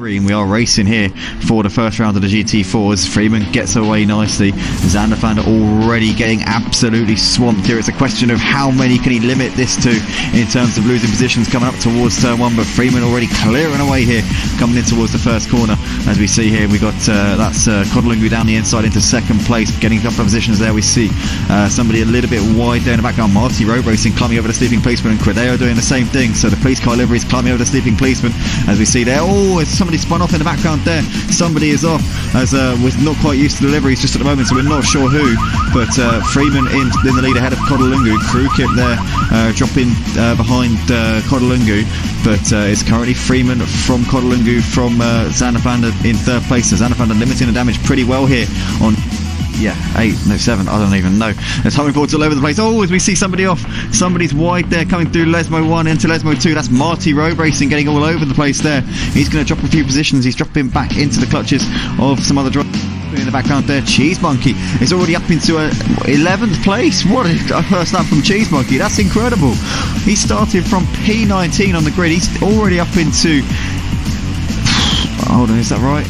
We are racing here for the first round of the GT4s. Freeman gets away nicely. Xander already getting absolutely swamped here. It's a question of how many can he limit this to in terms of losing positions coming up towards turn one, but Freeman already clearing away here, coming in towards the first corner. As we see here, we got that's Codalungu down the inside into second place, getting a couple of positions there. We see somebody a little bit wide there in the background. Marty Road Racing climbing over the sleeping policeman, and Credeo doing the same thing. So the police car livery is climbing over the sleeping policeman, as we see there. Oh, it's somebody spun off in the background there. Somebody is off, as we're not quite used to the liveries just at the moment, so we're not sure who. But Freeman in the lead ahead of Codalungu. Crew kit there, dropping behind Codalungu. But it's currently Freeman from Codalungu from Xander in third place. So Xander limiting the damage pretty well here on 7, I don't even know. There's hoverboards all over the place. Oh, as we see somebody off, somebody's wide there coming through Lesmo 1 into Lesmo 2. That's Marty Road Racing getting all over the place there. He's going to drop a few positions. He's dropping back into the clutches of some other drivers. In the background there, Cheese Monkey is already up into 11th place. What a first lap from Cheese Monkey. That's incredible. He started from P19 on the grid. He's already up into hold on, is that right?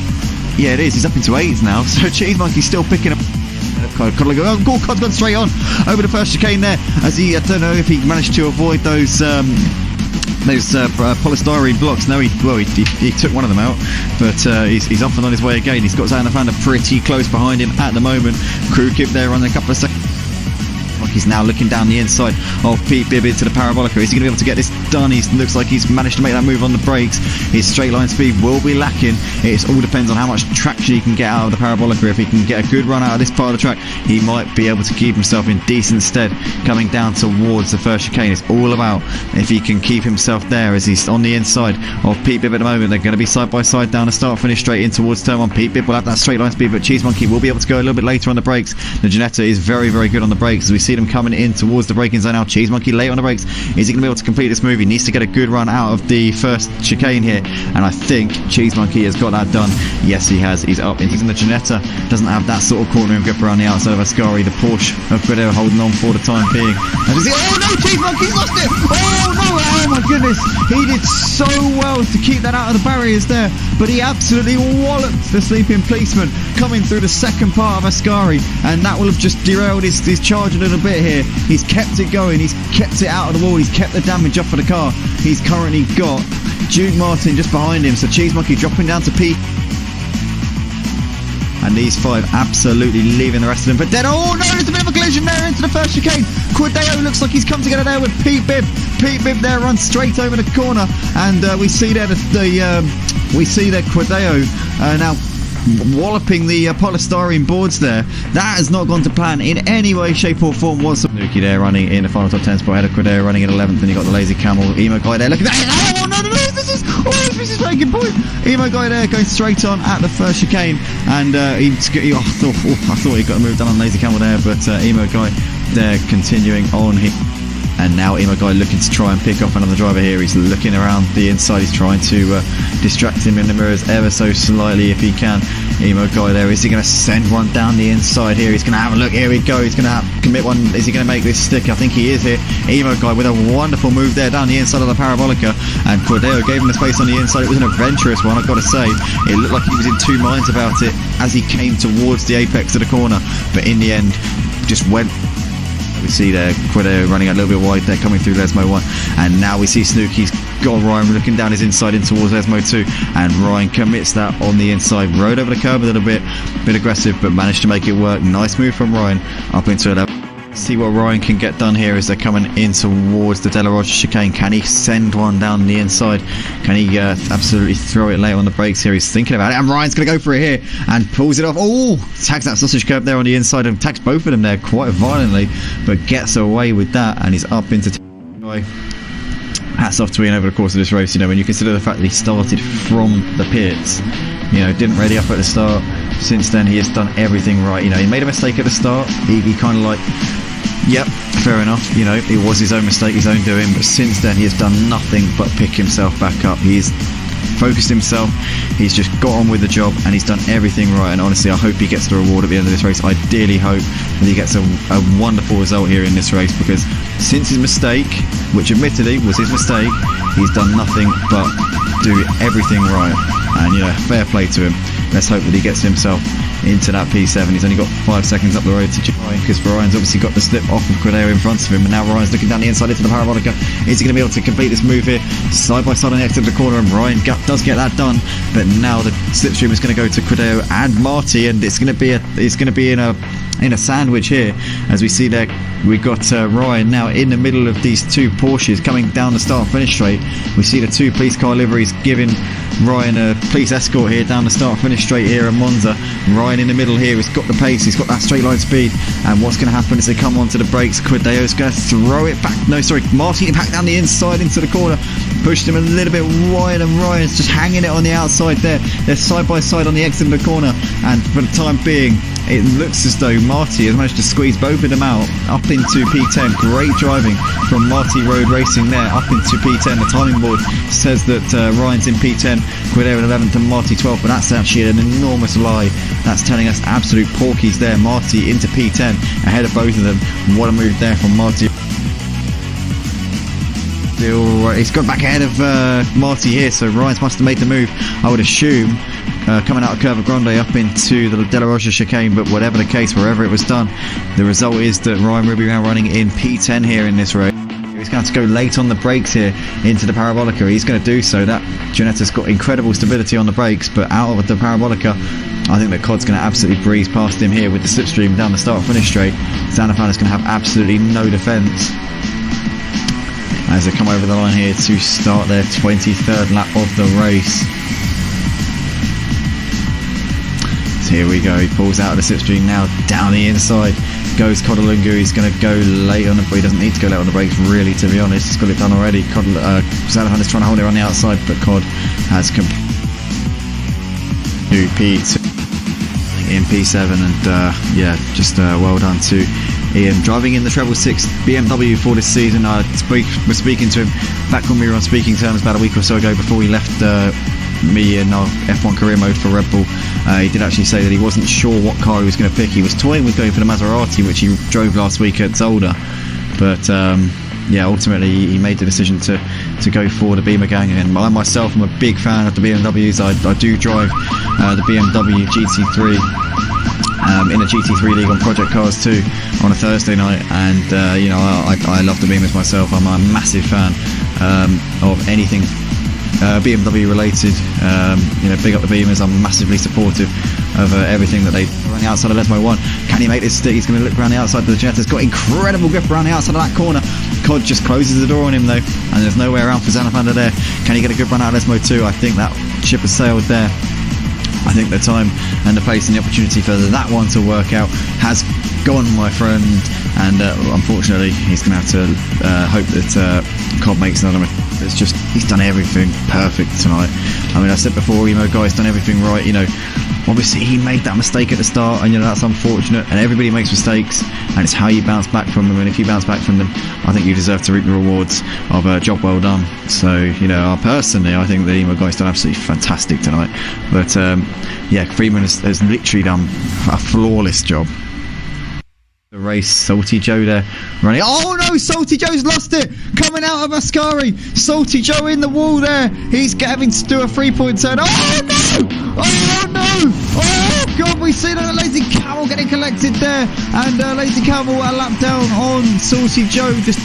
Yeah, it is. He's up into 8s now. So Cheese Monkey's still picking up. Cod's gone straight on over the first chicane there, as I don't know if he managed to avoid those polystyrene blocks. No, he took one of them out, but he's off and on his way again. He's got Xander pretty close behind him at the moment. Crew Kip there running a couple of seconds. He's now looking down the inside of Pete Bibb into the Parabolica. Is he going to be able to get this done? He looks like he's managed to make that move on the brakes. His straight line speed will be lacking. It all depends on how much traction he can get out of the Parabolica. If he can get a good run out of this part of the track, he might be able to keep himself in decent stead coming down towards the first chicane. It's all about if he can keep himself there as he's on the inside of Pete Bibb at the moment. They're going to be side by side down the start finish straight in towards turn one. Pete Bibb will have that straight line speed, but Cheese Monkey will be able to go a little bit later on the brakes. The Ginetta is very, very good on the brakes as we see them coming in towards the braking zone now. Cheese Monkey late on the brakes. Is he going to be able to complete this move? He needs to get a good run out of the first chicane here, and I think Cheese Monkey has got that done. Yes, he has. He's up. He's in the Ginetta. Doesn't have that sort of cornering grip around the outside of Ascari. The Porsche of Credeo holding on for the time being. Oh no, Cheese Monkey's lost it! Oh no! Oh my goodness! He did so well to keep that out of the barriers there, but he absolutely walloped the sleeping policeman coming through the second part of Ascari, and that will have just derailed his charge a little bit here. He's kept it going, he's kept it out of the wall, he's kept the damage off of the car. He's currently got Duke Martin just behind him, so Cheese Monkey dropping down to P. And these five absolutely leaving the rest of them for dead. Oh no, there's a bit of a collision there into the first chicane. Quadeo looks like he's come together there with Pete Bibb. Pete Bibb there runs straight over the corner, and we see there Quadeo now walloping the polystyrene boards there. That has not gone to plan in any way, shape or form whatsoever. Nuki there running in the final top 10 spot ahead of Quadeo running in 11th, and you got the lazy camel Emo guy there looking at it. Oh no, this is making point. Emo guy there going straight on at the first chicane, and I thought he got a move done on lazy camel there, but Emo guy there continuing on here. And now Emo guy looking to try and pick off another driver here. He's looking around the inside. He's trying to distract him in the mirrors ever so slightly if he can. Emo guy there. Is he going to send one down the inside here? He's going to have a look. Here we go. He's going to commit one. Is he going to make this stick? I think he is here. Emo guy with a wonderful move there down the inside of the Parabolica. And Cordeo gave him the space on the inside. It was an adventurous one, I've got to say. It looked like he was in two minds about it as he came towards the apex of the corner. But in the end, just went. We see there Quadeo running a little bit wide there coming through Lesmo 1, and now we see Snooky's got Ryan looking down his inside in towards Lesmo 2, and Ryan commits that on the inside, rode over the curb a little bit aggressive, but managed to make it work. Nice move from Ryan up into 11. See what Ryan can get done here as they're coming in towards the De La Rocha chicane. Can he send one down the inside? Can he absolutely throw it late on the brakes here? He's thinking about it, and Ryan's going to go for it here and pulls it off. Oh, tags that sausage curb there on the inside and tags both of them there quite violently, but gets away with that, and he's up into hats off to Ian over the course of this race. You know, when you consider the fact that he started from the pits, you know, didn't ready up at the start. Since then he has done everything right. You know, he made a mistake at the start. He kind of like, yep, fair enough, you know, it was his own mistake, his own doing, but since then he has done nothing but pick himself back up. He's focused himself, he's just got on with the job, and he's done everything right. And honestly, I hope he gets the reward at the end of this race. I ideally hope that he gets a wonderful result here in this race, because since his mistake, which admittedly was his mistake, he's done nothing but do everything right. and fair play to him. Let's hope that he gets himself into that P7. He's only got 5 seconds up the road to Ryan, because Ryan's obviously got the slip off of Clegg in front of him, and now Ryan's looking down the inside into the Parabolica. Is he going to be able to complete this move here? Side by side on the exit of the corner, and Ryan does get that done, but now the slipstream is going to go to Clegg and Marty, and it's going to be in a sandwich here, as we see there. We've got Ryan now in the middle of these two Porsches coming down the start finish straight. We see the two police car liveries giving Ryan a police escort here down the start finish straight here at Monza. Ryan in the middle here, he's got the pace, he's got that straight line speed, and what's going to happen is they come onto the brakes. Cordeo's going to throw it back, Martin back down the inside into the corner, pushed him a little bit wide, and Ryan's just hanging it on the outside there. They're side by side on the exit of the corner, and for the time being it looks as though Marty has managed to squeeze both of them out up into P10. Great driving from Marty Road Racing there up into P10. The timing board says that Ryan's in P10, Clegg in 11th and Marty 12th, but that's actually an enormous lie. That's telling us absolute porkies there. Marty into P10 ahead of both of them. What a move there from Marty. He's got back ahead of Marty here, so Ryan's must have made the move, I would assume, coming out of Curva Grande up into the De La Rocha chicane. But whatever the case, wherever it was done, the result is that Ryan will be now running in P10 here in this race. He's going to have to go late on the brakes here into the Parabolica. He's going to do so. That Giannetta's got incredible stability on the brakes, but out of the Parabolica, I think that Cod's going to absolutely breeze past him here with the slipstream down the start finish straight. Zanafan is going to have absolutely no defence as they come over the line here to start their 23rd lap of the race. So here we go, he pulls out of the slipstream now, down the inside goes Codalungu. He's going to go late on the brakes. He doesn't need to go late on the brakes, really, to be honest. He's got it done already. Zanafan is trying to hold it on the outside, but Cod has to P2 in P7, and just well done to Ian, driving in the treble 6 BMW for this season. I was speaking to him back when we were on speaking terms about a week or so ago before he left me in our F1 career mode for Red Bull. He did actually say that he wasn't sure what car he was going to pick. He was toying with going for the Maserati, which he drove last week at Zolder, but ultimately he made the decision to go for the Beamer gang. And I myself am a big fan of the BMWs. I do drive the BMW GT3 in a GT3 league on Project Cars 2 on a Thursday night, and I love the Beamers myself. I'm a massive fan of anything BMW related. Big up the Beamers. I'm massively supportive of everything that they do around the outside of Lesmo 1. Can he make this stick? He's going to look around the outside of the Jetta's got incredible grip around the outside of that corner. Cod just closes the door on him though, and there's no way around for Zanafanda there. Can he get a good run out of Lesmo 2? I think that ship has sailed there. I think the time and the pace and the opportunity for that one to work out has gone, my friend, and unfortunately he's going to have to hope that Cobb makes another one. He's done everything perfect tonight. I mean, I said before, Guy's done everything right. Obviously he made that mistake at the start, and that's unfortunate, and everybody makes mistakes, and it's how you bounce back from them. And if you bounce back from them, I think you deserve to reap the rewards of a job well done. So personally, I think that Guy's done absolutely fantastic tonight. But Freeman has literally done a flawless job. The race, Salty Joe there running. Oh no, Salty Joe's lost it coming out of Ascari. Salty Joe in the wall there. He's having to do a 3-point turn. Oh no! Oh no! Oh god, we see that Lazy Camel getting collected there, and Lazy Camel a lap down on Salty Joe, just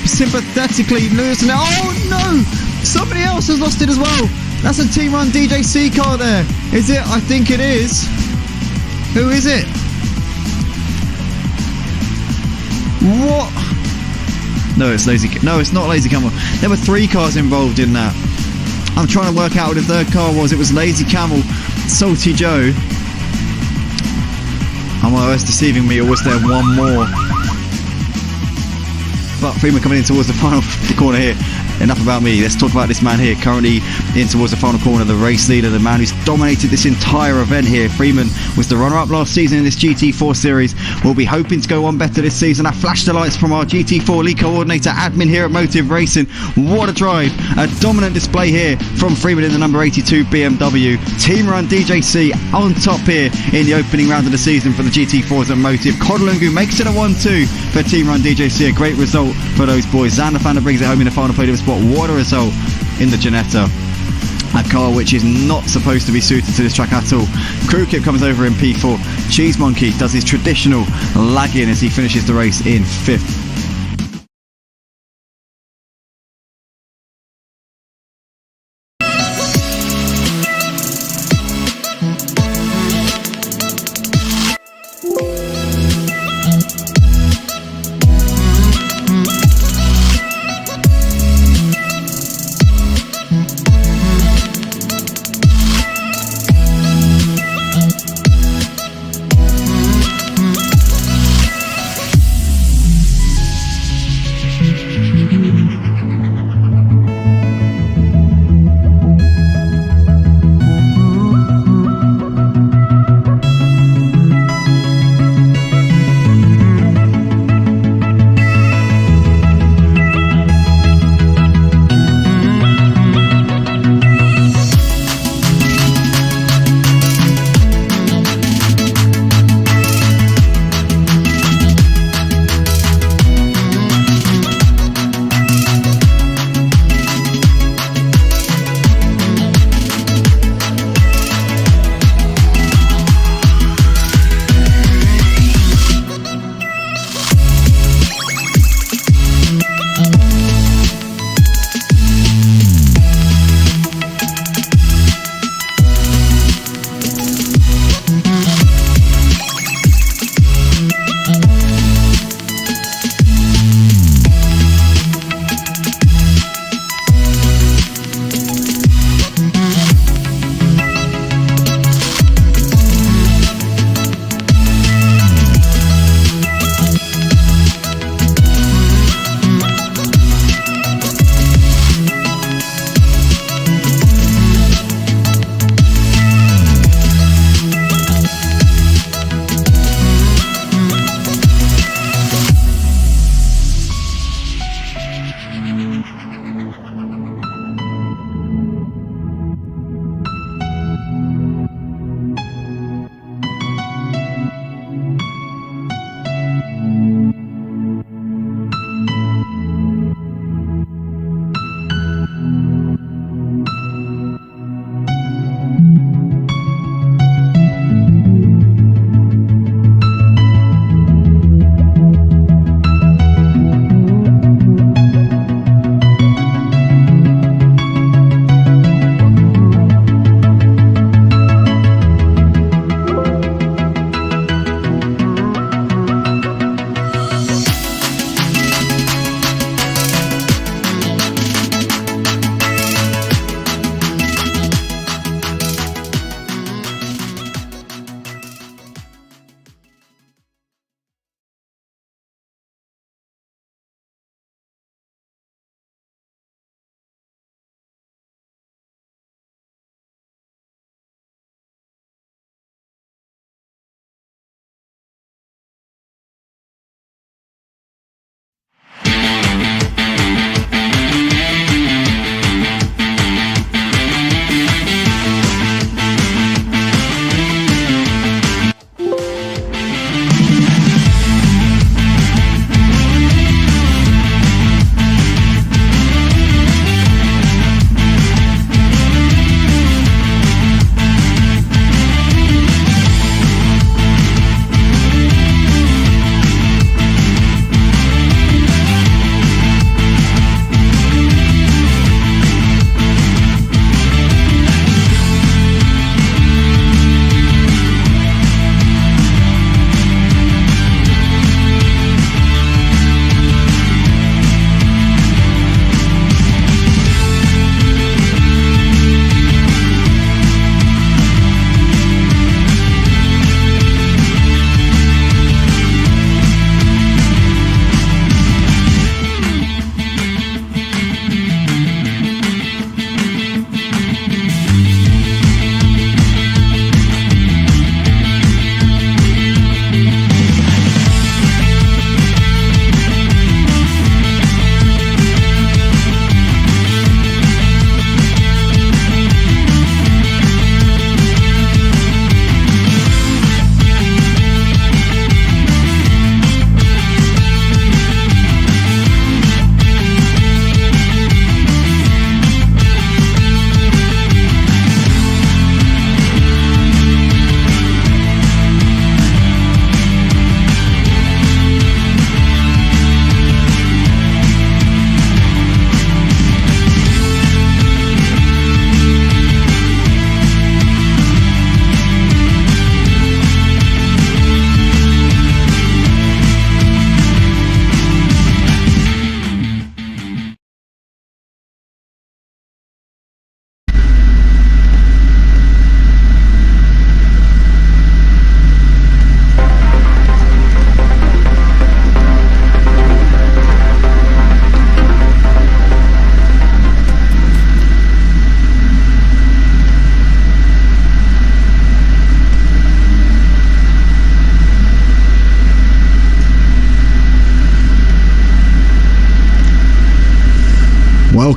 sympathetically losing it. Oh no! Somebody else has lost it as well. That's a Team Run DJC car there. Is it? I think it is. Who is it? What? No, it's Lazy. No, it's not Lazy Camel. There were 3 cars involved in that. I'm trying to work out what the third car was. It was Lazy Camel, Salty Joe. Am I deceiving me, or was there one more? But Freeman coming in towards the final corner here. Enough about me, let's talk about this man here, currently in towards the final corner, the race leader, the man who's dominated this entire event here. Freeman was the runner-up last season in this GT4 series. We'll be hoping to go on better this season. I flashed the lights from our GT4 league coordinator, admin here at Motive Racing. What a drive, a dominant display here from Freeman in the number 82 BMW. Team Run DJC on top here in the opening round of the season for the GT4s at Motive. Codalungu makes it a 1-2 for Team Run DJC, a great result for those boys. Zanafanda brings it home in the final podium spot. What a result in the Ginetta. a car which is not supposed to be suited to this track at all. Crew Kip comes over in P4. Cheese Monkey does his traditional lag in as he finishes the race in 5th.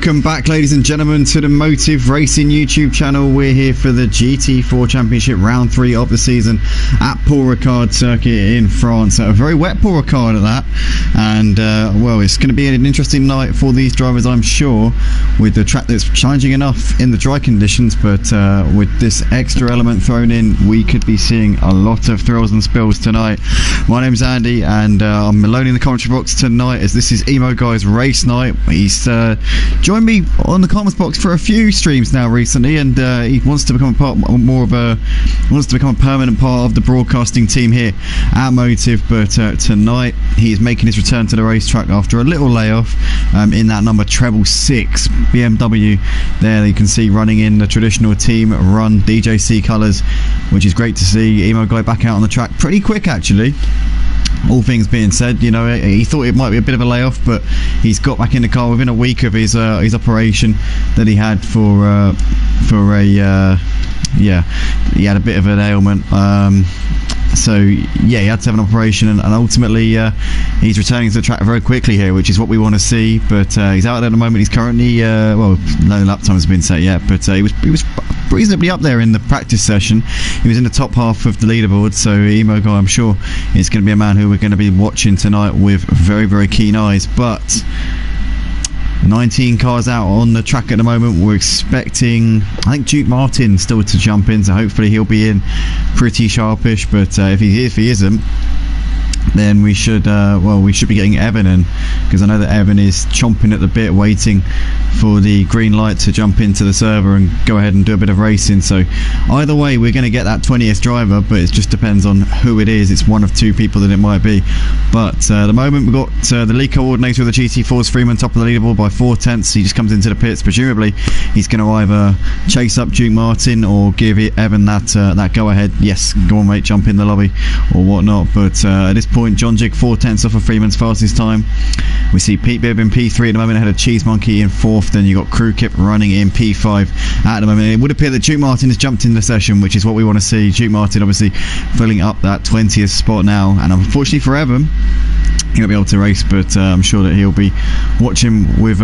Welcome back, ladies and gentlemen, to the Motive Racing YouTube channel. We're here for the GT4 Championship Round 3 of the season at Paul Ricard circuit in France. A very wet Paul Ricard at that, and well, it's going to be an interesting night for these drivers, I'm sure, with the track that's challenging enough in the dry conditions, but with this extra element thrown in, we could be seeing a lot of thrills and spills tonight. My name's Andy, and I'm alone in the commentary box tonight as this is Emo Guy's race night. He's joined me on the comments box for a few streams now recently, and he wants to become a permanent part of the broadcasting team here at Motive. But tonight he is making his return to the racetrack after a little layoff in that number 666 BMW. There you can see running in the traditional team run DJC colours, which is great to see. Emo Guy back out on the track pretty quick, actually. All things being said, you know, he thought it might be a bit of a layoff, but he's got back in the car within a week of his operation that he had for a yeah, he had a bit of an ailment. So yeah, he had to have an operation, and ultimately he's returning to the track very quickly here, which is what we want to see. But he's out there at the moment. He's currently well, no lap time has been set yet, but he was reasonably up there in the practice session. He was in the top half of the leaderboard, so Emo Guy, I'm sure, is going to be a man who we're going to be watching tonight with very, very keen eyes. But 19 cars out on the track at the moment. We're expecting, I think, Duke Martin still to jump in, so hopefully he'll be in pretty sharpish. But if he isn't, then we should well, we should be getting Evan in, because I know that Evan is chomping at the bit waiting for the green light to jump into the server and go ahead and do a bit of racing. So either way, we're going to get that 20th driver, but it just depends on who it is. It's one of two people that it might be. But at the moment we've got the lead coordinator of the GT4's Freeman top of the leaderboard by 4/10. He just comes into the pits. Presumably he's going to either chase up Duke Martin or give Evan that go ahead, yes, go on mate, jump in the lobby or whatnot. But at this point, John Jig 4/10 off of Freeman's fastest time. We see Pete Bibb in P3 at the moment ahead of Cheese Monkey in 4th. Then you got Crew Kip running in P5 at the moment. It would appear that Duke Martin has jumped in the session, which is what we want to see. Duke Martin obviously filling up that 20th spot now, and unfortunately for Evan, he won't be able to race, but I'm sure that he'll be watching with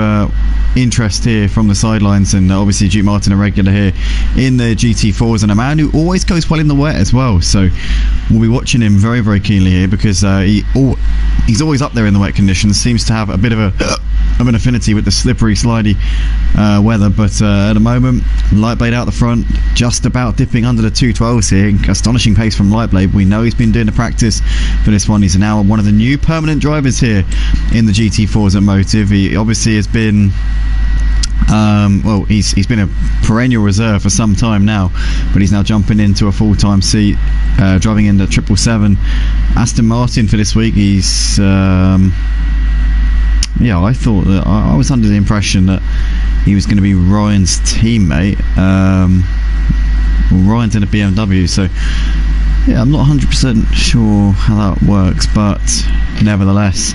interest here from the sidelines. And obviously Duke Martin, a regular here in the GT4s, and a man who always goes well in the wet as well, so we'll be watching him very, very keenly here, because he's always up there in the wet conditions. Seems to have a bit of an affinity with the slippery, slidey weather. But at the moment, Lightblade out the front, just about dipping under the 212s here. Astonishing pace from Lightblade. We know he's been doing the practice for this one. He's now one of the new permanent drivers here in the GT4s at Motive. He obviously has been well, he's been a perennial reserve for some time now, but he's now jumping into a full-time seat, driving in the 777 Aston Martin for this week. He's yeah, I thought that I was under the impression that he was going to be Ryan's teammate. Well, Ryan's in a BMW, so yeah, I'm not 100% sure how that works, but nevertheless,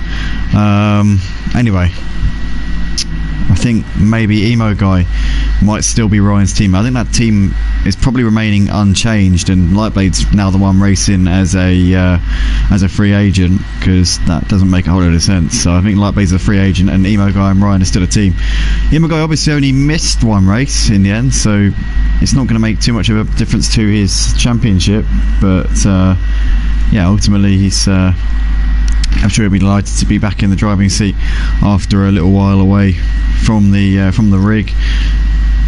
anyway, I think maybe Emo Guy might still be Ryan's team. I think that team is probably remaining unchanged, and Lightblade's now the one racing as a free agent, because that doesn't make a whole lot of sense. So I think Lightblade's a free agent, and Emo Guy and Ryan are still a team. Emo Guy obviously only missed one race in the end, so it's not going to make too much of a difference to his championship. But yeah, ultimately he's I'm sure he'll be delighted to be back in the driving seat after a little while away from the rig.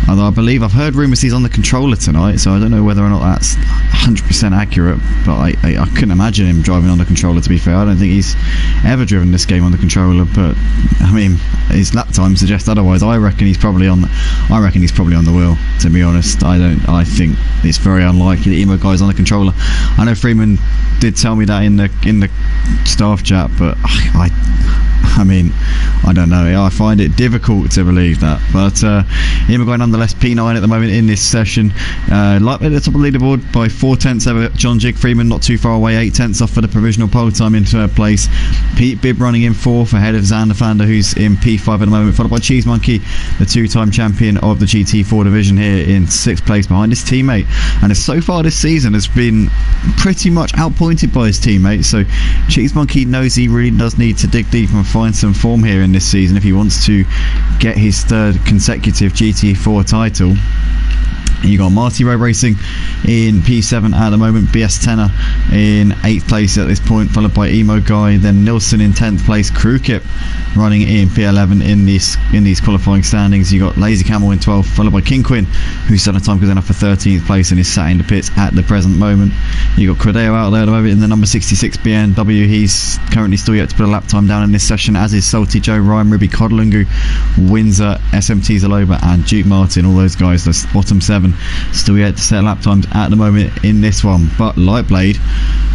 Although I believe I've heard rumours he's on the controller tonight, so I don't know whether or not that's 100% accurate, but I couldn't imagine him driving on the controller, to be fair. I don't think he's ever driven this game on the controller, but I mean, his lap time suggests otherwise. I reckon he's probably on the wheel, to be honest. I think it's very unlikely that Emo Guy's on the controller. I know Freeman did tell me that in the staff chat, but I mean, I don't know. I find it difficult to believe that. But Emo Guy nonetheless P9 at the moment in this session. Lightly at the top of the leaderboard by 4/10 over John Jig. Freeman not too far away, 8/10 off for the provisional pole time in third place. Pete Bibb running in 4th ahead of Xander Fander, who's in P5 at the moment, followed by Cheese Monkey, the two-time champion of the GT4 division, here in 6th place behind his teammate. And so far this season has been pretty much outpointed by his teammate, so Cheese Monkey knows he really does need to dig deep and find find some form here in this season if he wants to get his 3rd consecutive GT4 title. You got Marty Road Racing in P7 at the moment, BS Tenor in 8th place at this point, followed by Emo Guy, then Nilsson in 10th place, Crew Kip running in P11 in these qualifying standings. You got Lazy Camel in 12th, followed by King Quinn, who's done a time good enough for 13th place and is sat in the pits at the present moment. You got Credeo out there at the moment in the number 66 BMW. He's currently still yet to put a lap time down in this session, as is Salty Joe, Ryan Ruby, Codalungu, Windsor, SMT Zaloba and Duke Martin. All those guys, the bottom 7, still yet to set lap times at the moment in this one. But Lightblade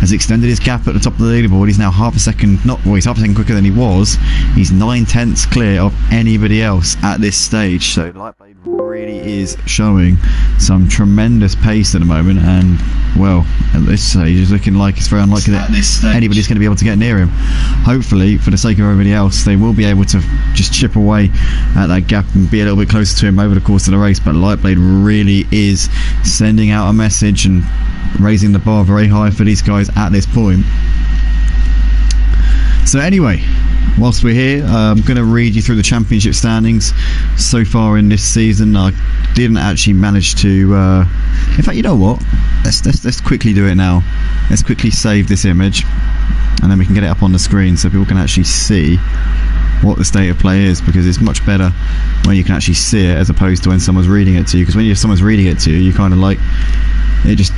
has extended his gap at the top of the leaderboard. He's now half a second quicker than he was. He's 9/10 clear of anybody else at this stage. So Lightblade really is showing some tremendous pace at the moment, and well, at this stage it's looking like it's very unlikely that anybody's going to be able to get near him. Hopefully, for the sake of everybody else, they will be able to just chip away at that gap and be a little bit closer to him over the course of the race. But Lightblade really is sending out a message and raising the bar very high for these guys at this point. So anyway, whilst we're here, I'm going to read you through the championship standings so far in this season. I didn't actually manage to in fact, you know what, let's quickly do it now. Let's quickly save this image and then we can get it up on the screen so people can actually see what the state of play is, because it's much better when you can actually see it as opposed to when someone's reading it to you. Because when someone's reading it to you, you kind of like it, just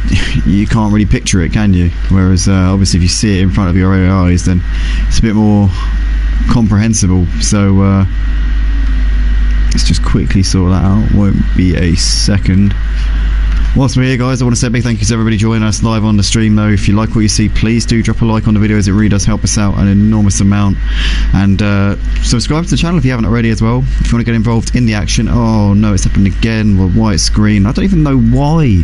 you can't really picture it, can you? Whereas obviously if you see it in front of your own eyes, then it's a bit more comprehensible. So let's just quickly sort that out. Won't be a second. Whilst we're here, guys, I want to say a big thank you to everybody joining us live on the stream. Though, if you like what you see, please do drop a like on the video, as it really does help us out an enormous amount. And subscribe to the channel if you haven't already as well, if you want to get involved in the action. Oh no, it's happened again with white screen. I don't even know why,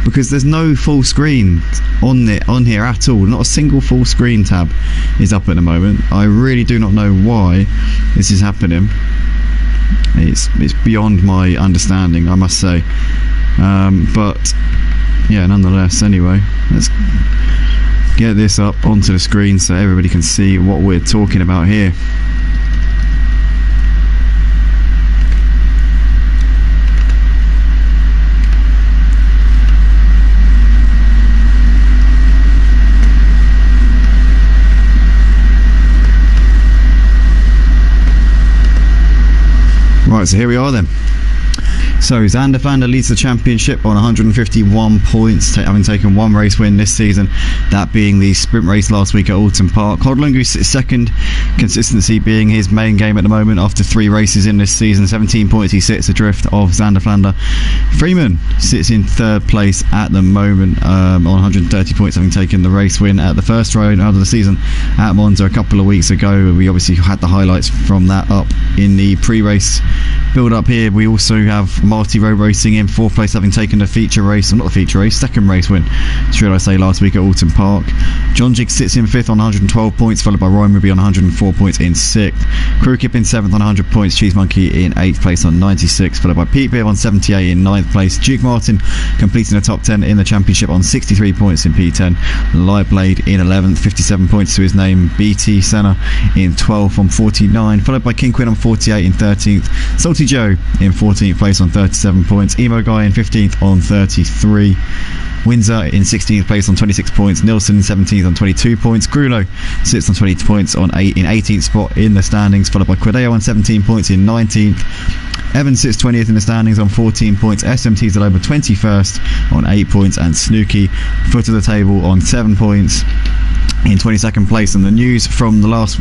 because there's no full screen on here at all. Not a single full screen tab is up at the moment. I really do not know why this is happening. It's beyond my understanding, I must say. But yeah, nonetheless, anyway, let's get this up onto the screen so everybody can see what we're talking about here. Right, so here we are then. So Xander Vander leads the championship on 151 points, having taken one race win this season, that being the sprint race last week at Alton Park. Codalungu sits second, consistency being his main game at the moment after 3 races in this season. 17 points he sits adrift of Xander Vander. Freeman sits in 3rd place at the moment on 130 points, having taken the race win at the first round of the season at Monza a couple of weeks ago. We obviously had the highlights from that up in the pre-race build up here. We also have Marty Road Racing in 4th place, having taken the feature race, or not the feature race, second race win, should I say, last week at Alton Park. John Jiggs sits in 5th on 112 points, followed by Ryan Ruby on 104 points in 6th. Crew Kip in 7th on 100 points, Cheese Monkey in 8th place on 96, followed by Pete Beer on 78 in 9th place. Duke Martin completing the top 10 in the championship on 63 points in P10. Lightblade in 11th, 57 points to his name. BT Senna in 12th on 49, followed by King Quinn on 48 in 13th. Salty Joe in 14th place on 37 points. Emo Guy in 15th on 33. Windsor in 16th place on 26 points. Nilsson in 17th on 22 points. Grulo sits on 20 points in 18th spot in the standings, followed by Quideo on 17 points in 19th. Evans sits 20th in the standings on 14 points. SMT Zaloba 21st on 8 points. And Snooky, foot of the table on 7 points in 22nd place. And the news from the last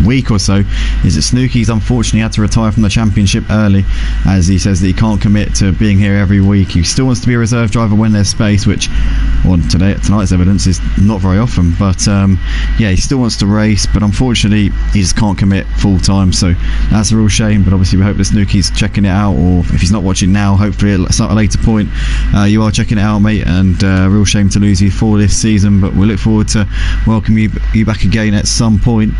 week or so is that Snooky's unfortunately had to retire from the championship early, as he says that he can't commit to being here every week. He still wants to be a reserve driver when there's space, which on tonight's evidence is not very often. But yeah, he still wants to race, but unfortunately he just can't commit full time, so that's a real shame. But obviously we hope that Snooky's checking it out, or if he's not watching now, hopefully at a later point you are checking it out, mate. And real shame to lose you for this season, but we look forward to welcoming you back again at some point.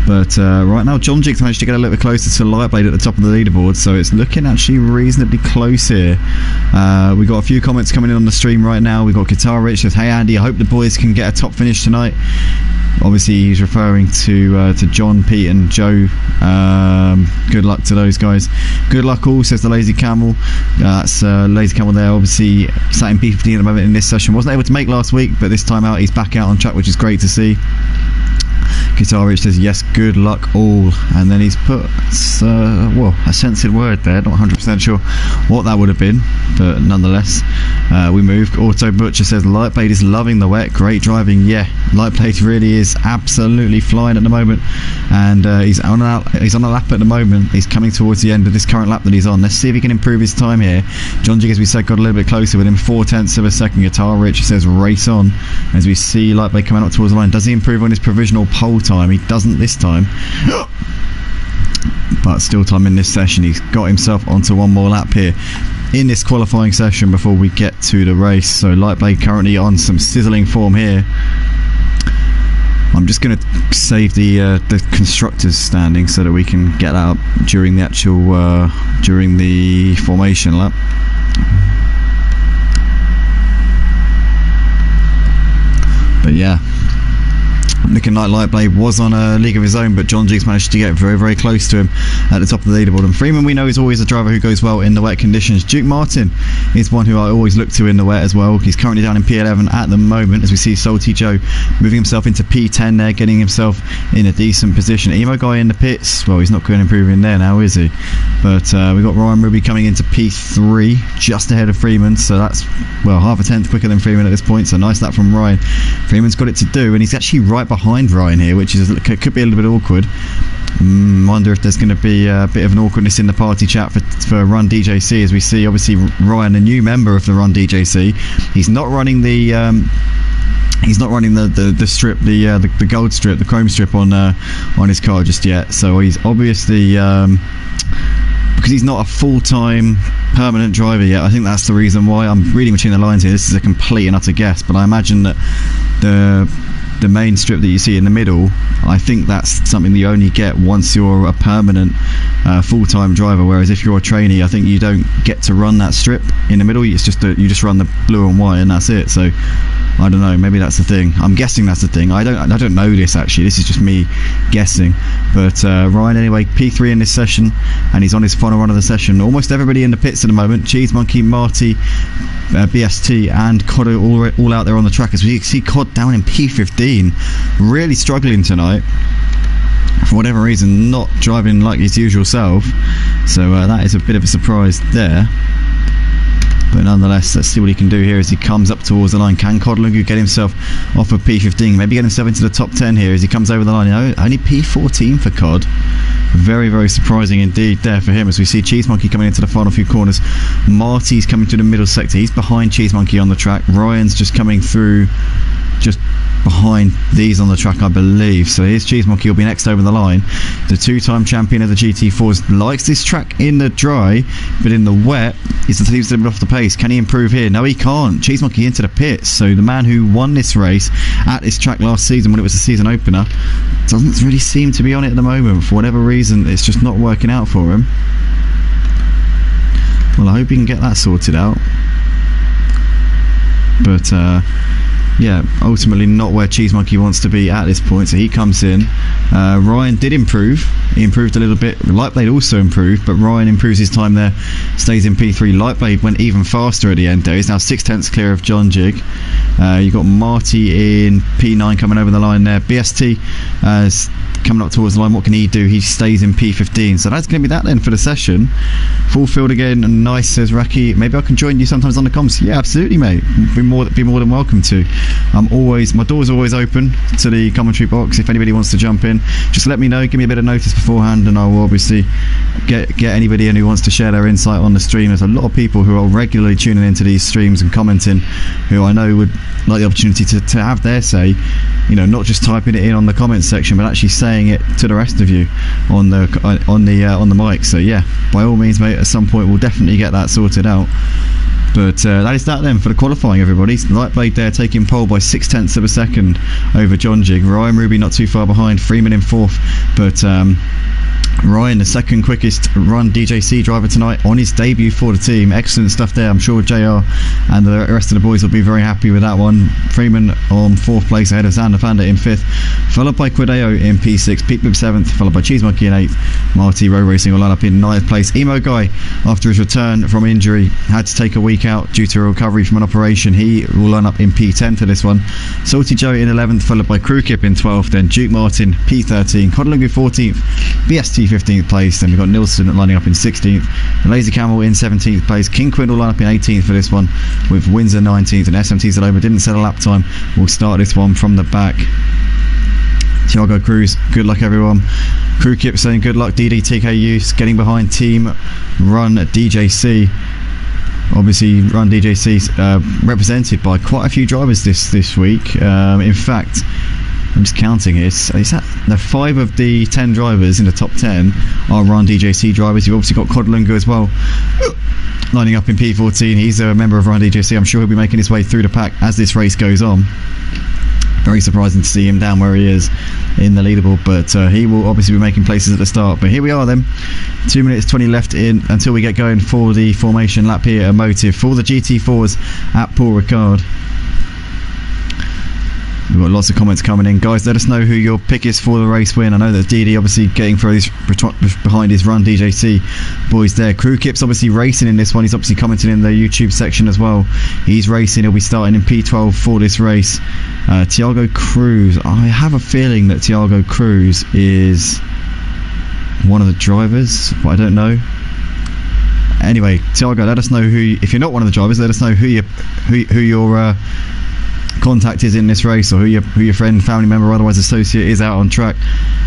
But right now, John Jig's managed to get a little bit closer to Lightblade at the top of the leaderboard, so it's looking actually reasonably close here. We got a few comments coming in on the stream right now. We got Guitar Rich says, "Hey Andy, I hope the boys can get a top finish tonight." Obviously, he's referring to John, Pete, and Joe. Good luck to those guys. Good luck all, says the Lazy Camel. That's Lazy Camel there. Obviously, sat in P15 at the moment in this session. Wasn't able to make last week, but this time out, he's back out on track, which is great to see. Guitar Rich says, "Yes, good luck all," and then he's put well, a censored word there. Not 100% sure what that would have been, but nonetheless, we moved. Auto Butcher says, "Lightblade is loving the wet, great driving." Yeah, Lightblade really is absolutely flying at the moment, and he's on a lap at the moment. He's coming towards the end of this current lap that he's on. Let's see if he can improve his time here. John Jig, as we said, got a little bit closer with him, 0.4 of a second. Guitar Rich says, "Race on," as we see Lightblade coming up towards the line. Does he improve on his provisional pole time? He doesn't this time, but still time in this session. He's got himself onto one more lap here in this qualifying session before we get to the race. So Lightblade currently on some sizzling form here. I'm just going to save the constructors standing so that we can get that up during the actual during the formation lap. But yeah, looking like Lightblade was on a league of his own, but John Jig's managed to get very, very close to him at the top of the leaderboard. And Freeman, we know, is always a driver who goes well in the wet conditions. Duke Martin is one who I always look to in the wet as well. He's currently down in P11 at the moment, as we see Salty Joe moving himself into P10 there, getting himself in a decent position. Emo Guy in the pits, well, he's not going to improve in there now, is he? But we've got Ryan Ruby coming into P3, just ahead of Freeman, so that's, well, half a tenth quicker than Freeman at this point, so nice that from Ryan. Freeman's got it to do, and he's actually right behind Ryan here, which is could be a little bit awkward. Wonder if there's going to be a bit of an awkwardness in the party chat for Run DJC, as we see obviously Ryan, a new member of the Run DJC. He's not running the strip, the gold strip, the chrome strip on his car just yet. So he's obviously because he's not a full-time permanent driver yet. I think that's the reason why. I'm reading between the lines here. This is a complete and utter guess, but I imagine that the main strip that you see in the middle, I think that's something that you only get once you're a permanent full-time driver, whereas if you're a trainee, I think you don't get to run that strip in the middle. It's just you just run the blue and white and that's it. So I don't know, maybe that's the thing. I'm guessing that's the thing. I don't know this actually. This is just me guessing. But Ryan, anyway, P3 in this session, and he's on his final run of the session. Almost everybody in the pits at the moment. Cheese Monkey, Marty, BST, and Cod are all out there on the track. As we see Cod down in P15, really struggling tonight. For whatever reason, not driving like his usual self. So that is a bit of a surprise there. But nonetheless, let's see what he can do here as he comes up towards the line. Can Codlingu get himself off of P15? Maybe get himself into the top 10 here as he comes over the line. Only P14 for Cod. Very, very surprising indeed there for him, as we see Cheese Monkey coming into the final few corners. Marty's coming to the middle sector. He's behind Cheese Monkey on the track. Ryan's just coming through just behind these on the track, I believe. So here's Cheese Monkey, will be next over the line. The two-time champion of the GT4s likes this track in the dry, but in the wet he seems to be off the pace. Can he improve here? No, he can't. Cheese Monkey into the pits. So the man who won this race at this track last season when it was a season opener doesn't really seem to be on it at the moment. For whatever reason, it's just not working out for him. Well, I hope he can get that sorted out. But yeah, ultimately not where Cheese Monkey wants to be at this point, so he comes in. Ryan did improve. He improved a little bit. Lightblade also improved, but Ryan improves his time there, stays in P3. Lightblade went even faster at the end there. He's now 0.6 clear of John Jig. You've got Marty in P9 coming over the line there. BST coming up towards the line. What can he do? He stays in P15. So that's going to be that then for the session. Full field again. Nice, says Raki. Maybe I can join you sometimes on the comms. Yeah, absolutely, mate. Be more than welcome to. My door's always open to the commentary box. If anybody wants to jump in, just let me know. Give me a bit of notice beforehand, and I will obviously get anybody in who wants to share their insight on the stream. There's a lot of people who are regularly tuning into these streams and commenting, who I know would like the opportunity to have their say. You know, not just typing it in on the comments section, but actually saying it to the rest of you on the mic. So yeah, by all means, mate. At some point, we'll definitely get that sorted out. But that is that then for the qualifying, everybody. Lightblade there taking pole by 0.6 of a second over John Jig. Ryan Ruby not too far behind, Freeman in 4th, but Ryan, the second quickest run DJC driver tonight on his debut for the team. Excellent stuff there. I'm sure JR and the rest of the boys will be very happy with that one. Freeman on 4th place ahead of Xander Flander in 5th, followed by Quideo in P6, Pete Bib 7th, followed by Cheese Monkey in 8th. Marty Road Racing will line up in 9th place. Emo Guy, after his return from injury, had to take a week out due to a recovery from an operation. He will line up in P10 for this one. Salty Joe in 11th, followed by Crew Kip in 12th, then Duke Martin P13, Codalungu 14th, BST 15th place, then we've got Nilsson lining up in 16th, Lazy Camel in 17th place, King Quinn will line up in 18th for this one, with Windsor 19th, and SMT Saloma didn't set a lap time. We'll start this one from the back. Thiago Cruz, good luck everyone. Crew Kip saying good luck. DDTKU getting behind Team Run DJC. Obviously Run DJC represented by quite a few drivers this week. In fact, I'm just counting it. Is that 5 of the 10 drivers in the top 10 are Run DJC drivers. You've obviously got Codalungu as well, lining up in P14. He's a member of Run DJC. I'm sure he'll be making his way through the pack as this race goes on. Very surprising to see him down where he is in the leaderboard, but he will obviously be making places at the start. But here we are then, 2 minutes 20 left in until we get going for the formation lap here at Motive for the GT4s at Paul Ricard. We've got lots of comments coming in. Guys, let us know who your pick is for the race win. I know that DD obviously getting throws behind his Run DJC boys there. Crew Kip's obviously racing in this one. He's obviously commenting in the YouTube section as well. He's racing. He'll be starting in P12 for this race. Thiago Cruz. I have a feeling that Thiago Cruz is one of the drivers, but I don't know. Anyway, Thiago, let us know who. If you're not one of the drivers, let us know who your contact is in this race, or who your friend, family member, or otherwise associate is out on track.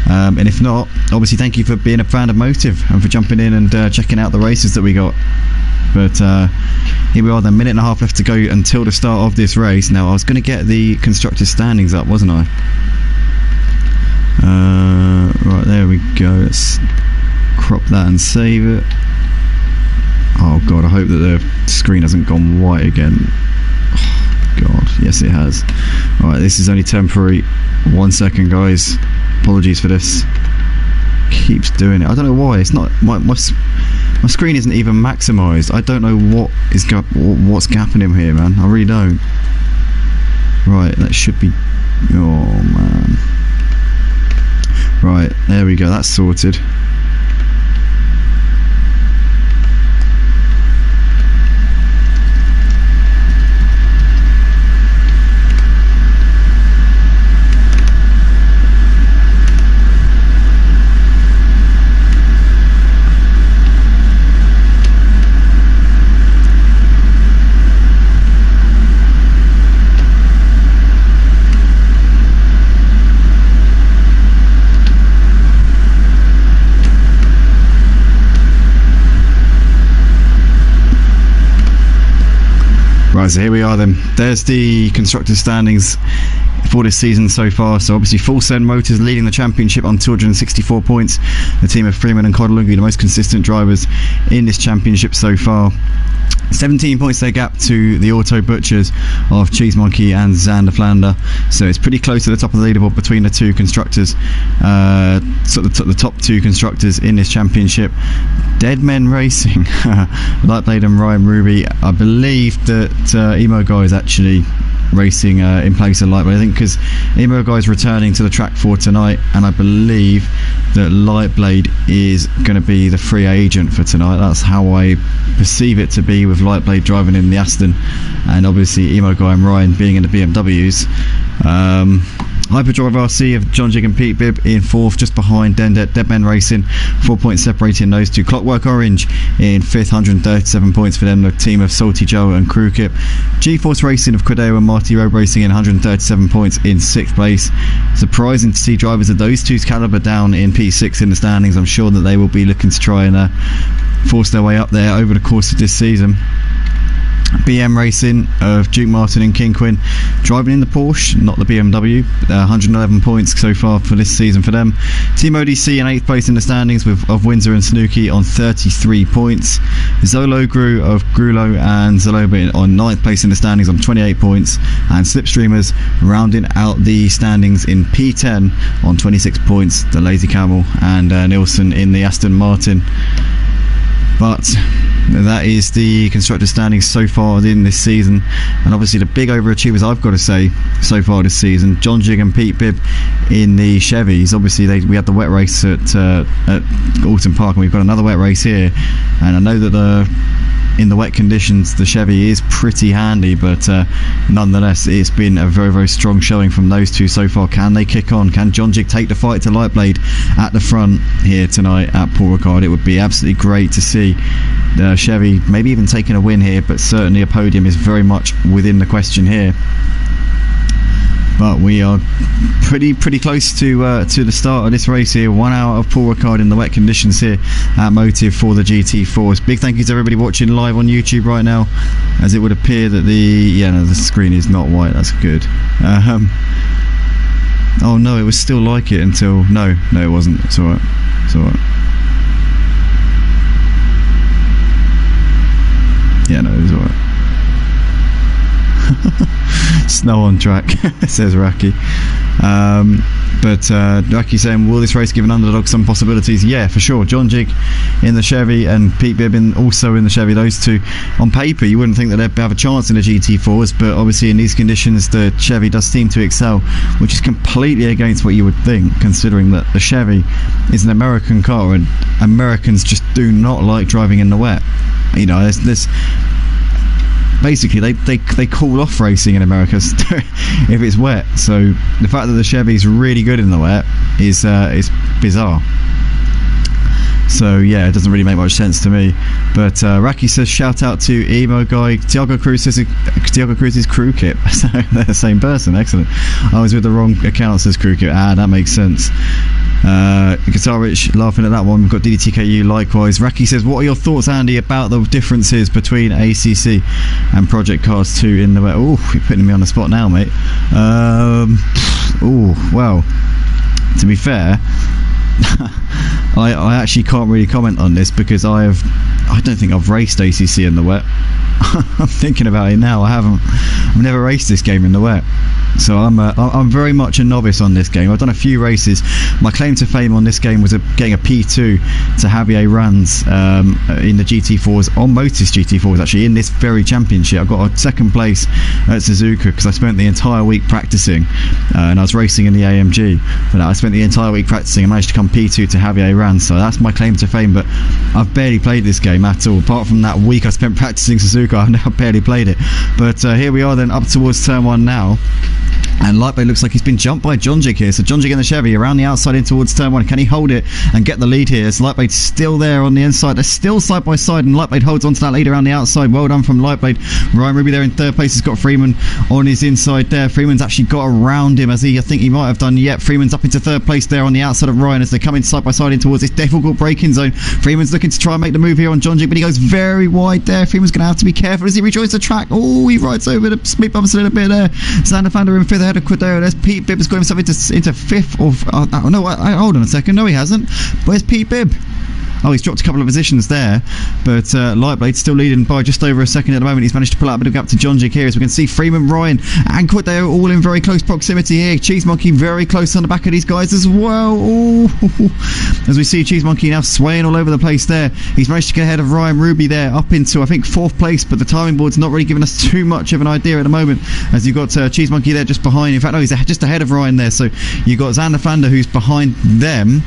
And if not, obviously thank you for being a fan of Motive and for jumping in and checking out the races that we got. But here we are then, minute and a half left to go until the start of this race. Now I was going to get the constructors standings up, wasn't I? Right, there we go. Let's crop that and save it. Oh god, I hope that the screen hasn't gone white again. God, yes it has. Alright, this is only temporary. 1 second, guys. Apologies for this. Keeps doing it. I don't know why. It's not my screen isn't even maximised. I don't know what's happening here, man. I really don't. Right, that should be. Oh man. Right, there we go. That's sorted. Right, so here we are then. There's the constructors standings for this season so far. So obviously Full Send Motors leading the championship on 264 points. The team of Freeman and Codalungu, the most consistent drivers in this championship so far. 17 points their gap to the Auto Butchers of Cheese Monkey and Xander Flander. So it's pretty close to the top of the leaderboard between the two constructors. So the top two constructors in this championship. Dead Men Racing, Lightblade and Ryan Ruby. I believe that Emo Guy is actually racing in place of Lightblade, I think, because Emo Guy is returning to the track for tonight, and I believe that Lightblade is going to be the free agent for tonight. That's how I perceive it to be, with Lightblade driving in the Aston and obviously Emo Guy and Ryan being in the BMWs. Hyperdrive RC of John Jig and Pete Bibb in 4th, just behind Dead Men Racing, 4 points separating those two. Clockwork Orange in 5th, 137 points for them, the team of Salty Joe and Crew Kip. G-Force Racing of Quideo and Marty Road Racing in 137 points in 6th place. Surprising to see drivers of those two's calibre down in P6 in the standings. I'm sure that they will be looking to try and force their way up there over the course of this season. BM Racing of Duke Martin and Kinquin driving in the Porsche, not the BMW. 111 points so far for this season for them. Team ODC in 8th place in the standings of Windsor and Snooki on 33 points. Zolo Gru of Grulo and Zaloba on 9th place in the standings on 28 points. And Slipstreamers rounding out the standings in P10 on 26 points. The Lazy Camel and Nilsson in the Aston Martin. But that is the constructor standings so far in this season, and obviously the big overachievers I've got to say so far this season, John Jig and Pete Bibb in the Chevys. Obviously we had the wet race at Alton Park, and we've got another wet race here, and I know that in the wet conditions the Chevy is pretty handy, but nonetheless it's been a very, very strong showing from those two so far. Can they kick on? Can John Jig take the fight to Lightblade at the front here tonight at Paul Ricard? It would be absolutely great to see the Chevy maybe even taking a win here, but certainly a podium is very much within the question here. But we are pretty close to the start of this race here. 1 hour of Paul Ricard in the wet conditions here at Motive for the GT4s. Big thank you to everybody watching live on YouTube right now, as it would appear that the screen is not white. That's good. Oh no, it was still like it until no, it wasn't. It's alright. It's alright. Yeah, no, it was alright. Snow on track, says Raki. But Raki saying, will this race give an underdog some possibilities? Yeah, for sure. John Jig in the Chevy and Pete Bibb also in the Chevy. Those two, on paper, you wouldn't think that they'd have a chance in the GT4s, but obviously in these conditions, the Chevy does seem to excel, which is completely against what you would think, considering that the Chevy is an American car, and Americans just do not like driving in the wet. You know, there's basically they call off racing in America if it's wet. So the fact that the Chevy's really good in the wet is bizarre. So yeah, it doesn't really make much sense to me. But Raki says, shout out to Emo Guy. Tiago Cruz says Tiago Cruz's crew kit. So they're the same person. Excellent. I was with the wrong account, says crew kit. That makes sense. Guitar Rich laughing at that one. We've got DDTKU likewise. Raki says, what are your thoughts, Andy, about the differences between ACC and Project Cars 2 in the wet? Oh, you're putting me on the spot now, mate. Well, to be fair, I actually can't really comment on this because I don't think I've raced ACC in the wet. I'm thinking about it now. I've never raced this game in the wet, so I'm very much a novice on this game. I've done a few races. My claim to fame on this game was getting a P2 to Javier runs in the GT4s, on Motus GT4s actually, in this very championship. I got a second place at Suzuka because I spent the entire week practicing, and I was racing in the AMG, but I spent the entire week practicing and managed to come P2 to Javier runs, so that's my claim to fame. But I've barely played this game at all, apart from that week I spent practicing Suzuka. I've now barely played it. But here we are then, up towards turn 1 now, and Lightblade looks like he's been jumped by John Jig here. So John Jig in the Chevy around the outside in towards turn 1. Can he hold it and get the lead here? As Lightblade's still there on the inside. They're still side by side, and Lightblade holds on to that lead around the outside. Well done from Lightblade. Ryan Ruby there in third place. He's got Freeman on his inside there. Freeman's actually got around him, as I think he might have done. Yep, Freeman's up into third place there on the outside of Ryan as they come in side by side in towards this difficult braking zone. Freeman's looking to try and make the move here on John Jig, but he goes very wide there. Freeman's going to have to be careful as he rejoins the track. Oh, he rides over the speed bumps a little bit there. Xander Fander in fifth ahead of Cordero. There's Pete Bibb has got himself into fifth. Hold on a second. No, he hasn't. Where's Pete Bibb? Oh, he's dropped a couple of positions there, but Lightblade's still leading by just over a second at the moment. He's managed to pull out a bit of gap to John Jig here, as we can see Freeman, Ryan and Cordero all in very close proximity here. Cheese Monkey very close on the back of these guys as well. Ooh. As we see Cheese Monkey now swaying all over the place there. He's managed to get ahead of Ryan Ruby there, up into I think fourth place, but the timing board's not really giving us too much of an idea at the moment, as you've got Cheese Monkey there just behind. In fact, no, he's just ahead of Ryan there, so you've got Xander Fander who's behind them.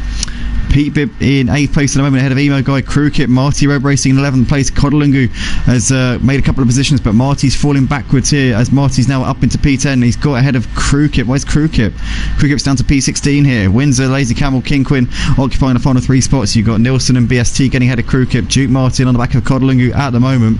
Pete Bibb in 8th place at the moment, ahead of Emo Guy, Crew Kit. Marty Road Racing in 11th place. Kodalungu has made a couple of positions, but Marty's falling backwards here, as Marty's now up into P10. He's got ahead of Crew Kit. Where's Crew Kit? Crew Kit's down to P16 here. Windsor, Lazy Camel, Kinquin occupying the final 3 spots. You've got Nilsson and BST getting ahead of Crew Kit. Duke Martin on the back of Kodalungu at the moment.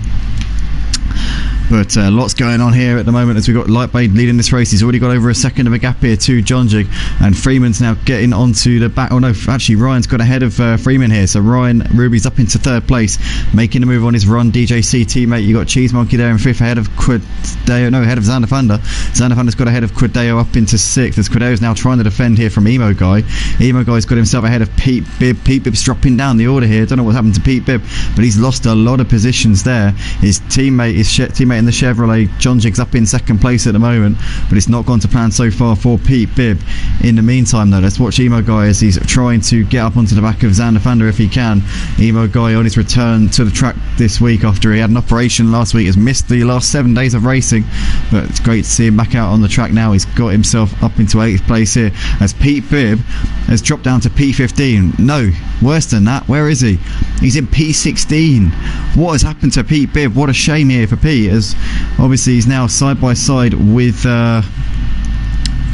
But lots going on here at the moment as we've got Lightblade leading this race. He's already got over a second of a gap here to Jonjig, and Freeman's now getting onto the back. Oh no, actually Ryan's got ahead of Freeman here, so Ryan Ruby's up into 3rd place, making a move on his Run DJC teammate. You got Cheese Monkey there in 5th, ahead of Quideo, no, ahead of Xanderfander. Xanderfander's got ahead of Quideo up into 6th, as Quideo's now trying to defend here from Emo Guy. Emo Guy's got himself ahead of Pete Bibb. Pete Bibb's dropping down the order here. Don't know what's happened to Pete Bibb, but he's lost a lot of positions there. His teammate in the Chevrolet, Jonjig's up in 2nd place at the moment, but it's not gone to plan so far for Pete Bibb. In the meantime though, let's watch Emo Guy as he's trying to get up onto the back of Xanderfander if he can. Emo Guy on his return to the track this week after he had an operation last week, has missed the last 7 days of racing, but it's great to see him back out on the track now. He's got himself up into 8th place here as Pete Bibb has dropped down to P15. No, worse than that, where is he? He's in P16. What has happened to Pete Bibb? What a shame here for Pete, as obviously he's now side by side with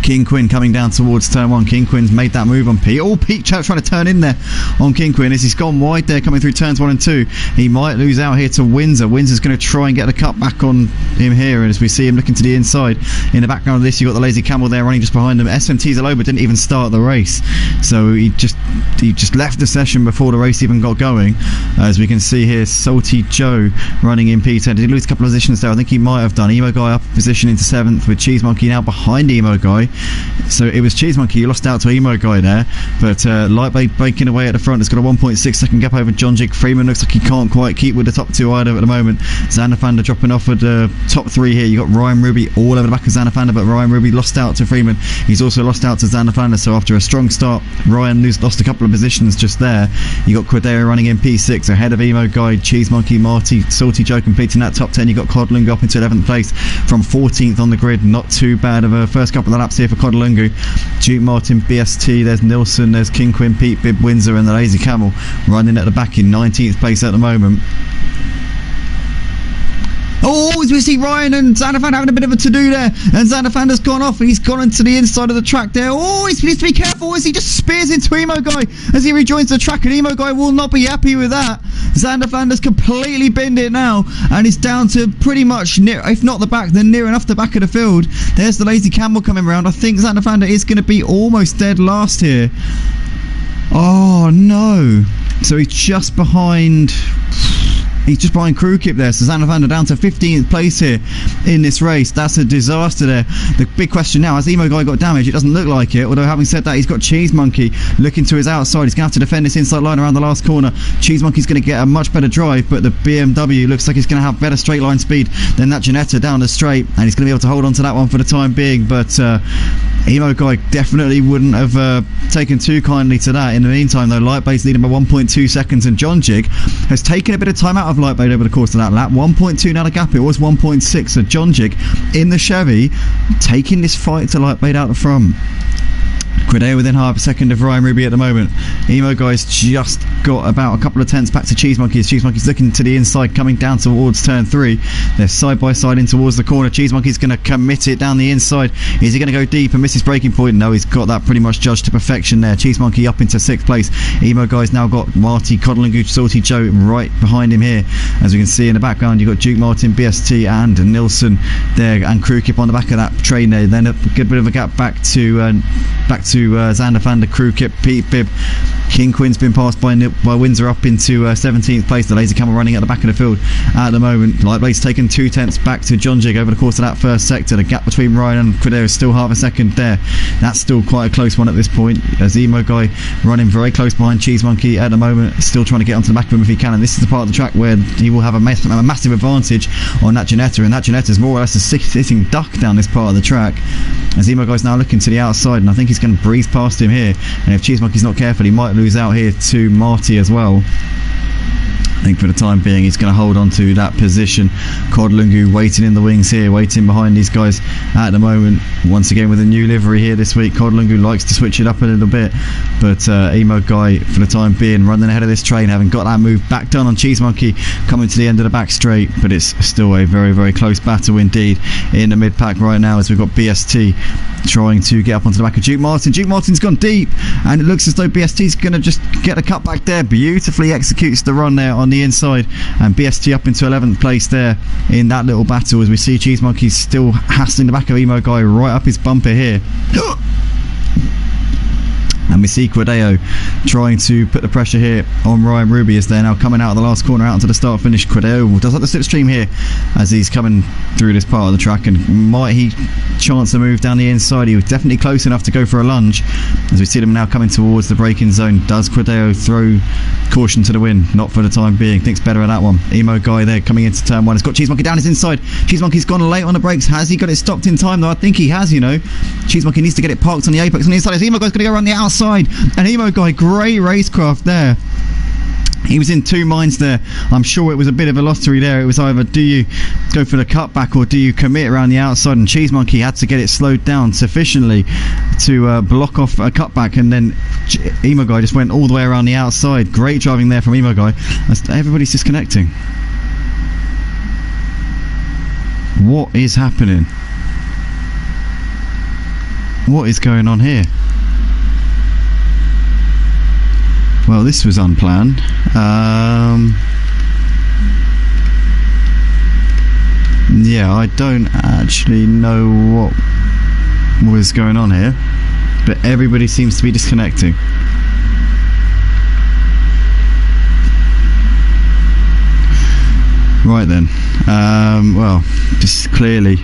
King Quinn coming down towards turn 1. King Quinn's made that move on Pete. Oh, Pete trying to turn in there on King Quinn as he's gone wide there coming through turns 1 and 2. He might lose out here to Windsor. Windsor's going to try and get the cut back on him here, and as we see him looking to the inside. In the background of this, you've got the Lazy Camel there running just behind him. SMT Zaloba didn't even start the race, so he just left the session before the race even got going. As we can see here, Salty Joe running in P10. Did he lose a couple of positions there? I think he might have done. Emo Guy up position into 7th with Cheese Monkey now behind Emo Guy. So it was Cheese Monkey who lost out to Emo Guy there, but Lightblade breaking away at the front. It's got a 1.6 second gap over Jonjig. Freeman looks like he can't quite keep with the top 2 either at the moment. Xanderfander dropping off at the top 3 here. You got Ryan Ruby all over the back of Xanderfander, but Ryan Ruby lost out to Freeman. He's also lost out to Xanderfander, so after a strong start, Ryan lost a couple of positions just there. You got Quideo running in P6 ahead of Emo Guy, Cheese Monkey, Marty, Salty Joe completing that top 10. You got Codlung up into 11th place from 14th on the grid. Not too bad of a first couple of laps here for Codlungu. Duke Martin, BST, there's Nilsson, there's King Quinn, Pete Bibb, Windsor and the Lazy Camel running at the back in 19th place at the moment. Oh, as we see Ryan and Xanderfander having a bit of a to-do there, and Xanderfander's gone off and he's gone into the inside of the track there. Oh, he needs to be careful as he just spears into Emo Guy as he rejoins the track, and Emo Guy will not be happy with that. Xanderfander's completely binned it now and it's down to pretty much near, if not the back, then near enough the back of the field. There's the Lazy Camel coming around. I think Xanderfander is going to be almost dead last here. Oh no, so he's just behind Crew Kip there, so Xanderfander down to 15th place here in this race. That's a disaster there. The big question now, has Emo Guy got damage? It doesn't look like it, although having said that, he's got Cheese Monkey looking to his outside. He's going to have to defend this inside line around the last corner. Cheese Monkey's going to get a much better drive, but the BMW looks like he's going to have better straight line speed than that Janetta down the straight, and he's going to be able to hold on to that one for the time being, but Emo Guy definitely wouldn't have taken too kindly to that. In the meantime though, Lightblade's leading by 1.2 seconds, and Jonjig has taken a bit of time out of Lightblade over the course of that lap. 1.2 now the gap, it was 1.6, so Jonjig in the Chevy taking this fight to Lightblade out the front. Quideo within half a second of Ryan Ruby at the moment. Emo Guy's just got about a couple of tenths back to Cheese Monkey. Cheese Monkey's looking to the inside, coming down towards turn 3. They're side by side in towards the corner. Cheese Monkey's going to commit it down the inside. Is he going to go deep and miss his braking point? No, he's got that pretty much judged to perfection there. Cheese Monkey up into 6th place. Emo Guy's now got Marty, Codlungu, Salty Joe right behind him here. As we can see in the background, you've got Duke Martin, BST and Nilsson there, and Crew Kip on the back of that train there. Then a good bit of a gap back to Xanderfander, Crew Kip, Pete Bibb. King Quinn's been passed by Windsor up into 17th place. The Lazy Camel running at the back of the field at the moment. Lightblade's taken 2 tenths back to Jonjig over the course of that first sector. The gap between Ryan and Quideo is still half a second there. That's still quite a close one at this point, as Emo Guy running very close behind Cheese Monkey at the moment, still trying to get onto the back of him if he can, and this is the part of the track where he will have a massive advantage on that Janetta, and that Janetta's more or less a sitting duck down this part of the track, as Emo Guy's now looking to the outside, and I think he's going to breeze past him here, and if Cheese Monkey's not careful, he might lose out here to Marty as well. I think for the time being he's going to hold on to that position. Codlungu waiting in the wings here, waiting behind these guys at the moment. Once again with a new livery here this week. Codlungu likes to switch it up a little bit, but Emo Guy for the time being running ahead of this train, having got that move back done on Cheese Monkey, coming to the end of the back straight, but it's still a very, very close battle indeed in the mid-pack right now, as we've got BST trying to get up onto the back of Duke Martin. Duke Martin's gone deep, and it looks as though BST's going to just get a cut back there. Beautifully executes the run there on the inside, and BST up into 11th place there in that little battle, as we see Cheese Monkey still hassling the back of Emo Guy right up his bumper here. And we see Quadeo trying to put the pressure here on Ryan Ruby as they're now coming out of the last corner out into the start finish. Quadeo does like the slipstream here as he's coming through this part of the track, and might he chance a move down the inside? He was definitely close enough to go for a lunge as we see them now coming towards the braking zone. Does Quadeo throw caution to the wind? Not for the time being. Thinks better of that one. Emo Guy there coming into turn 1. Has got Cheese Monkey down his inside. Cheese Monkey's gone late on the brakes. Has he got it stopped in time though? I think he has, you know. Cheese Monkey needs to get it parked on the apex on the inside. As Emo Guy's going to go around the outside. And Emo Guy, great racecraft there. He was in two minds there. I'm sure it was a bit of a lottery there. It was either do you go for the cutback or do you commit around the outside, and Cheese Monkey had to get it slowed down sufficiently to block off a cutback, and then Emo Guy just went all the way around the outside. Great driving there from Emo Guy. Everybody's disconnecting. What is happening? What is going on here? Well, this was unplanned. Yeah, I don't actually know what was going on here, but everybody seems to be disconnecting. Right then, well, just clearly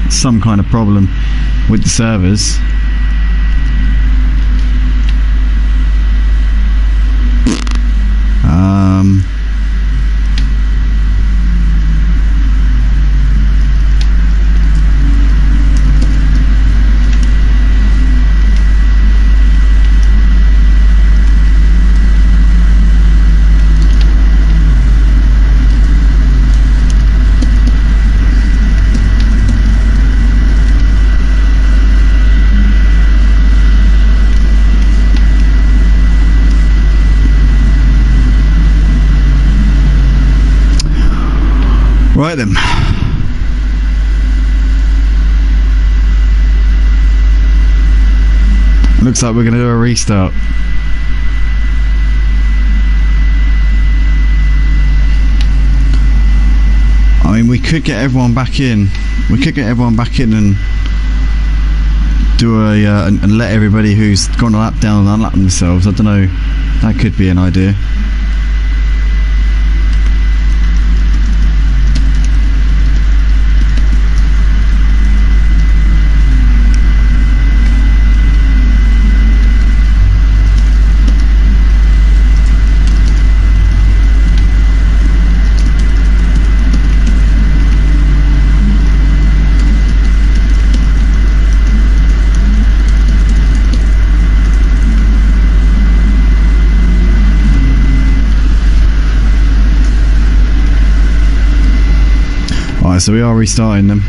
some kind of problem with the servers. Right then. Looks like we're going to do a restart. I mean, we could get everyone back in. We could get everyone back in and do a and let everybody who's gone a lap down unlap themselves. I don't know. That could be an idea. Alright, so we are restarting them.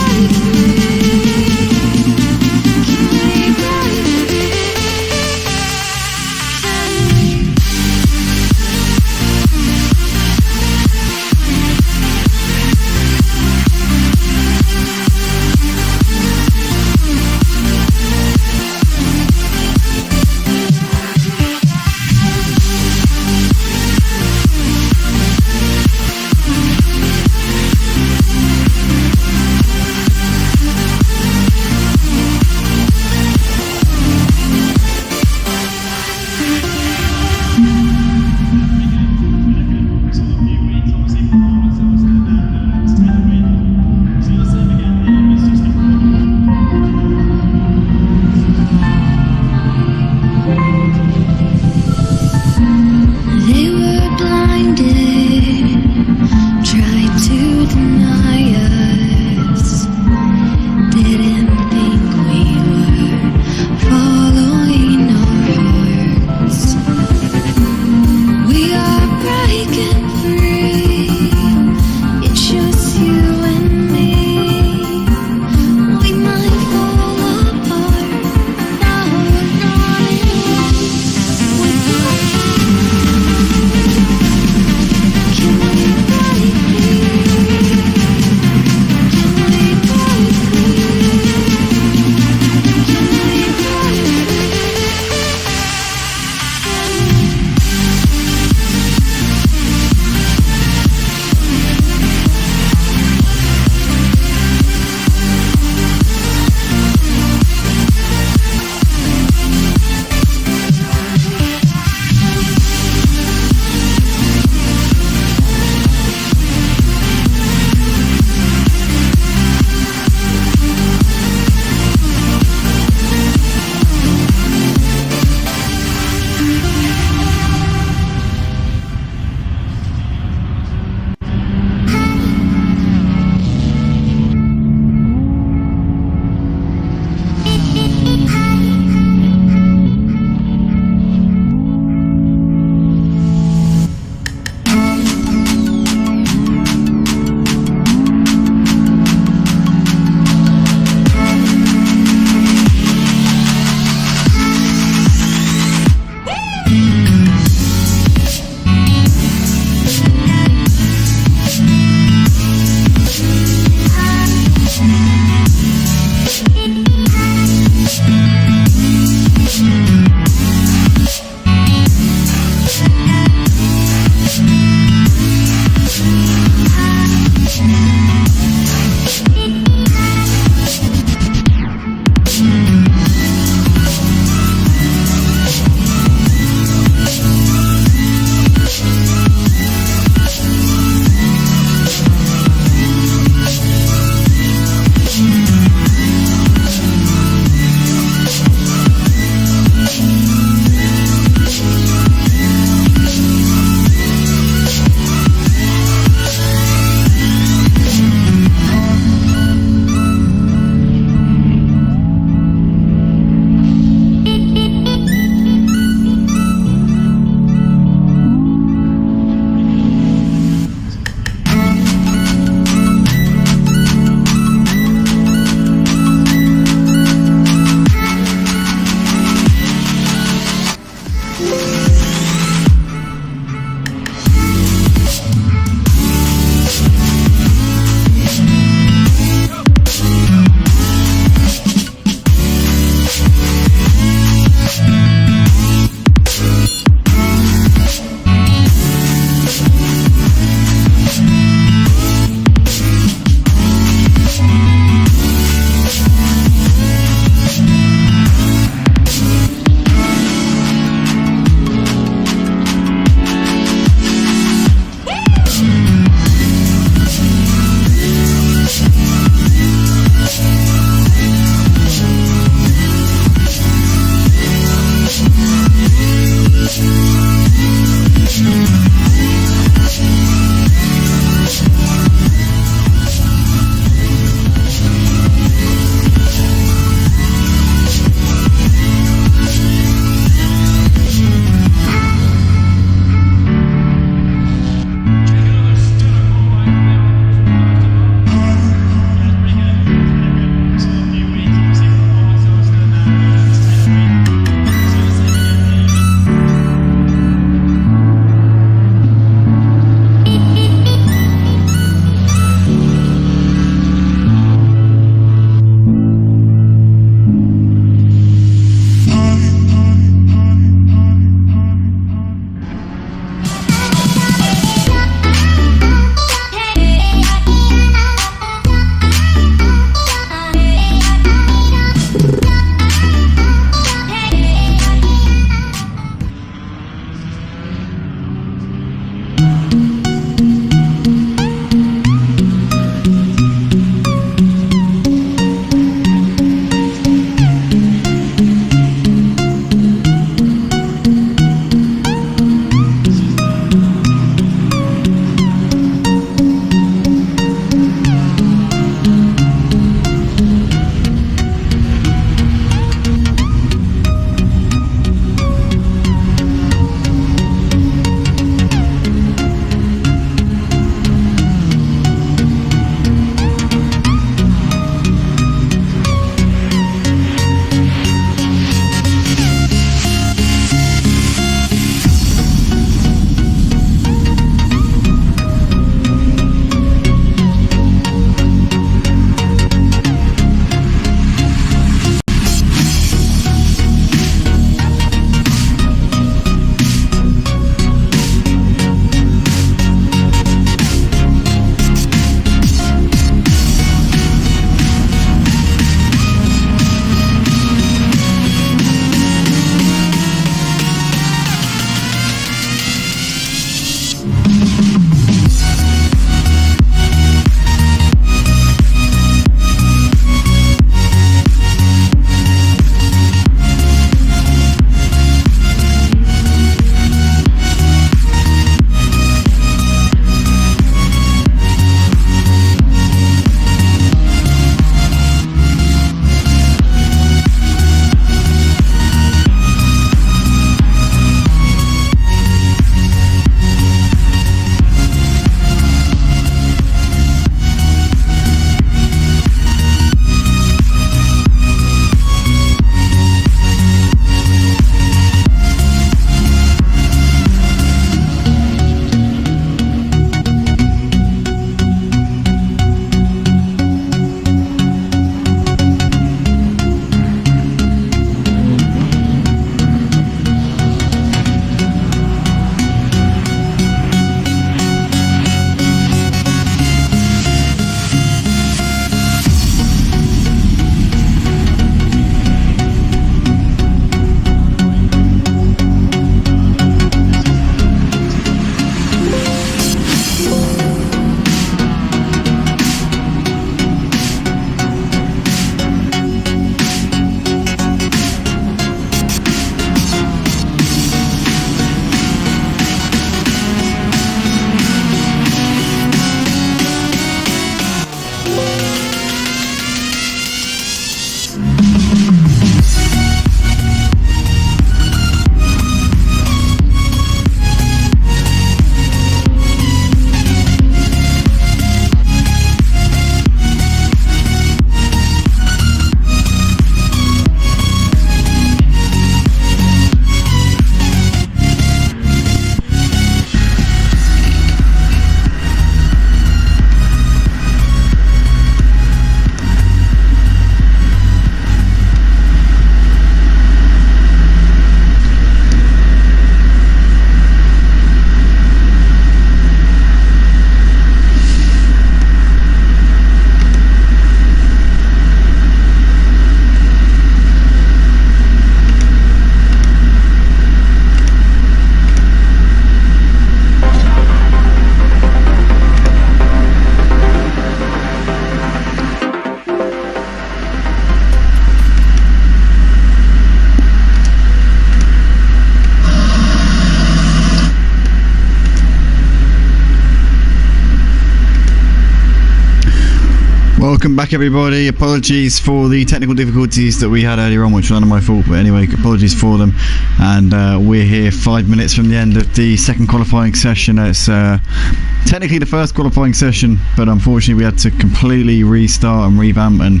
Welcome back, everybody. Apologies for the technical difficulties that we had earlier on, which were none of my fault, but anyway, apologies for them. And we're here 5 minutes from the end of the second qualifying session. It's technically the first qualifying session, but unfortunately we had to completely restart and revamp and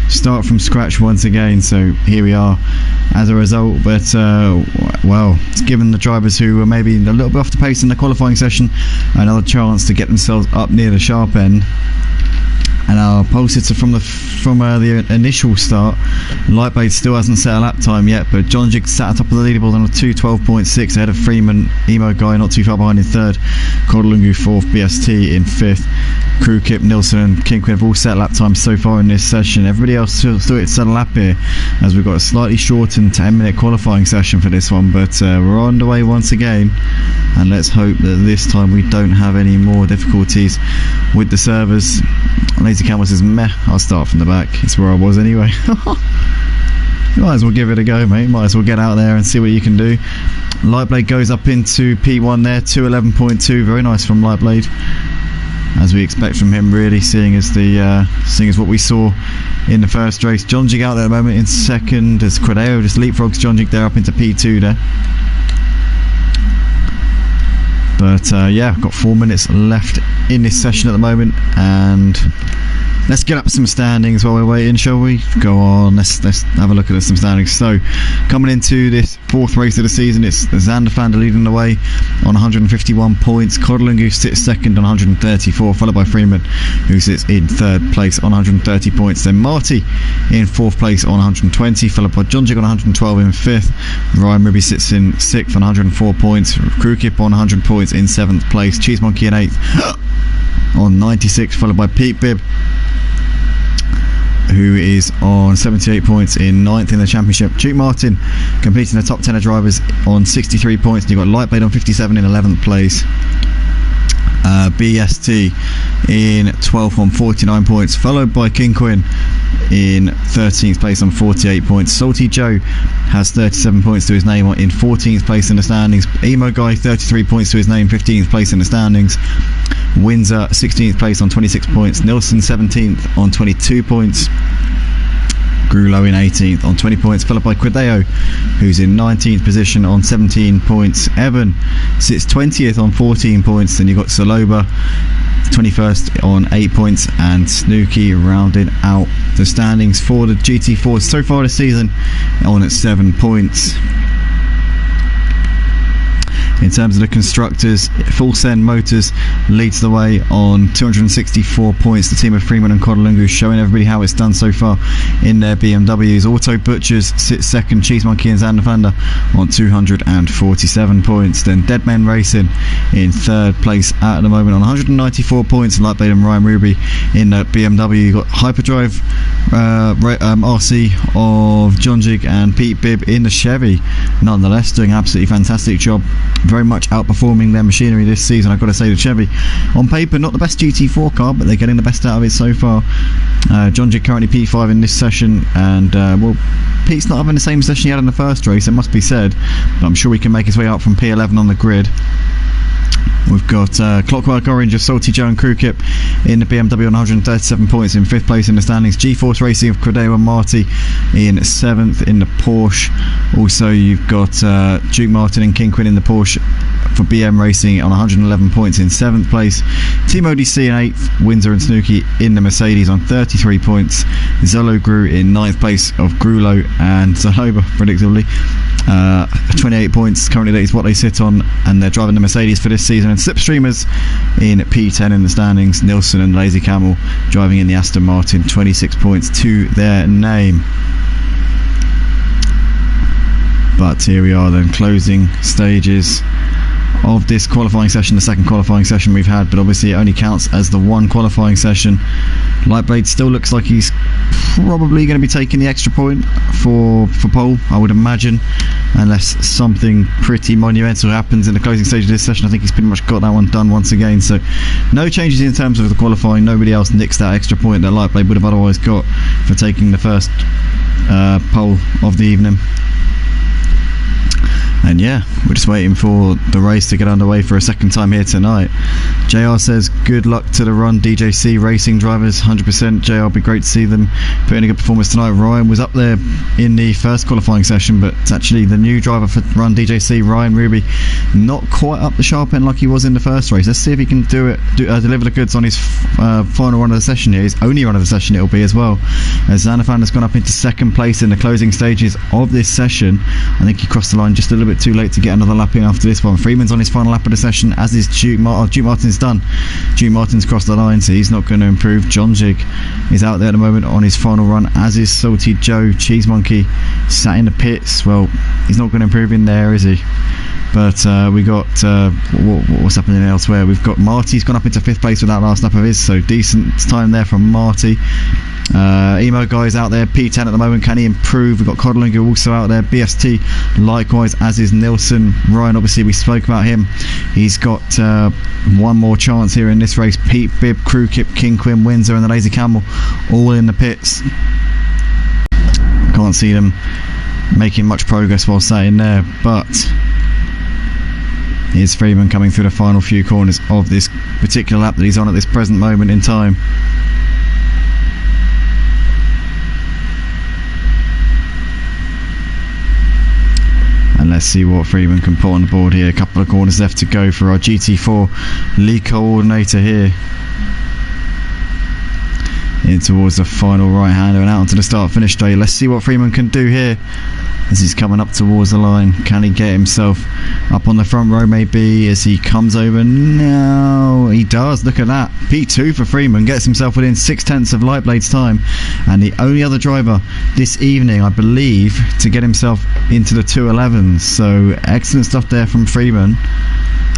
start from scratch once again. So here we are as a result, but well, it's given the drivers who were maybe a little bit off the pace in the qualifying session another chance to get themselves up near the sharp end. And our pole sitter from the initial start, Lightblade still hasn't set a lap time yet, but John Jig sat at top of the leaderboard on a 2:12.6 ahead of Freeman, Emo Guy not too far behind in third, Kodalungu fourth, BST in fifth, Crew Kip, Nilsson and Kingquin have all set lap times so far in this session. Everybody else still to set a lap here, as we've got a slightly shortened 10-minute qualifying session for this one, but we're on the way once again, and let's hope that this time we don't have any more difficulties with the servers. Lazy Camel says, meh, I'll start from the back. It's where I was anyway. You might as well give it a go, mate. Might as well get out there and see what you can do. Lightblade goes up into P1 there, 2:11.2. Very nice from Lightblade, as we expect from him, really, seeing as what we saw in the first race. John Jig out there at the moment in second, as Credeo just leapfrogs John Jig there up into P2 there. But yeah, got 4 minutes left in this session at the moment, and let's get up some standings while we're waiting, shall we? Go on, let's have a look at some standings. So, coming into this fourth race of the season, it's Zanderfander leading the way on 151 points. Kodalungu sits second on 134, followed by Freeman, who sits in third place on 130 points. Then Marty in fourth place on 120, followed by John Jig on 112 in fifth. Ryan Ruby sits in sixth on 104 points. Crew Kip on 100 points in seventh place. Cheese Monkey in eighth on 96, followed by Pete Bibb, who is on 78 points in 9th in the championship. Duke Martin completing the top 10 of drivers on 63 points. You've got Lightblade on 57 in 11th place. BST in 12th on 49 points, followed by Kingquin in 13th place on 48 points. Salty Joe has 37 points to his name in 14th place in the standings. Emo Guy 33 points to his name, 15th place in the standings. Windsor 16th place on 26 points. Nilsson 17th on 22 points. Grulo in 18th on 20 points, followed by Credeo, who's in 19th position on 17 points. Evan sits 20th on 14 points. Then you've got Saloba 21st on 8 points, and Snooky rounding out the standings for the GT4 so far this season on at 7 points. In terms of the constructors, Full Send Motors leads the way on 264 points. The team of Freeman and Kodalungu showing everybody how it's done so far in their BMWs. Auto Butchers sits second, Cheese Monkey and Zanderfander on 247 points. Then Dead Men Racing in third place at the moment on 194 points. Lightblade and Ryan Ruby in the BMW. You've got Hyperdrive RC of John Jig and Pete Bibb in the Chevy. Nonetheless, doing an absolutely fantastic job. Very much outperforming their machinery this season. I've got to say, the Chevy on paper not the best GT4 car, but they're getting the best out of it so far. John Jig currently P5 in this session, and well, Pete's not having the same session he had in the first race, it must be said, but I'm sure we can make his way up from P11 on the grid. We've got Clockwork Orange of Salty Joe and Crew Kip in the BMW on 137 points in 5th place in the standings. G-Force Racing of Credeo and Marty in 7th in the Porsche. Also you've got Duke Martin and Kingquin in the Porsche for BM Racing on 111 points in 7th place. Team ODC in 8th, Windsor and Snooky in the Mercedes on 33 points. Zolo Grew in 9th place of Grulo and Zaloba, predictably. 28 points currently, that is what they sit on, and they're driving the Mercedes for this season. And Slipstreamers in P10 in the standings. Nilsson and Lazy Camel driving in the Aston Martin, 26 points to their name. But here we are then, closing stages of this qualifying session, the second qualifying session we've had, but obviously it only counts as the one qualifying session. Lightblade still looks like he's probably going to be taking the extra point for pole, I would imagine, unless something pretty monumental happens in the closing stage of this session. I think he's pretty much got that one done once again, so no changes in terms of the qualifying. Nobody else nicks that extra point that Lightblade would have otherwise got for taking the first pole of the evening. And yeah, we're just waiting for the race to get underway for a second time here tonight. JR says good luck to the Run DJC racing drivers. 100% JR, will be great to see them put in a good performance tonight. Ryan was up there in the first qualifying session, but it's actually the new driver for Run DJC, Ryan Ruby, not quite up the sharp end like he was in the first race. Let's see if he can deliver the goods on his final run of the session here. His only run of the session it'll be as well, as Zanafan has gone up into second place in the closing stages of this session. I think he crossed the line just a little bit too late to get another lap in after this one. Freeman's on his final lap of the session, as is Duke Martin's done. Duke Martin's crossed the line, so he's not going to improve. John Jig is out there at the moment on his final run, as is Salty Joe. Cheese Monkey sat in the pits. Well, he's not going to improve in there, is he? But we got what's happening elsewhere. We've got Marty's gone up into 5th place with that last lap of his, so decent time there from Marty. Emo Guy's out there, P10 at the moment. Can he improve? We've got Codlingu also out there, BST likewise, as is Nilsson. Ryan, obviously we spoke about him. He's got one more chance here in this race. Pete Bibb, Crew Kip, King Quinn, Windsor and the Lazy Camel all in the pits. Can't see them making much progress while staying there, but here's Freeman coming through the final few corners of this particular lap that he's on at this present moment in time. And let's see what Freeman can put on the board here. A couple of corners left to go for our GT4 lead coordinator here. In towards the final right-hander and out onto the start-finish straight. Let's see what Freeman can do here as he's coming up towards the line. Can he get himself up on the front row maybe as he comes over? No, he does. Look at that. P2 for Freeman, gets himself within 6/10 of Lightblade's time, and the only other driver this evening, I believe, to get himself into the 211s. So excellent stuff there from Freeman.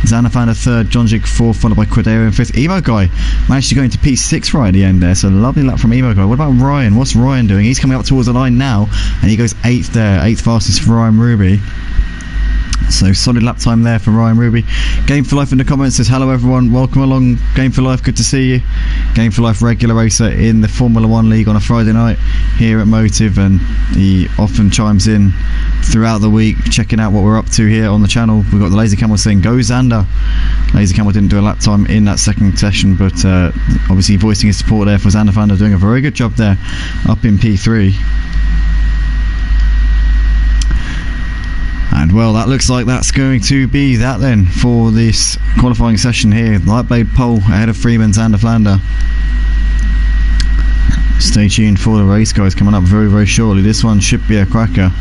Zanafan 3rd, John Jig 4th, followed by Quadero in 5th. Emo Guy managed to go into P6 right at the end there, so lovely lap from Emo Guy. What about Ryan? What's Ryan doing? He's coming up towards the line now, and he goes 8th there, 8th fastest for Ryan Ruby. So solid lap time there for Ryan Ruby. Game for Life in the comments says hello everyone, welcome along Game for Life, good to see you. Game for Life regular racer in the Formula 1 League on a Friday night here at Motive, and he often chimes in throughout the week checking out what we're up to here on the channel. We've got the Lazy Camel saying go Xander. Lazy Camel didn't do a lap time in that second session, but obviously voicing his support there for Xander Fander, doing a very good job there up in P3. And well, that looks like that's going to be that then for this qualifying session here. Lightblade pole ahead of Freeman, Xander Flander. Stay tuned for the race, guys, coming up very, very shortly. This one should be a cracker.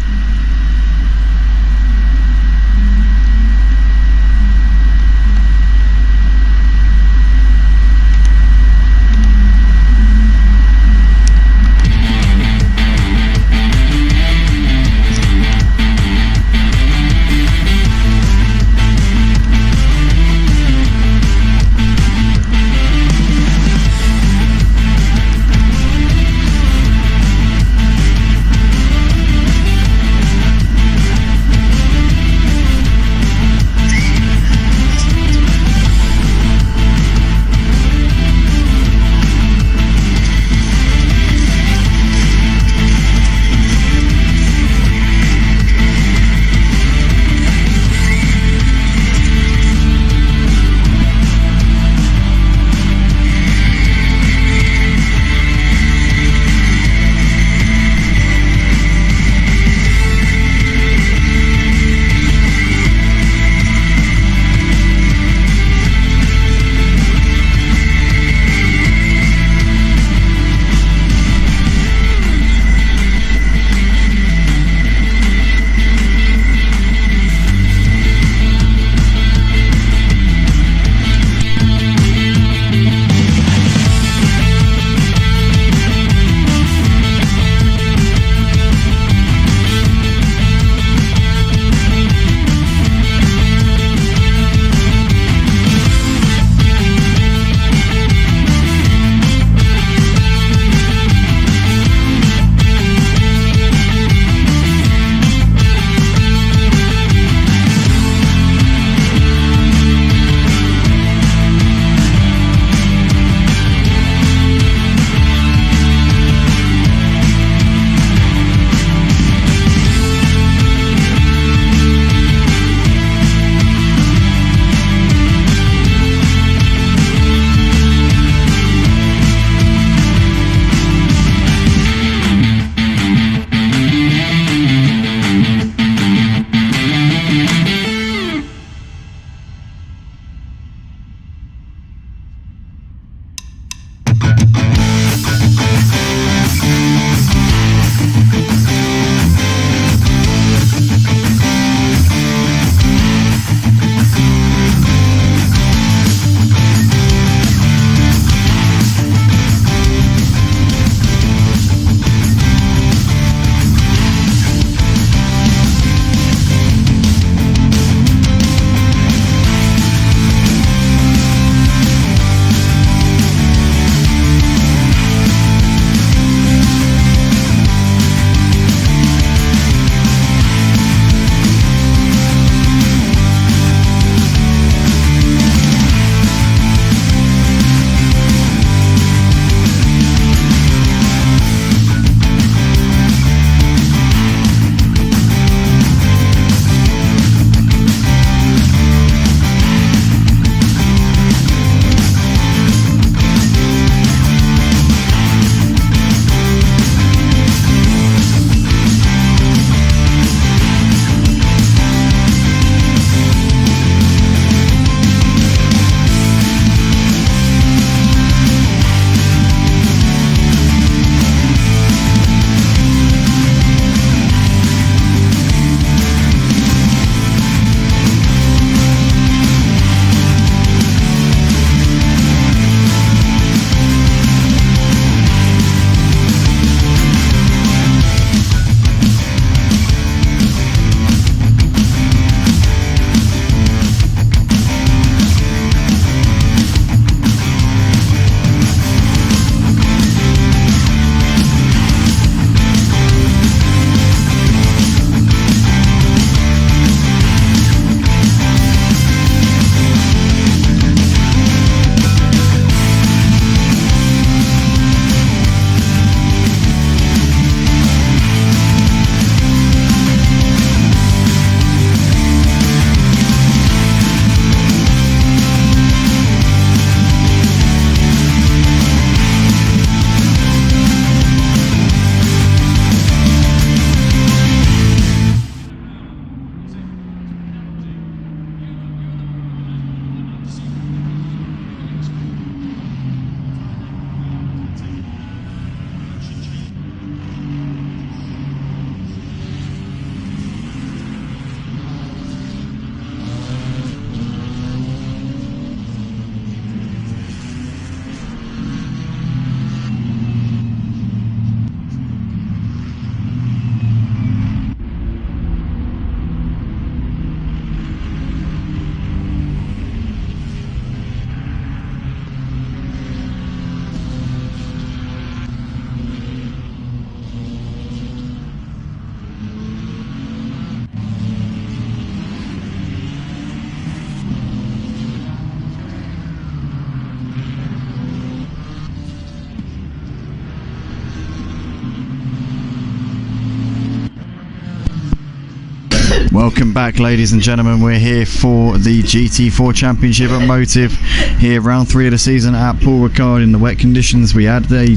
Welcome back, ladies and gentlemen. We're here for the GT4 Championship at Motive. Here, round 3 of the season at Paul Ricard in the wet conditions. We had a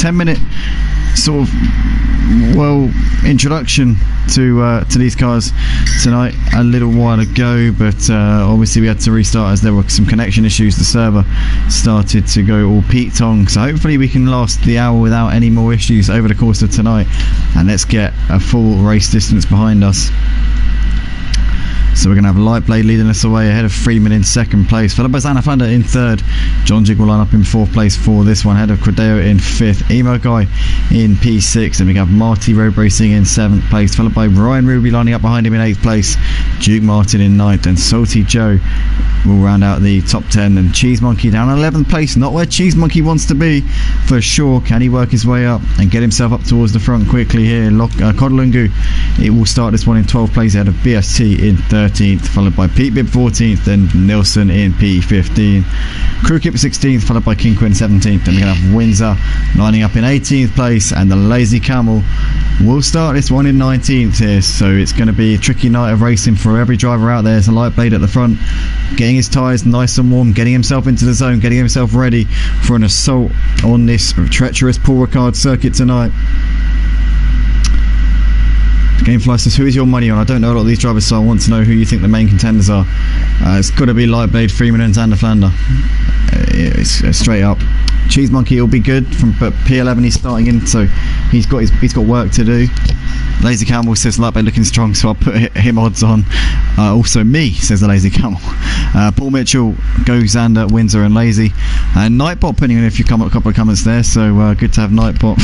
10-minute sort of introduction to these cars tonight a little while ago, but obviously we had to restart as there were some connection issues. The server started to go all peaked-on, so hopefully we can last the hour without any more issues over the course of tonight, and let's get a full race distance behind us. So we're going to have Lightblade leading us away ahead of Freeman in 2nd place, followed by Zanafanda in 3rd. John Jig will line up in 4th place for this one, ahead of Credeo in 5th. Emo Guy in P6, and we have Marty Road Racing in 7th place, followed by Ryan Ruby lining up behind him in 8th place. Duke Martin in 9th, and Salty Joe will round out the top 10. And Cheese Monkey down 11th place, not where Cheese Monkey wants to be for sure. Can he work his way up and get himself up towards the front quickly here? Kodalungu, it will start this one in 12th place ahead of BST in 13th, followed by Pete Bibb 14th, and Nilsson in P15. Crew Kip 16th, followed by King Quinn 17th, and we're going to have Windsor lining up in 18th place, and the Lazy Camel will start this one in 19th here. So it's going to be a tricky night of racing for every driver out there. There's a Lightblade at the front, getting his tyres nice and warm, getting himself into the zone, getting himself ready for an assault on this treacherous Paul Ricard circuit tonight. Gamefly says, who is your money on? I don't know a lot of these drivers, so I want to know who you think the main contenders are. It's got to be Lightblade, Freeman and Xander Flander. It's straight up. Cheese Monkey will be good, but P11 he's starting in, so he's got work to do. Lazy Camel says Lightblade looking strong, so I'll put him odds on. Also me, says the Lazy Camel. Paul Mitchell, Go Xander, Windsor and Lazy. And Nightbot putting in a couple of comments there, so good to have Nightbot.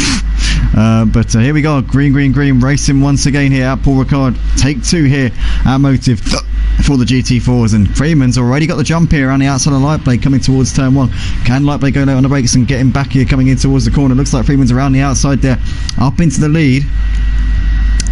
But here we go, green racing once again here at Paul Ricard. Take 2 here at Motive for the GT4s, and Freeman's already got the jump here around the outside of Lightblade coming towards turn 1. Can Lightblade go late on the brakes and get him back here coming in towards the corner? Looks like Freeman's around the outside there, up into the lead.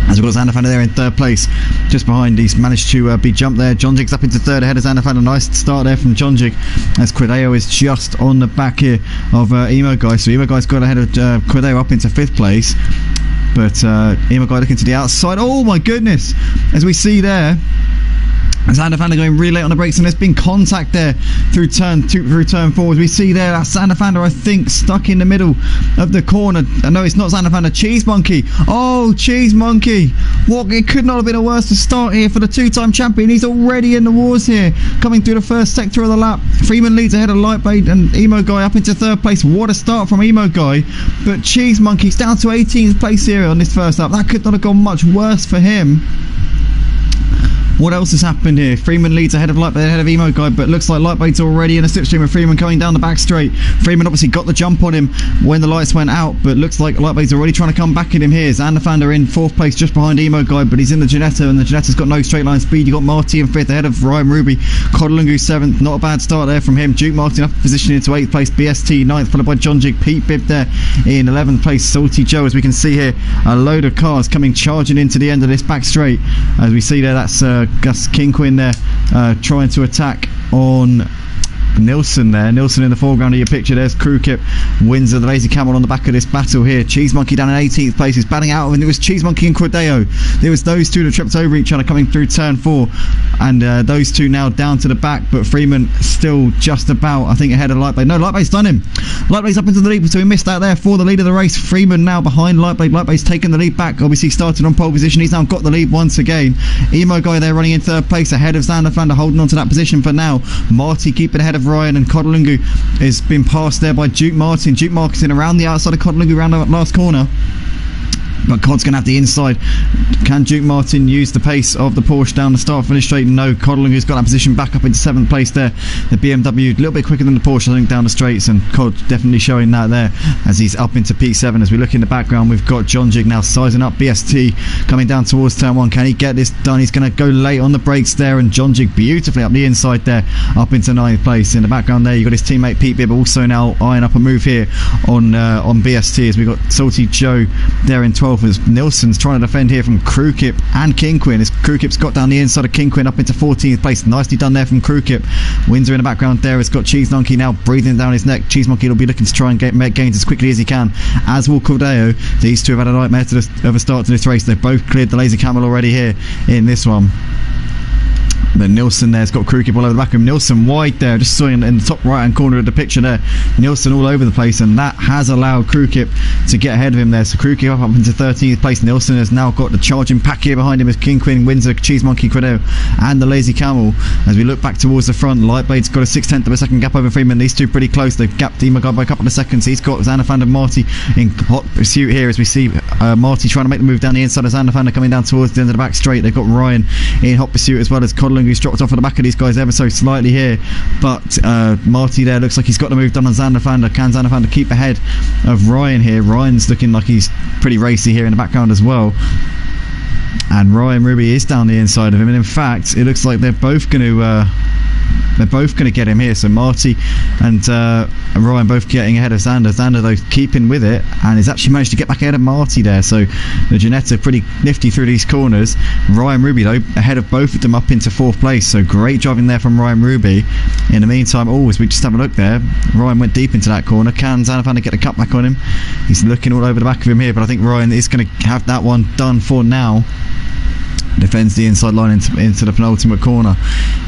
As we've got Zanafanda there in 3rd place, just behind. He's managed to be jumped there. John Jig's up into 3rd ahead of Zanafanda. Nice start there from John Jig, as Credeo is just on the back here of Emo Guy. So Emo Guy's got ahead of Credeo up into 5th place. But Emo Guy looking to the outside. Oh my goodness! As we see there, Zanafanda going really late on the brakes, and there's been contact there through turn 2, through turn 4. As we see there, that's Zanafanda, I think, stuck in the middle of the corner. No, it's not Zanafanda. Cheese Monkey. Oh, Cheese Monkey. What? It could not have been a worse to start here for the 2-time champion. He's already in the wars here, coming through the first sector of the lap. Freeman leads ahead of Lightblade and Emo Guy up into 3rd place. What a start from Emo Guy. But Cheese Monkey's down to 18th place here on this first lap. That could not have gone much worse for him. What else has happened here? Freeman leads ahead of Lightblade, ahead of Emo Guy, but looks like Lightblade's already in a slipstream with Freeman coming down the back straight. Freeman obviously got the jump on him when the lights went out, but looks like Lightblade's already trying to come back at him here. Zanafanda in 4th place just behind Emo Guy, but he's in the Ginetta, and the Ginetta's got no straight line speed. You got Marty in 5th ahead of Ryan Ruby. Kodalungu 7th, not a bad start there from him. Duke Martin up position into 8th place. BST 9th, followed by John Jig. Pete Bibb there in 11th place. Salty Joe, as we can see here, a load of cars coming charging into the end of this back straight. As we see there, that's Gus King Quinn there trying to attack on Nilsson there. Nilsson in the foreground of your picture. There's Crew Kip, Windsor, the Lazy Camel on the back of this battle here. Cheese Monkey down in 18th place. He's batting out, and it was Cheese Monkey and Credeo. There was those two that tripped over each other coming through turn 4, and those two now down to the back, but Freeman still just about, I think, ahead of Lightblade. No, Lightblade's done him. Lightblade's up into the lead, so we missed out there for the lead of the race. Freeman now behind Lightblade. Lightblade's taken the lead back. Obviously started on pole position. He's now got the lead once again. Emo Guy there running in 3rd place ahead of Zanafanda, holding on to that position for now. Marty keeping ahead of Ryan, and Kodalungu has been passed there by Duke Martin. Duke Martin around the outside of Kodalungu around the last corner. But Cod's going to have the inside. Can Duke Martin use the pace of the Porsche down the start finish straight? No. Kodalungu's got that position back up into 7th place there. The BMW a little bit quicker than the Porsche, I think, down the straights, and Cod definitely showing that there as he's up into P7. As we look in the background, we've got John Jig now sizing up BST coming down towards turn 1. Can he get this done? He's going to go late on the brakes there, and John Jig beautifully up the inside there, up into 9th place. In the background there, you've got his teammate Pete Bibb also now eyeing up a move here on BST, as we've got Salty Joe there in 12th himself as Nilsson's trying to defend here from Krukip and Kinquin, as Krukip's got down the inside of Kinquin up into 14th place. Nicely done there from Krukip. Windsor in the background there has got Cheese Monkey now breathing down his neck. Cheese Monkey will be looking to try and make gains as quickly as he can, as will Cordeo. These two have had a nightmare of a start to this race. They've both cleared the Lazy Camel already here in this one. But Nilsson there's got Krukip all over the back of him. Nilsson wide there, just saw in the top right hand corner of the picture there. Nilsson all over the place, and that has allowed Krukip to get ahead of him there. So Krukip up into 13th place. Nilsson has now got the charging pack here behind him as Kinquin, Windsor, Cheese Monkey, Cordeo and the Lazy Camel. As we look back towards the front, Lightblade's got a 6/10 of a second gap over Freeman. These two pretty close. They've gapped Emaguy by a couple of seconds. He's got Xanafan and Marty in hot pursuit here, as we see Marty trying to make the move down the inside of Xanafan coming down towards the end of the back straight. They've got Ryan in hot pursuit, as well as Codling, who's dropped off at the back of these guys ever so slightly here. But Marty there looks like he's got the move done on Xanafander. Can Xanafander keep ahead of Ryan here? Ryan's looking like he's pretty racy here in the background as well. And Ryan Ruby is down the inside of him, and in fact it looks like they're both going to get him here. So Marty and Ryan both getting ahead of Xander. Xander though keeping with it, and he's actually managed to get back ahead of Marty there. So the Ginetta pretty nifty through these corners. Ryan Ruby though ahead of both of them up into 4th place. So great driving there from Ryan Ruby. In the meantime, as we just have a look there, Ryan went deep into that corner. Can Xanafander get a cut back on him? He's looking all over the back of him here, but I think Ryan is going to have that one done for now. Defends the inside line into the penultimate corner.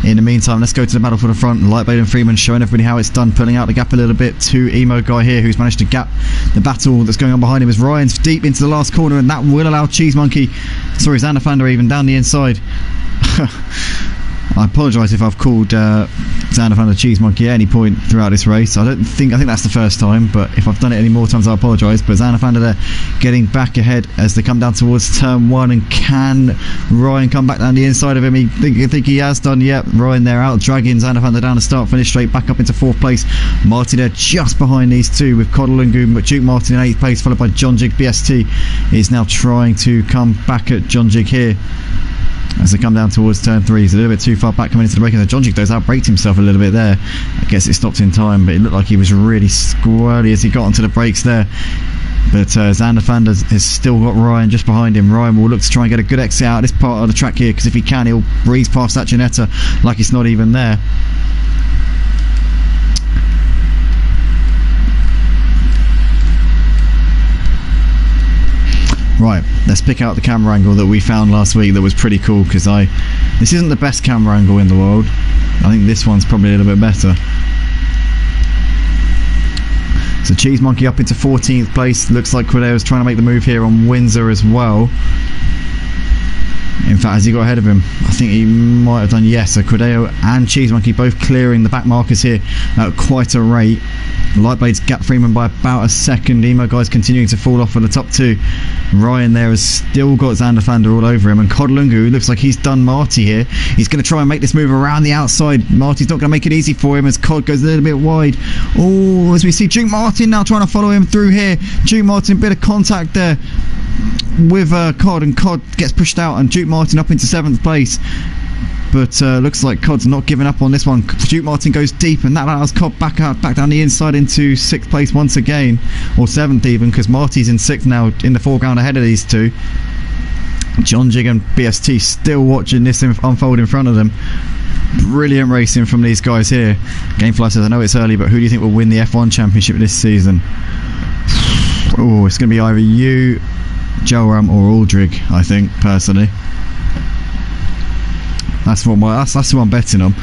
In the meantime, let's go to the battle for the front. Lightblade and Freeman showing everybody how it's done, pulling out the gap a little bit to Emo Guy here, who's managed to gap the battle that's going on behind him, as Ryan's deep into the last corner, and that will allow Xanafander even down the inside. I apologise if I've called Xanafander Cheese Monkey at any point throughout this race. I think that's the first time, but if I've done it any more times I apologise. But Xanafander there getting back ahead as they come down towards turn 1, and can Ryan come back down the inside of him? I think he has done. Yep, Ryan there out dragging Xanafander down the start finish straight back up into 4th place. Marty there just behind these two with Coddlingoon, but Duke Martin in 8th place, followed by John Jig. BST is now trying to come back at John Jig here as they come down towards turn 3. He's a little bit too far back coming into the braking. John Jig does outbraked himself a little bit there. I guess it stopped in time, but it looked like he was really squirrely as he got onto the brakes there. But Xanafander has still got Ryan just behind him. Ryan will look to try and get a good exit out of this part of the track here, because if he can, he'll breeze past that Ginetta like it's not even there. Right, let's pick out the camera angle that we found last week that was pretty cool, because this isn't the best camera angle in the world. I think this one's probably a little bit better. So Cheese Monkey up into 14th place. Looks like Cordeo's trying to make the move here on Windsor as well. In fact, has he got ahead of him? I think he might have done, yes. So Cordeo and Cheese Monkey both clearing the back markers here at quite a rate. Lightblade's gap Freeman by about a second. Emo Guy's continuing to fall off for the top 2. Ryan there has still got Xanafander all over him, and Codlungu looks like he's done Marty here. He's going to try and make this move around the outside. Marty's not going to make it easy for him as Cod goes a little bit wide. Oh, as we see Duke Martin now trying to follow him through here. Duke Martin, bit of contact there with Cod, and Cod gets pushed out, and Duke Martin up into 7th place. But looks like Cod's not giving up on this one. Duke Martin goes deep, and that allows Cod back down the inside into 6th place once again, or 7th even, because Marty's in 6th now in the foreground ahead of these two. John Jig and BST still watching this unfold in front of them. Brilliant racing from these guys here. Gamefly says, I know it's early, but who do you think will win the F1 Championship this season? Oh, it's going to be either you, Joram, or Aldrig, I think, personally. That's who I'm betting on.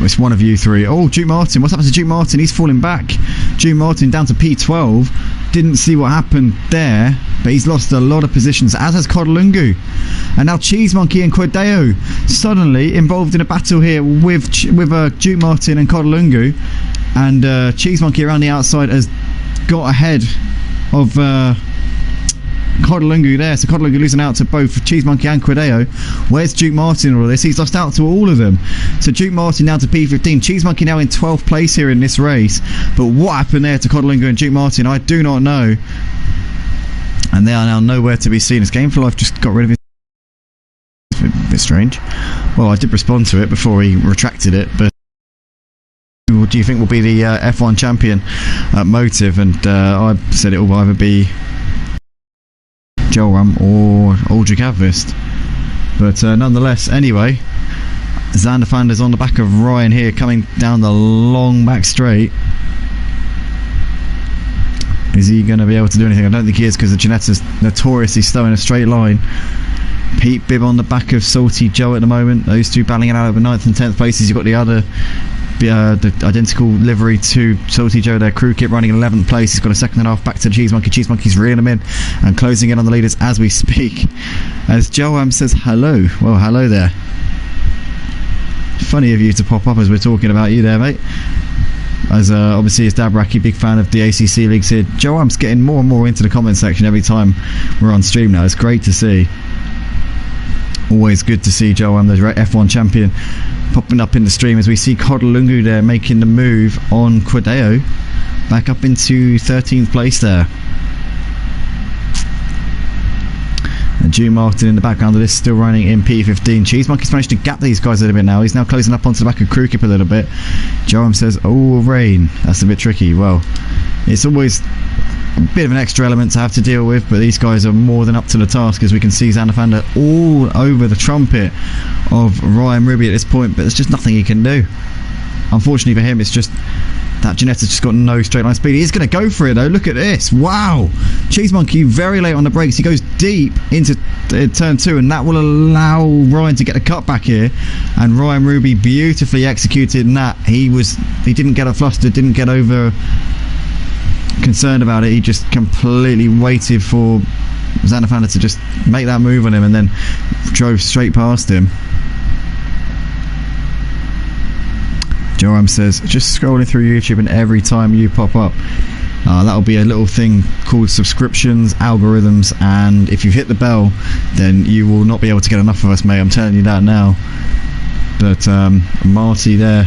It's one of you three. Oh, Duke Martin. What's happened to Duke Martin? He's falling back. Duke Martin down to P12. Didn't see what happened there, but he's lost a lot of positions, as has Codlungu. And now Cheese Monkey and Cordeo suddenly involved in a battle here with Duke Martin and Codlungu. And Cheese Monkey around the outside has got ahead of Codlungu there, so Codlungu losing out to both Cheese Monkey and Cordeo. Where's Duke Martin in all of this? He's lost out to all of them. So Duke Martin now to P15. Cheese Monkey now in 12th place here in this race. But what happened there to Codlungu and Duke Martin, I do not know. And they are now nowhere to be seen. As Game for Life just got rid of it. It's a bit strange. Well, I did respond to it before he retracted it, but what do you think will be the F1 champion motive? And I said it will either be Joram or Aldrich Avvist. But nonetheless, anyway, Xander Vander's on the back of Ryan here, coming down the long back straight. Is he going to be able to do anything? I don't think he is, because the Ginetta's notoriously slow in a straight line. Pete Bibb on the back of Salty Joe at the moment. Those two battling it out over 9th and 10th places. You've got the other, the identical livery to Salty Joe there. Crew Kit running in 11th place. He's got a second and a half back to the Cheese Monkey. Cheese Monkey's reeling him in and closing in on the leaders as we speak. As Joam says hello. Well, hello there. Funny of you to pop up as we're talking about you there, mate. As obviously as Dabraki, big fan of the ACC leagues here. Joam's getting more and more into the comment section every time we're on stream now. It's great to see. Always good to see Joam, the F1 champion, popping up in the stream as we see Kodalungu there making the move on Quadeo, back up into 13th place there. And Drew Martin in the background of this, still running in P15. Cheese Monkey's managed to gap these guys a little bit now. He's now closing up onto the back of Crewkip a little bit. Joam says, oh, rain. That's a bit tricky. Well, it's always a bit of an extra element to have to deal with, but these guys are more than up to the task, as we can see Xander Vander all over the trumpet of Ryan Ruby at this point, but there's just nothing he can do. Unfortunately for him, it's just that Ginetta's just got no straight line speed. He's going to go for it though. Look at this. Wow. Cheese Monkey very late on the brakes. He goes deep into turn 2, and that will allow Ryan to get a cut back here. And Ryan Ruby beautifully executed in that. He didn't get flustered, didn't get over concerned about it. He just completely waited for Xander Vander to just make that move on him, and then drove straight past him. Joram says, just scrolling through YouTube, and every time you pop up, that'll be a little thing called subscriptions, algorithms, and if you've hit the bell, then you will not be able to get enough of us, mate. I'm telling you that now. But Marty there,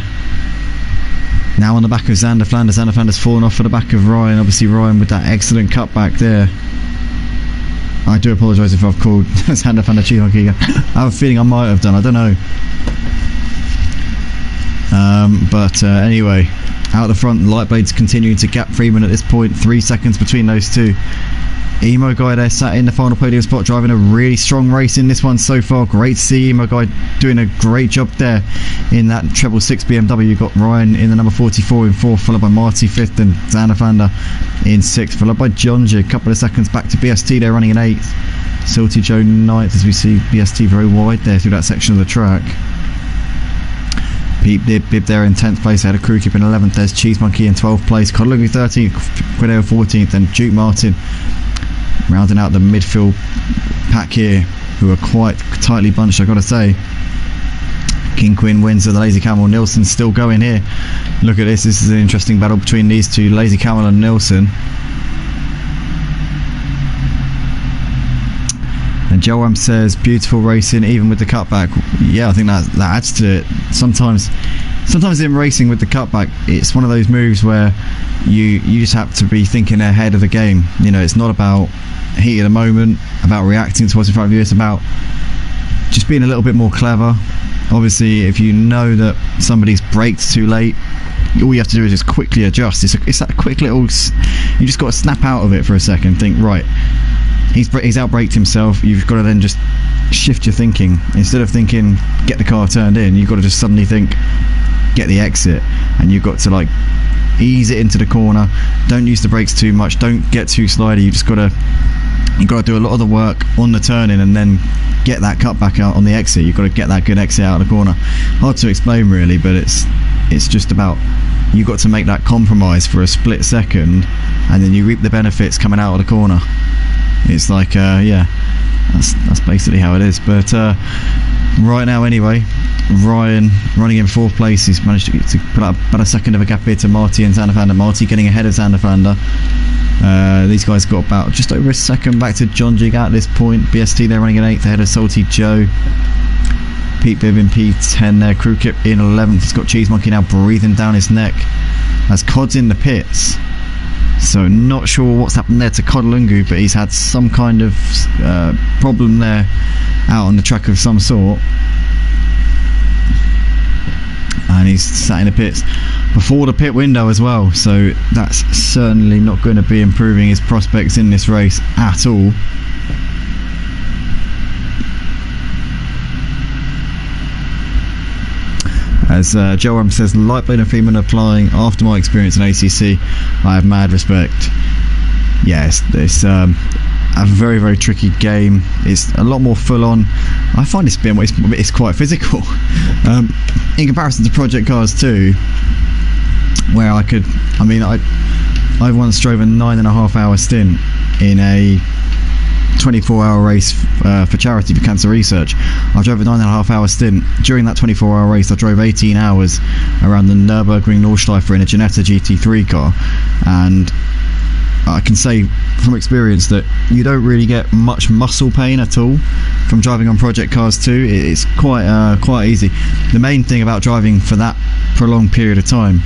now on the back of Xander Flanders. Xander Flanders fallen off for the back of Ryan. Obviously Ryan with that excellent cut back there. I do apologise if I've called Xander Flanders Cheese Monkey again. I have a feeling I might have done, I don't know. But anyway, out the front, Lightblade's continuing to gap Freeman at this point. 3 seconds between those two. Emo Guy there sat in the final podium spot, driving a really strong race in this one so far. Great to see Emo Guy doing a great job there in that treble 6 BMW. Got Ryan in the number 44 in 4th, followed by Marty 5th and Xander Vander in 6th, followed by Jonja. A couple of seconds back to BST there, running in 8th. Salty Joe 9th, as we see BST very wide there through that section of the track. Pete Bibb there in 10th place. They had a Crew Keep in 11th. There's Cheese Monkey in 12th place. Kodalungu 13th. Quideo 14th. And Duke Martin rounding out the midfield pack here, who are quite tightly bunched, I've got to say. King Quinn wins of the Lazy Camel. Nilsson still going here. Look at this. This is an interesting battle between these two, Lazy Camel and Nilsson. And Joam says, beautiful racing, even with the cutback. Yeah, I think that adds to it. Sometimes in racing with the cutback, it's one of those moves where you just have to be thinking ahead of the game. You know, it's not about heat of the moment, about reacting to what's in front of you. It's about just being a little bit more clever. Obviously, if you know that somebody's braked too late, all you have to do is just quickly adjust. It's that quick little, you just got to snap out of it for a second, think, right, he's outbraked himself. You've got to then just shift your thinking. Instead of thinking get the car turned in, you've got to just suddenly think get the exit, and you've got to like ease it into the corner. Don't use the brakes too much, don't get too slidey. You've got to do a lot of the work on the turn-in and then get that cut back out on the exit. You've got to get that good exit out of the corner. Hard to explain really, but it's just about, you've got to make that compromise for a split second, and then you reap the benefits coming out of the corner. It's like yeah, that's basically how it is. But right now anyway, Ryan running in 4th place. He's managed to put up about a second of a gap here to Marty and Xander Vander. Marty getting ahead of Xander Vander. These guys got about just over a second back to John Jig at this point. BST they're running in 8th ahead of Salty Joe. Pete Bibb in P10 there. Crew Kip in 11th. He's got Cheese Monkey now breathing down his neck as Cod's in the pits. So not sure what's happened there to Kodalungu, but he's had some kind of problem there out on the track of some sort, and he's sat in the pits before the pit window as well, so that's certainly not going to be improving his prospects in this race at all. As Joe says, Lightblade and Freeman applying after my experience in ACC, I have mad respect. Yes, it's a very, very tricky game. It's a lot more full on. I find it's quite physical in comparison to Project Cars 2, where I once drove a 9.5 hour stint in a 24-hour race for charity for cancer research. I drove a 9.5 hour stint. During that 24-hour race, I drove 18 hours around the Nürburgring Nordschleife in a Ginetta GT3 car, and I can say from experience that you don't really get much muscle pain at all from driving on Project Cars 2. It's quite easy. The main thing about driving for that prolonged period of time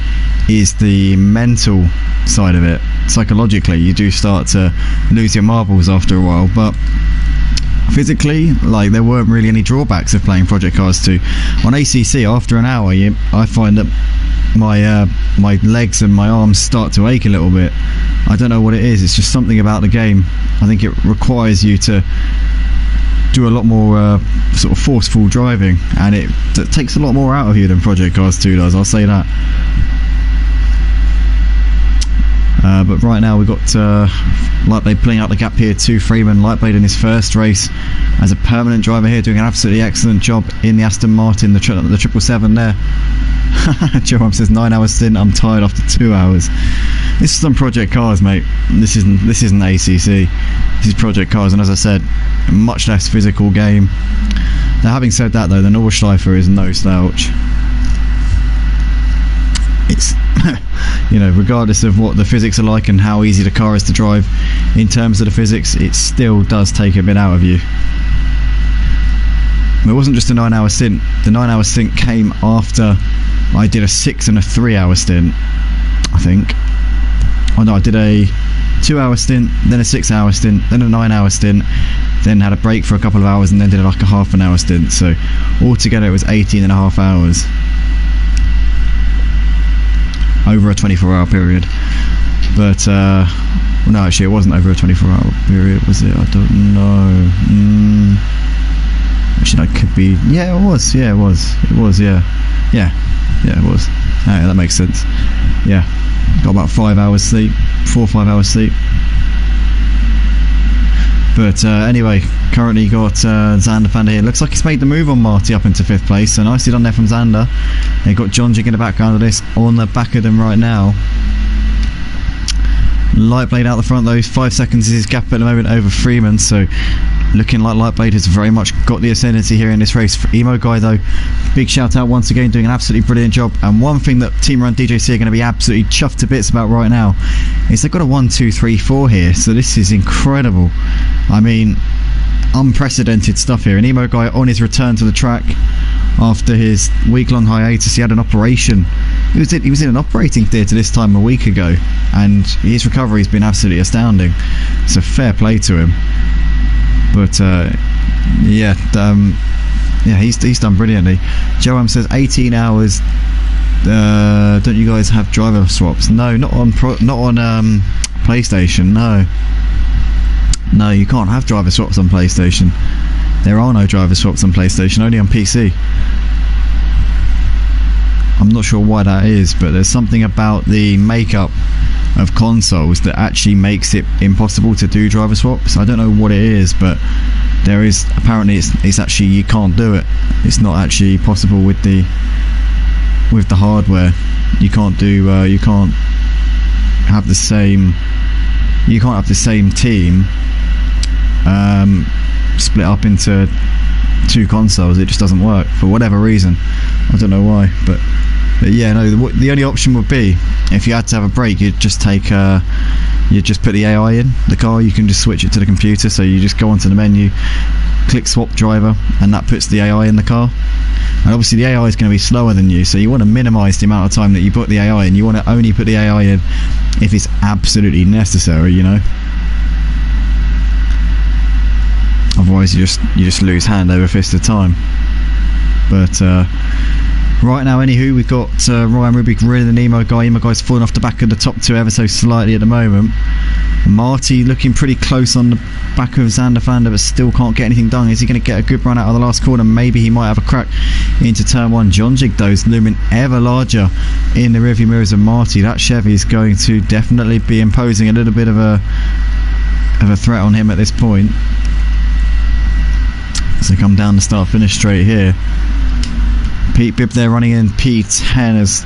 is the mental side of it. Psychologically, you do start to lose your marbles after a while, but physically, like, there weren't really any drawbacks of playing Project Cars 2. On ACC, after an hour, I find that my legs and my arms start to ache a little bit. I don't know what it is. It's just something about the game. I think it requires you to do a lot more sort of forceful driving, and it takes a lot more out of you than Project Cars 2 does, I'll say that. But right now we've got Lightblade pulling out the gap here to Freeman. Lightblade in his first race as a permanent driver here, doing an absolutely excellent job in the Aston Martin, the 777 there. Jerome says 9 hours stint, I'm tired after 2 hours. This is on Project Cars, mate. This isn't ACC. This is Project Cars, and as I said, a much less physical game. Now, having said that though, the Nordschleife is no slouch. It's regardless of what the physics are like and how easy the car is to drive, in terms of the physics, it still does take a bit out of you. It wasn't just a 9 hour stint. The 9 hour stint came after I did a 6 and a 3 hour stint, I think. Oh no, I did a 2 hour stint, then a 6 hour stint, then a 9 hour stint, then had a break for a couple of hours, and then did like a half an hour stint. So altogether it was 18.5 hours over a 24-hour period. But no, actually it wasn't over a 24-hour period, was it? I don't know. Actually, that could be. Yeah, it was. Yeah, it was. It was. Yeah, it was. Yeah, that makes sense. Yeah, got about 5 hours sleep, 4 or 5 hours sleep. But anyway, currently got Xander Fanda here. Looks like he's made the move on Marty up into 5th place, so nicely done there from Xander. They've got John Jig in the background of this, on the back of them right now. Lightblade out the front though, 5 seconds is his gap at the moment over Freeman, so looking like Lightblade has very much got the ascendancy here in this race. For Emo Guy though, big shout out once again, doing an absolutely brilliant job. And one thing that Team Run DJC are going to be absolutely chuffed to bits about right now is they've got a 1, 2, 3, 4 here, so this is incredible. I mean, unprecedented stuff here. And Emo Guy on his return to the track after his week-long hiatus, he had an operation. He was in an operating theatre this time a week ago, and his recovery has been absolutely astounding. So fair play to him. But he's done brilliantly. Joam says 18 hours. Don't you guys have driver swaps? No, not on PlayStation. No, you can't have driver swaps on PlayStation. There are no driver swaps on PlayStation, only on PC. I'm not sure why that is, but there's something about the makeup of consoles that actually makes it impossible to do driver swaps. I don't know what it is, but there is, apparently it's actually, you can't do it. It's not actually possible with the hardware. You can't have the same team split up into 2 consoles. It just doesn't work for whatever reason. I don't know why, but yeah, no, the only option would be, if you had to have a break, you'd just put the AI in the car. You can just switch it to the computer, so you just go onto the menu, click swap driver, and that puts the AI in the car. And obviously the AI is going to be slower than you, so you want to minimise the amount of time that you put the AI in. You want to only put the AI in if it's absolutely necessary, you know. Otherwise you just lose hand over fist of time. But right now, anywho, we've got Ryan Rubik really the Emo Guy. Emo Guy's falling off the back of the top 2 ever so slightly at the moment. Marty looking pretty close on the back of Xander Vander, but still can't get anything done. Is he going to get a good run out of the last corner? Maybe he might have a crack into turn 1. Jonjig though is looming ever larger in the rearview mirrors of Marty. That Chevy is going to definitely be imposing a little bit of a threat on him at this point. So come down the start finish straight here. Pete Bibb there running in P10 has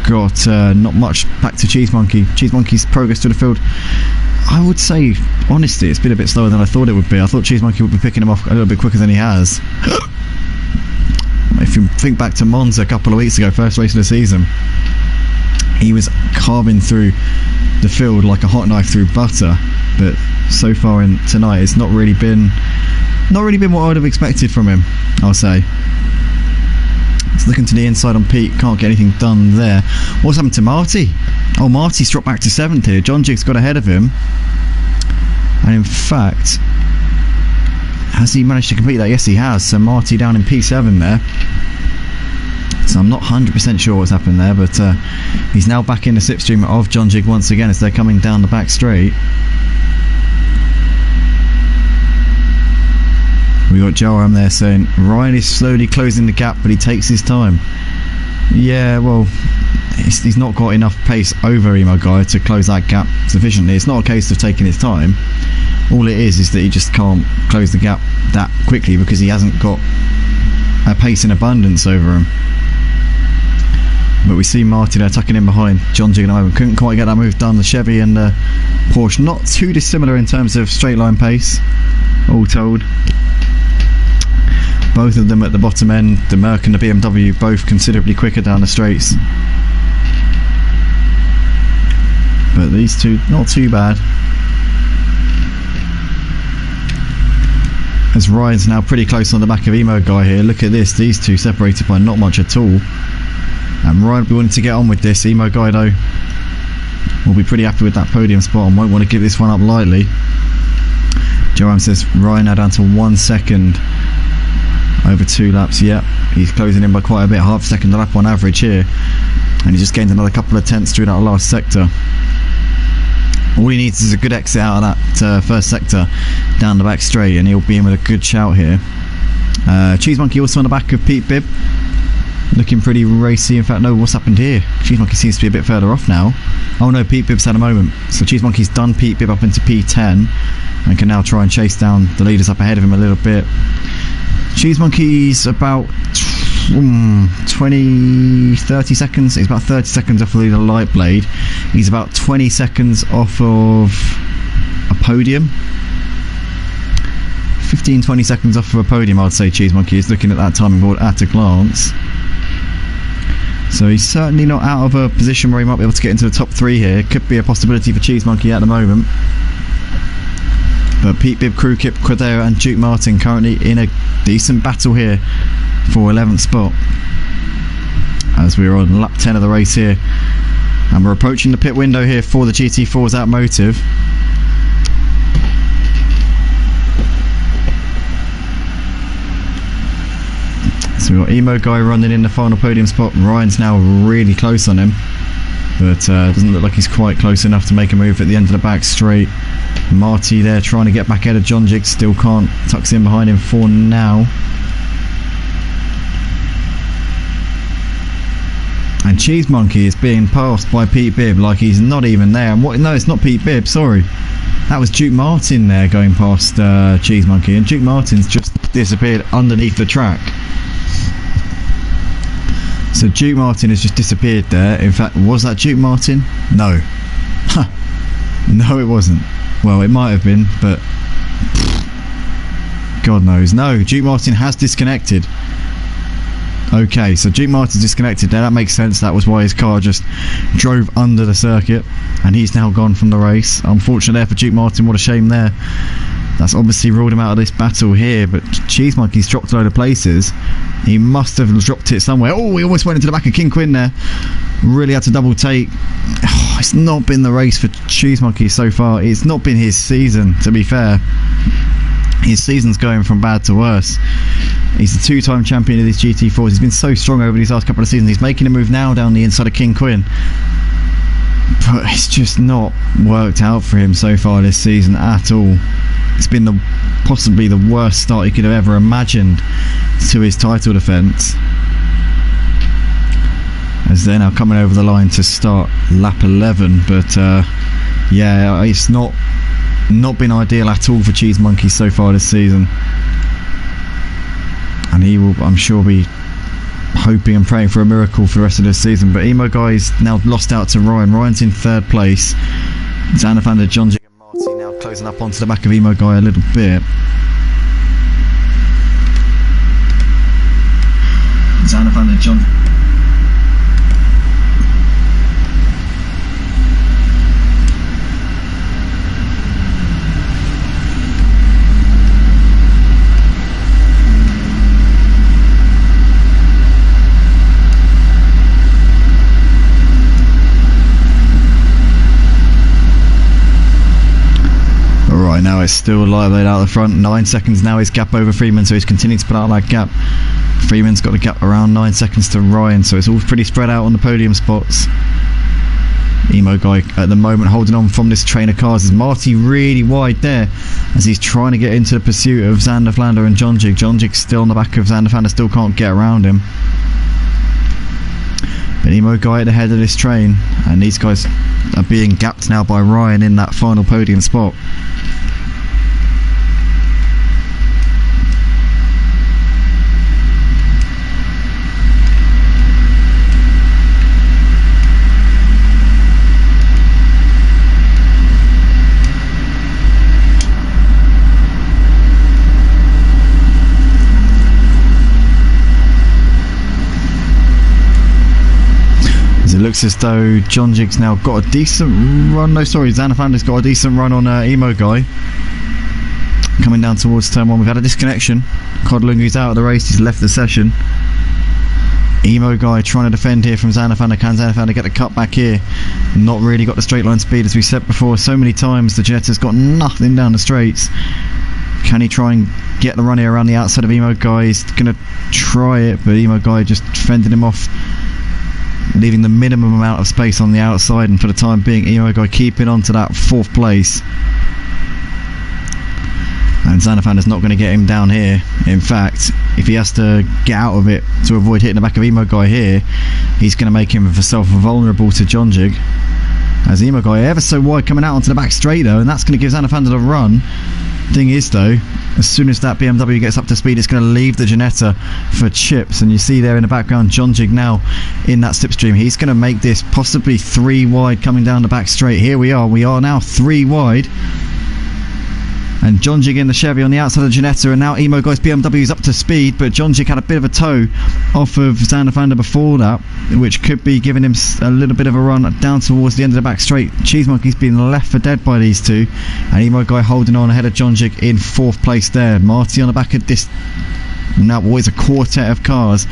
got not much back to Cheese Monkey. Cheese Monkey's progress to the field, I would say honestly, it's been a bit slower than I thought it would be. I thought Cheese Monkey would be picking him off a little bit quicker than he has. If you think back to Monza a couple of weeks ago, first race of the season, he was carving through the field like a hot knife through butter, but so far in tonight it's not really been what I would have expected from him, I'll say. It's looking to the inside on Pete, can't get anything done there. What's happened to Marty? Oh, Marty's dropped back to 7th here. Jonjig's got ahead of him, and in fact, has he managed to complete that? Yes, he has. So Marty down in P7 there. So I'm not 100% sure what's happened there, but he's now back in the slipstream of Jonjig once again as they're coming down the back straight. We got Joram there saying Ryan is slowly closing the gap, but he takes his time. Yeah, well, he's not got enough pace over Emo Guy to close that gap sufficiently. It's not a case of taking his time. All it is that he just can't close the gap that quickly because he hasn't got a pace in abundance over him. But we see Marty there tucking in behind Jonjig and I couldn't quite get that move done. The Chevy and the Porsche not too dissimilar in terms of straight line pace, all told. Both of them at the bottom end, the Merc and the BMW, both considerably quicker down the straights. But these two, not too bad. As Ryan's now pretty close on the back of Emo Guy here. Look at this, these two separated by not much at all. And Ryan will be wanting to get on with this. Emo Guy though will be pretty happy with that podium spot and won't want to give this one up lightly. Joram says Ryan now down to 1 second over 2 laps. Yep, he's closing in by quite a bit, half a second a lap on average here, and he just gained another couple of tenths through that last sector. All he needs is a good exit out of that first sector down the back straight and he'll be in with a good shout here. Cheese Monkey also on the back of Pete Bibb, looking pretty racy. In fact, no, what's happened here? Cheese Monkey seems to be a bit further off now. Oh no, Pete Bibb's had a moment. So Cheese Monkey's done Pete Bibb up into P10 and can now try and chase down the leaders up ahead of him a little bit. Cheese Monkey's about 30 seconds. He's about 30 seconds off of the light blade. He's about 20 seconds off of a podium. 15-20 seconds off of a podium, I'd say. Cheese Monkey is looking at that timing board at a glance. So he's certainly not out of a position where he might be able to get into the top 3 here. Could be a possibility for Cheese Monkey at the moment. But Pete Bibb, Crew Kip, Cordero and Duke Martin currently in a decent battle here for 11th spot as we're on lap 10 of the race here, and we're approaching the pit window here for the GT4's Automotive. So we've got Emo Guy running in the final podium spot. Ryan's now really close on him, but doesn't look like he's quite close enough to make a move at the end of the back straight. Marty there trying to get back ahead of Jonjig, still can't, tucks in behind him for now. And Cheese Monkey is being passed by Pete Bibb like he's not even there. And what? No, it's not Pete Bibb, sorry. That was Duke Martin there going past Cheese Monkey, and Duke Martin's just disappeared underneath the track. So Duke Martin has just disappeared there. In fact, was that Duke Martin? No. No, it wasn't. Well, it might have been, but God knows. No, Duke Martin has disconnected. Okay, so Duke Martin's disconnected there. That makes sense. That was why his car just drove under the circuit, and he's now gone from the race. Unfortunately there for Duke Martin, what a shame there. That's obviously ruled him out of this battle here, but Cheese Monkey's dropped a load of places. He must have dropped it somewhere. Oh, he almost went into the back of King Quinn there. Really had to double take. Oh, it's not been the race for Cheese Monkey so far. It's not been his season, to be fair. His season's going from bad to worse. He's the 2-time champion of these GT4s. He's been so strong over these last couple of seasons. He's making a move now down the inside of King Quinn. but it's just not worked out for him so far this season at all. It's been possibly the worst start he could have ever imagined to his title defence, as they're now coming over the line to start lap 11. But yeah, it's not been ideal at all for Cheese Monkey so far this season, and he will, I'm sure, be hoping and praying for a miracle for the rest of this season. But Emo Guy's now lost out to Ryan. Ryan's in third place. Xander Van der, John Jig and Marty now closing up onto the back of Emo Guy a little bit. Xander Van der, John. Right now it's still live out the front. 9 seconds now his gap over Freeman, so he's continuing to put out that gap. Freeman's got a gap around 9 seconds to Ryan, so it's all pretty spread out on the podium spots. Emo Guy at the moment holding on from this train of cars. Is Marty really wide there as he's trying to get into the pursuit of Xander Flander and John Jig. John Jig's still on the back of Xander Flander, still can't get around him. But Emo Guy at the head of this train, and these guys are being gapped now by Ryan in that final podium spot. It looks as though John Jig's now got a decent run. No, sorry, Xander Fander's got a decent run on Emo Guy. Coming down towards turn 1, we've had a disconnection. Codlungi's out of the race, he's left the session. Emo Guy trying to defend here from Xander Fander. Can Xander Fander get the cut back here? Not really got the straight line speed, as we said before so many times. The Jetta's got nothing down the straights. Can he try and get the run here around the outside of Emo Guy? He's going to try it, but Emo Guy just fending him off, leaving the minimum amount of space on the outside, and for the time being Emo Guy keeping on to that 4th place. And Xander Fander's not going to get him down here. In fact, if he has to get out of it to avoid hitting the back of Emo Guy here, he's going to make himself vulnerable to John Jig. As Emo Guy ever so wide coming out onto the back straight though, and that's going to give Xander Fander the run. Thing is though, as soon as that BMW gets up to speed, it's going to leave the Ginetta for chips, and you see there in the background John Jig now in that slipstream. He's going to make this possibly 3 wide coming down the back straight. Here we are now 3 wide, and John Jig in the Chevy on the outside of the Ginetta, and now Emo Guy's BMW's up to speed, but John Jig had a bit of a toe off of Xander Fander before that, which could be giving him a little bit of a run down towards the end of the back straight. Cheese Monkey's been left for dead by these two, and Emo Guy holding on ahead of John Jig in 4th place there. Marty on the back of this, now always a quartet of cars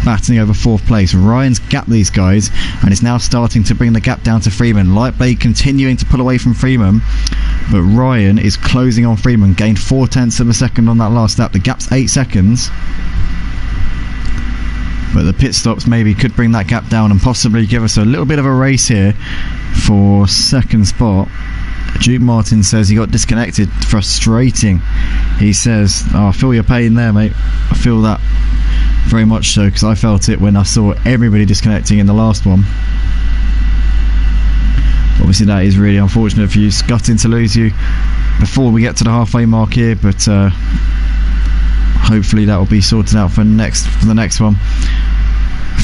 battling over 4th place. Ryan's gapped these guys and is now starting to bring the gap down to Freeman. Lightblade continuing to pull away from Freeman, but Ryan is closing on Freeman, gained 0.4 of a second on that last lap. The gap's 8 seconds, but the pit stops maybe could bring that gap down and possibly give us a little bit of a race here for 2nd spot. Duke Martin says he got disconnected. Frustrating, he says. Oh, I feel your pain there, mate. I feel that very much so, because I felt it when I saw everybody disconnecting in the last one. Obviously that is really unfortunate for you. Gutting to lose you before we get to the halfway mark here, but hopefully that will be sorted out for the next one.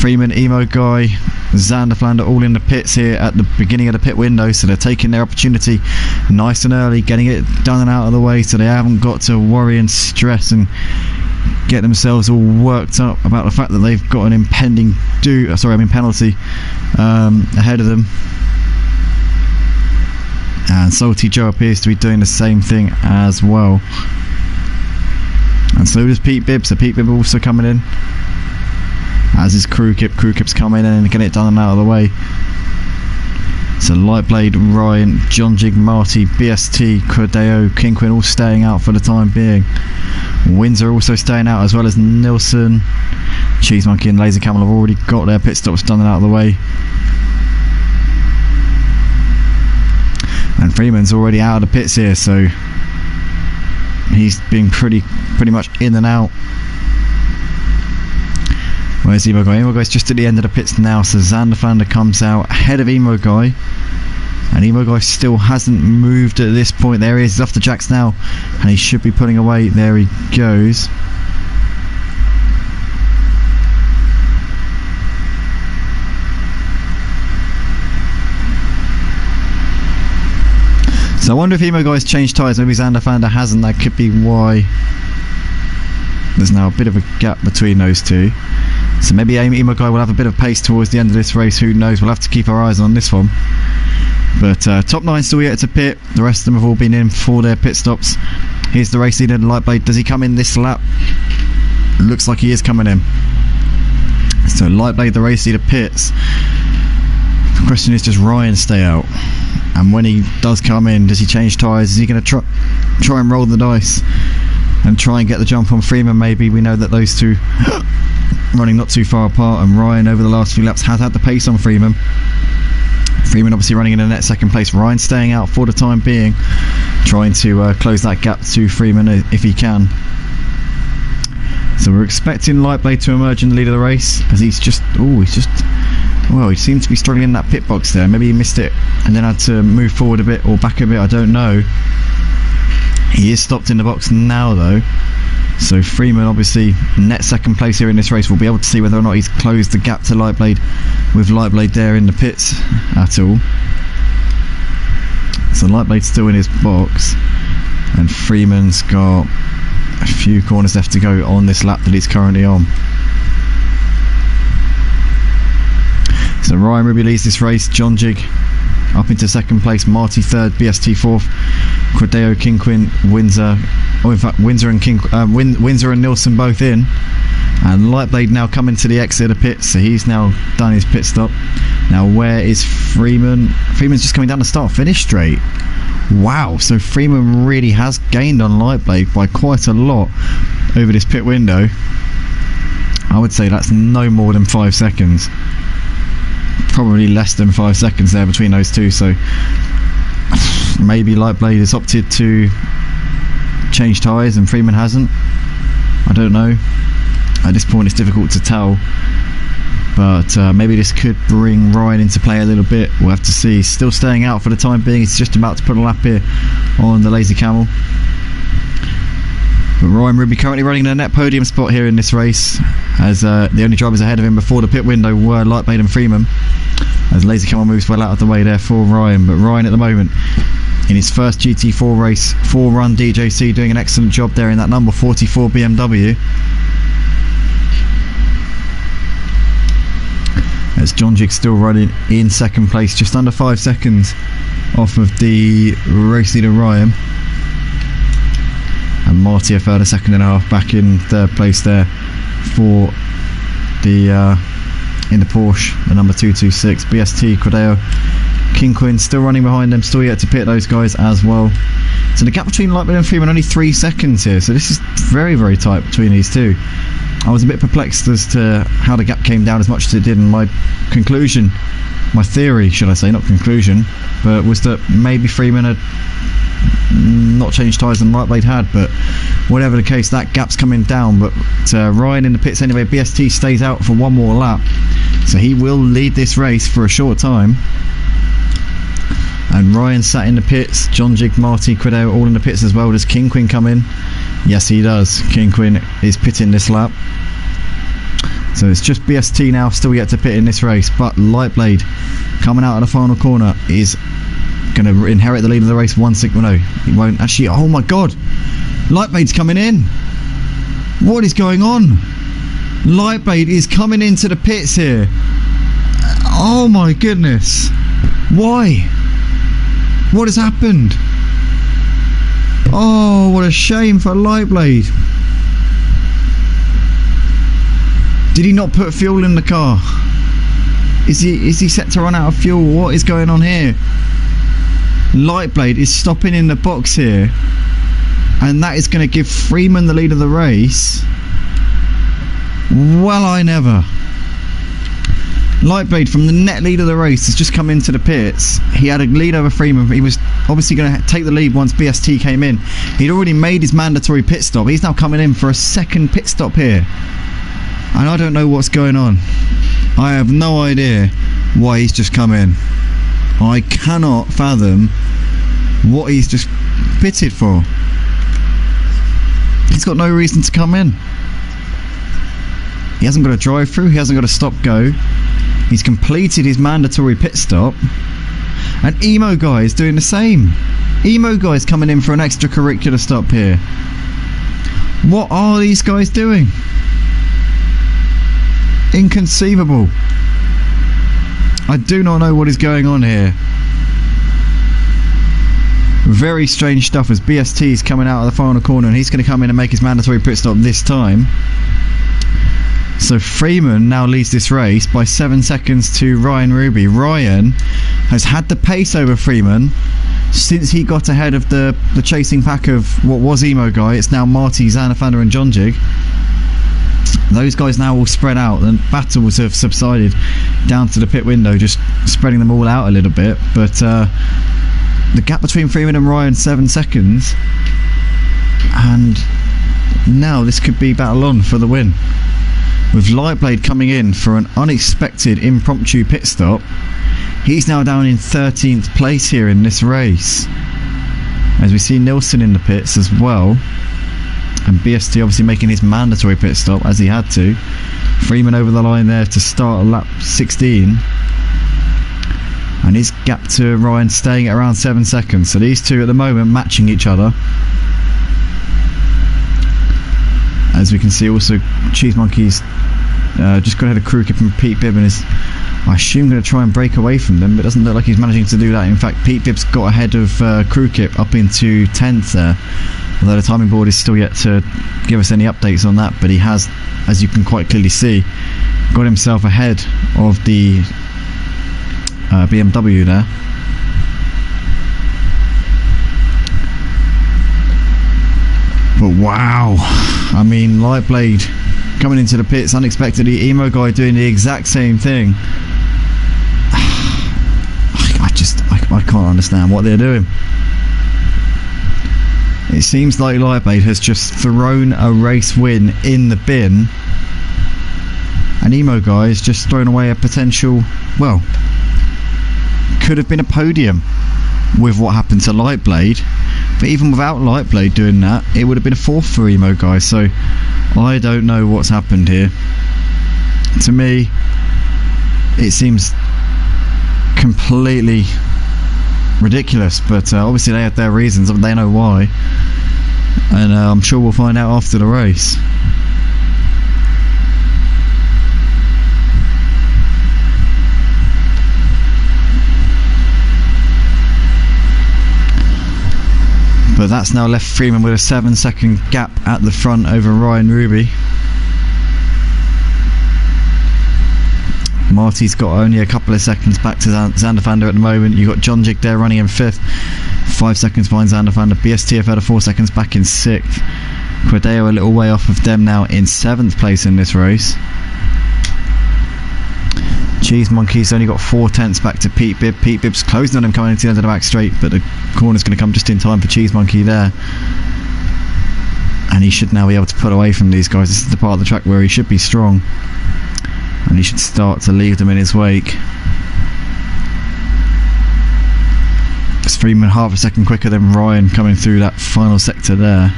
Freeman, Emo Guy, Xander Flander all in the pits here at the beginning of the pit window, so they're taking their opportunity nice and early, getting it done and out of the way, so they haven't got to worry and stress and get themselves all worked up about the fact that they've got an impending penalty ahead of them. And Salty Joe appears to be doing the same thing as well, and so does Pete Bibb. So Pete Bibb also coming in, as is Crew Kip's coming in and getting it done and out of the way. So Lightblade, Ryan, John Jig, Marty, BST, Cordeo, Kingquin all staying out for the time being. Windsor also staying out, as well as Nilsson. Cheese Monkey and Laser Camel have already got their pit stops done and out of the way. And Freeman's already out of the pits here, so he's been pretty much in and out. Where's Emo Guy? Emo Guy's just at the end of the pits now, so Zanderfander comes out ahead of Emo Guy. And Emo Guy still hasn't moved at this point. There he is, he's off the jacks now, and he should be pulling away. There he goes. So I wonder if Emo Guy's changed tyres. Maybe Zanderfander hasn't. That could be why there's now a bit of a gap between those two. So maybe Emo Guy will have a bit of pace towards the end of this race. Who knows? We'll have to keep our eyes on this one. But top 9 still yet to pit. The rest of them have all been in for their pit stops. Here's the race leader, Lightblade. Does he come in this lap? Looks like he is coming in. So Lightblade, the race leader, pits. The question is, does Ryan stay out? And when he does come in, does he change tyres? Is he going to try and roll the dice and try and get the jump on Freeman? Maybe. We know that those two running not too far apart, and Ryan over the last few laps has had the pace on Freeman. Freeman obviously running in a net second place. Ryan staying out for the time being, trying to close that gap to Freeman if he can. So we're expecting Lightblade to emerge in the lead of the race, as he seemed to be struggling in that pit box there. Maybe he missed it and then had to move forward a bit or back a bit, I don't know. He is stopped in the box now though, so Freeman obviously net second place here in this race. We'll be able to see whether or not he's closed the gap to Lightblade with Lightblade there in the pits at all. So Lightblade's still in his box, and Freeman's got a few corners left to go on this lap that he's currently on. So Ryan Ruby leads this race. John Jig up into second place, Marty third, BST fourth, Cordeo, Kinquin, Windsor. Oh, in fact, Windsor and Nilsson both in. And Lightblade now coming to the exit of the pit, so he's now done his pit stop. Now where is Freeman? Freeman's just coming down the start-finish straight. Wow, so Freeman really has gained on Lightblade by quite a lot over this pit window. I would say that's no more than 5 seconds. Probably less than 5 seconds there between those two, so maybe Lightblade has opted to change tyres and Freeman hasn't. I don't know. At this point it's difficult to tell, but maybe this could bring Ryan into play a little bit. We'll have to see. He's still staying out for the time being. He's just about to put a lap here on the Lazy Camel. But Ryan Ruby currently running in a net podium spot here in this race, as the only drivers ahead of him before the pit window were Lightblade and Freeman, as Lazy Camel moves well out of the way there for Ryan. But Ryan at the moment in his first GT4 race, 4-run DJC, doing an excellent job there in that number 44 BMW. As John Jig still running in second place, just under 5 seconds off of the race leader Ryan. And Marty a further second and a half back in third place there for the in the Porsche, the number 226 BST. Cordeo, Kinquin still running behind them, still yet to pit those guys as well. So the gap between Lightblade and Freeman only 3 seconds here, so this is very, very tight between these two. I was a bit perplexed as to how the gap came down as much as it did, and my conclusion, my theory should I say, not conclusion, but was that maybe Freeman had not changed tyres than Lightblade had. But whatever the case, that gap's coming down. But Ryan in the pits anyway. BST stays out for one more lap, so he will lead this race for a short time. And Ryan sat in the pits. John Jig, Marty, Cordeo all in the pits as well. Does Kinquin come in? Yes, he does. Kinquin is pitting this lap. So it's just BST now, still yet to pit in this race. But Lightblade coming out of the final corner is going to inherit the lead of the race. 1-6. Well, no, he won't actually. Oh my god, Lightblade's coming in. What is going on? Lightblade is coming into the pits here. Oh my goodness, why? What has happened? Oh, what a shame for Lightblade. Did he not put fuel in the car? Is he set to run out of fuel? What is going on here? Lightblade is stopping in the box here, and that is going to give Freeman the lead of the race. Well, I never. Lightblade, from the net lead of the race, has just come into the pits. He had a lead over Freeman. He was obviously going to take the lead once BST came in. He'd already made his mandatory pit stop. He's now coming in for a second pit stop here. And I don't know what's going on. I have no idea why he's just come in. I cannot fathom what he's just pitted for. He's got no reason to come in. He hasn't got a drive through, he hasn't got a stop go. He's completed his mandatory pit stop. And Emo Guy is doing the same. Emo Guy is coming in for an extracurricular stop here. What are these guys doing? Inconceivable. I do not know what is going on here. Very strange stuff as BST is coming out of the final corner, and he's going to come in and make his mandatory pit stop this time. So Freeman now leads this race by 7 seconds to Ryan Ruby. Ryan has had the pace over Freeman since he got ahead of the chasing pack of what was Emo Guy. It's now Marty, Xanafander and John Jig. Those guys now all spread out, and battles have subsided down to the pit window, just spreading them all out a little bit. But the gap between Freeman and Ryan, 7 seconds, and now this could be battle on for the win. With Lightblade coming in for an unexpected impromptu pit stop, he's now down in 13th place here in this race. As we see Nilsson in the pits as well, and BST obviously making his mandatory pit stop as he had to. Freeman over the line there to start lap 16, and his gap to Ryan staying at around 7 seconds. So these two at the moment matching each other. As we can see also, Cheese Monkey's just got ahead of Crew Kip and Pete Bibb, and is, I assume, going to try and break away from them, but it doesn't look like he's managing to do that. In fact, Pete Bibb's got ahead of Crew Kip up into 10th there, although the timing board is still yet to give us any updates on that. But he has, as you can quite clearly see, got himself ahead of the BMW there. But wow, I mean, Lightblade coming into the pits unexpectedly, Emo Guy doing the exact same thing. I can't understand what they're doing. It seems like Lightblade has just thrown a race win in the bin, and Emo Guy has just thrown away a potential, well, could have been a podium with what happened to Lightblade. But even without Lightblade doing that, it would have been a fourth for Emo Guy. So I don't know what's happened here. To me, it seems completely ridiculous. But obviously they had their reasons. They know why. And I'm sure we'll find out after the race. But that's now left Freeman with a 7-second gap at the front over Ryan Ruby. Marty's got only a couple of seconds back to Xanafander at the moment. You've got John Jig there running in 5th, 5 seconds behind Xanafander. BST have had a 4 seconds back in 6th. Quadeo a little way off of them now in 7th place in this race. Cheese Monkey's only got 4 tenths back to Pete Bibb. Pete Bibb's closing on him coming into the end of the back straight, but the corner's going to come just in time for Cheese Monkey there. And he should now be able to pull away from these guys. This is the part of the track where he should be strong, and he should start to leave them in his wake. It's Freeman half a second quicker than Ryan coming through that final sector there.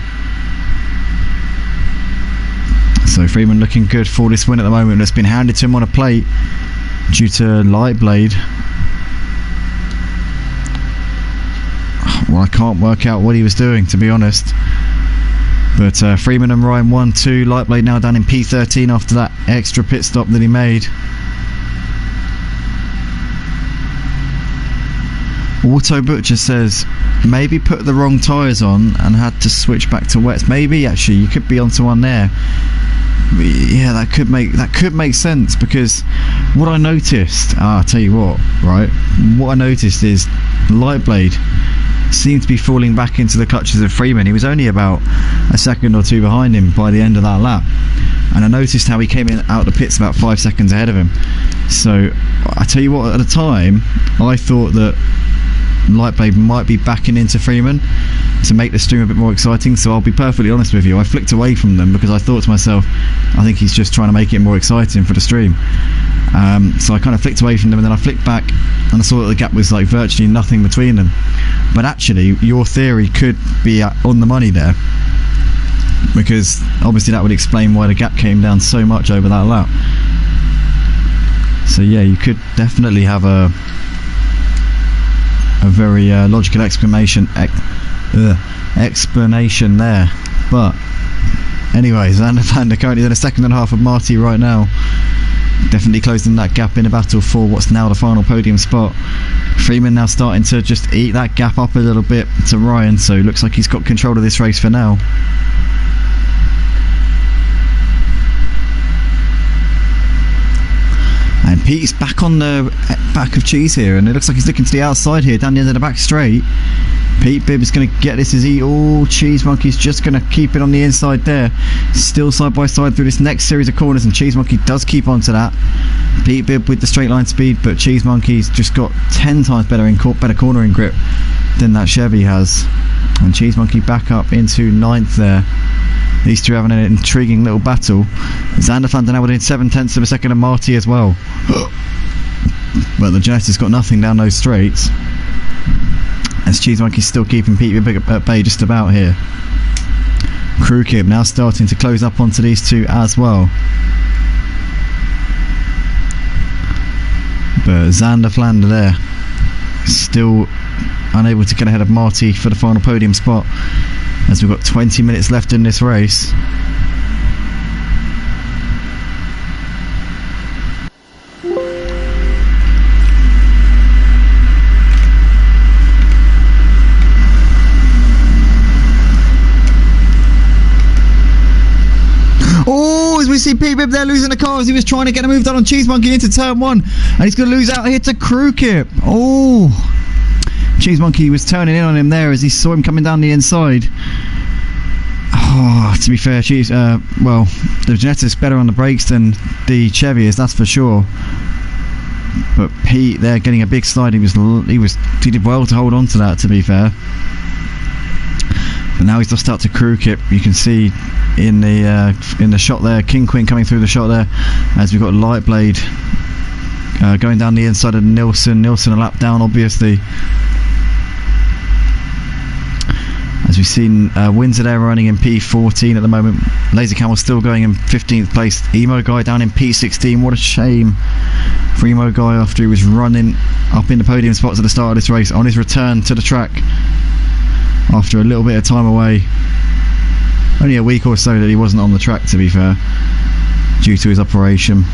So Freeman looking good for this win at the moment. It's been handed to him on a plate due to Lightblade. Well, I can't work out what he was doing, to be honest. But Freeman and Ryan 1-2. Lightblade now down in P13 after that extra pit stop that he made. Auto Butcher says maybe put the wrong tyres on and had to switch back to wets. Maybe actually you could be onto one there. Yeah, that could make sense, because what I noticed, I'll tell you what, right? What I noticed is Lightblade seemed to be falling back into the clutches of Freeman. He was only about a second or two behind him by the end of that lap. and I noticed how he came in out of the pits about 5 seconds ahead of him. So I tell you what, at the time I thought that Lightblade might be backing into Freeman to make the stream a bit more exciting, so I'll be perfectly honest with you, I flicked away from them because I thought to myself, I think he's just trying to make it more exciting for the stream. So I kind of flicked away from them, and then I flicked back and I saw that the gap was like virtually nothing between them. But actually your theory could be on the money there, because obviously that would explain why the gap came down so much over that lap. So yeah, you could definitely have a very logical explanation there. But anyway, Xander currently in a second and a half of Marty right now, definitely closing that gap in a battle for what's now the final podium spot. Freeman now starting to just eat that gap up a little bit to Ryan, so it looks like he's got control of this race for now. And Pete's back on the back of Cheese here, and it looks like he's looking to the outside here, down the end of the back straight. Pete Bibb is going to get this as he... Oh, Cheese Monkey's just going to keep it on the inside there. Still side by side through this next series of corners, and Cheese Monkey does keep on to that. Pete Bibb with the straight line speed, but Cheese Monkey's just got 10 times better cornering grip than that Chevy has. And Cheese Monkey back up into 9th there. These two having an intriguing little battle. Xander Flander now within 7/10 of a second of Marty as well. But the Genetta's got nothing down those straights, as Cheese Monkey's still keeping Pete at bay just about here. Crew Kib now starting to close up onto these two as well. But Xander Flander there, still unable to get ahead of Marty for the final podium spot, as we've got 20 minutes left in this race. Oh, as we see Pete Bibb there losing the car as he was trying to get a move done on Cheese Monkey into turn 1, and he's going to lose out here to Crew Kip. Oh, Cheese Monkey was turning in on him there as he saw him coming down the inside. Oh, to be fair, well, the Genetta's better on the brakes than the Chevy is, that's for sure. But Pete there getting a big slide, he did well to hold on to that, to be fair. But now he's lost out to Crew Kip. You can see in the shot there, King Queen coming through the shot there, as we've got Lightblade going down the inside of Nilsson a lap down, obviously. As we've seen Windsor there running in P14 at the moment. Laser Camel still going in 15th place. Emo Guy down in P16. What a shame for Emo Guy after he was running up in the podium spots at the start of this race, on his return to the track after a little bit of time away. Only a week or so that he wasn't on the track, to be fair, due to his operation.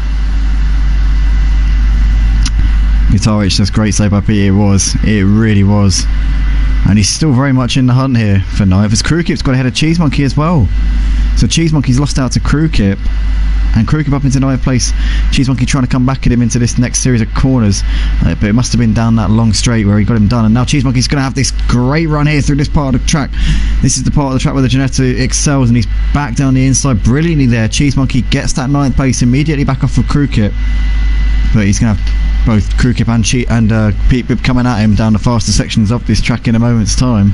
Guitar H, that's great save by Pete. It really was. And he's still very much in the hunt here for 9th, as Crew Kip's got ahead of Cheese Monkey as well. So Cheese Monkey's lost out to Crew Kip, and Crew Kip up into 9th place. Cheese Monkey trying to come back at him into this next series of corners, but it must have been down that long straight where he got him done. And now Cheese Monkey's going to have this great run here through this part of the track. This is the part of the track where the Genetta excels, and he's back down the inside brilliantly there. Cheese Monkey gets that 9th place immediately back off of Crew Kip, but he's going to have both Crew Kip and Pete Bibb coming at him down the faster sections of this track in a moment's time.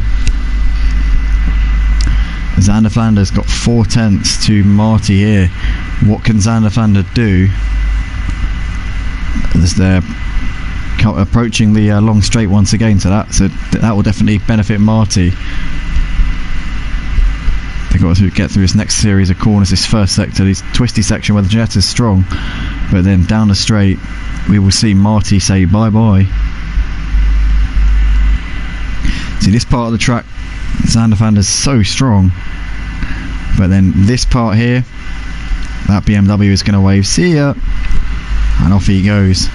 Xander Flander's got 4/10 to Marty here. What can Xander Flander do as they're approaching the long straight once again? So that will definitely benefit Marty. They've got to get through this next series of corners, this first sector, this twisty section where the Genetta's strong, but then down the straight we will see Marty say bye bye. See, this part of the track, Xander Flander's so strong, but then this part here, that BMW is going to wave see ya, and off he goes.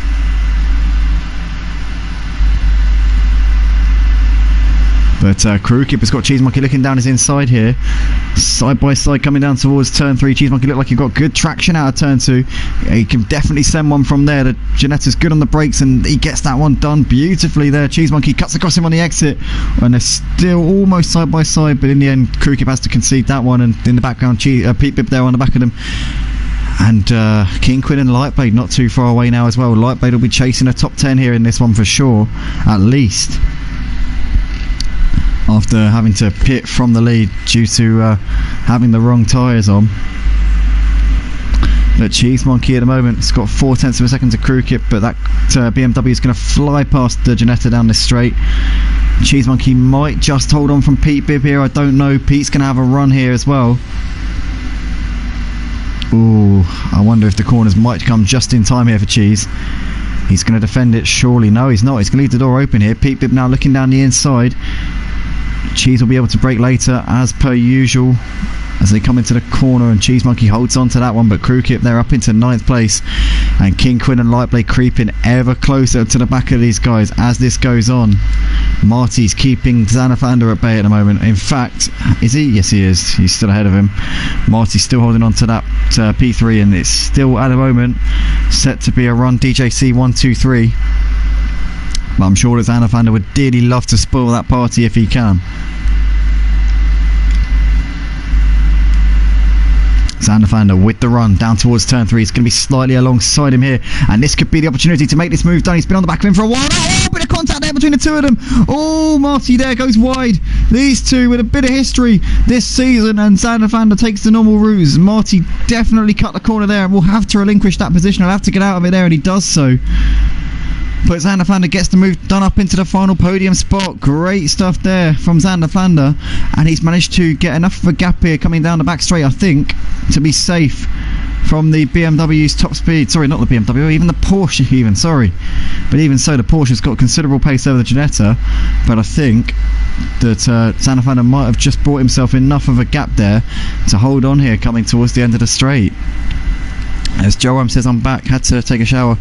But Crew Kip has got Cheese Monkey looking down his inside here, side by side coming down towards turn 3. Cheese Monkey looked like he got good traction out of turn 2. He can definitely send one from there. The Genetta's good on the brakes, and he gets that one done beautifully there. Cheese Monkey cuts across him on the exit, and they're still almost side by side, but in the end Crew Kip has to concede that one. And in the background, Pete Bibb there on the back of them And Kingquin and Lightblade not too far away now as well. Lightblade will be chasing a top 10 here in this one for sure, at least, after having to pit from the lead due to having the wrong tyres on. But Cheese Monkey at the moment has got 0.4 of a second to Crew Kip, but that BMW is going to fly past the Ginetta down this straight. Cheese Monkey might just hold on from Pete Bibb here, I don't know. Pete's going to have a run here as well. Ooh, I wonder if the corners might come just in time here for Cheese. He's going to defend it, surely. No, he's not. He's going to leave the door open here. Pete Bibb now looking down the inside. Cheese will be able to brake later, as per usual, as they come into the corner, and Cheese Monkey holds on to that one, but Crew Kip they're up into 9th place, and Kingquin and Lightblade creeping ever closer to the back of these guys as this goes on. Marty's keeping Xanafander at bay at the moment. In fact, is he? Yes, he is. He's still ahead of him. Marty's still holding on to that P3, and it's still at the moment set to be a run DJC 1-2-3. But I'm sure that Xanafander would dearly love to spoil that party if he can. Xanafander with the run down towards turn 3. It's going to be slightly alongside him here, and this could be the opportunity to make this move done. He's been on the back of him for a while. Oh, a bit of contact there between the two of them. Oh, Marty there goes wide. These two with a bit of history this season, and Xanafander takes the normal route. Marty definitely cut the corner there and will have to relinquish that position. He'll have to get out of it there, and he does so. But Xanafander gets the move done up into the final podium spot. Great stuff there from Xanafander, and he's managed to get enough of a gap here coming down the back straight, I think, to be safe from the BMW's top speed. Sorry, not the BMW, even the Porsche even, sorry. But even so, the Porsche's got considerable pace over the Ginetta, but I think that Xanafander might have just bought himself enough of a gap there to hold on here coming towards the end of the straight. As Joram says, I'm back, had to take a shower.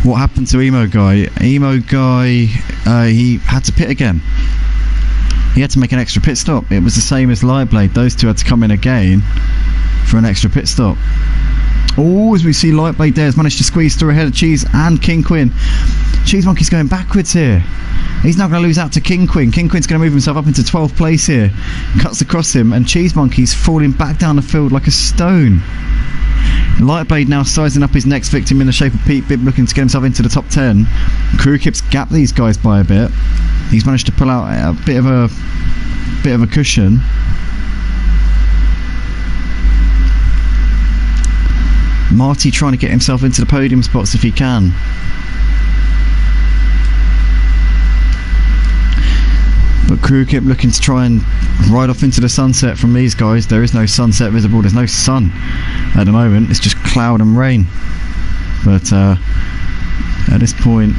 What happened to Emo Guy? Emo Guy, he had to pit again. He had to make an extra pit stop. It was the same as Lightblade. Those two had to come in again for an extra pit stop. Oh, as we see Lightblade there has managed to squeeze through ahead of Cheese and Kingquin. Cheese Monkey's going backwards here. He's now going to lose out to Kingquin. Kingquin's going to move himself up into 12th place here. Cuts across him, and Cheese Monkey's falling back down the field like a stone. Lightblade now sizing up his next victim in the shape of Pete Bibb, looking to get himself into the top 10. Crew Kip's gapped these guys by a bit. He's managed to pull out a bit of a cushion. Marty trying to get himself into the podium spots if he can. But Crew Kip looking to try and ride off into the sunset from these guys. There is no sunset visible, there's no sun at the moment, it's just cloud and rain. But at this point,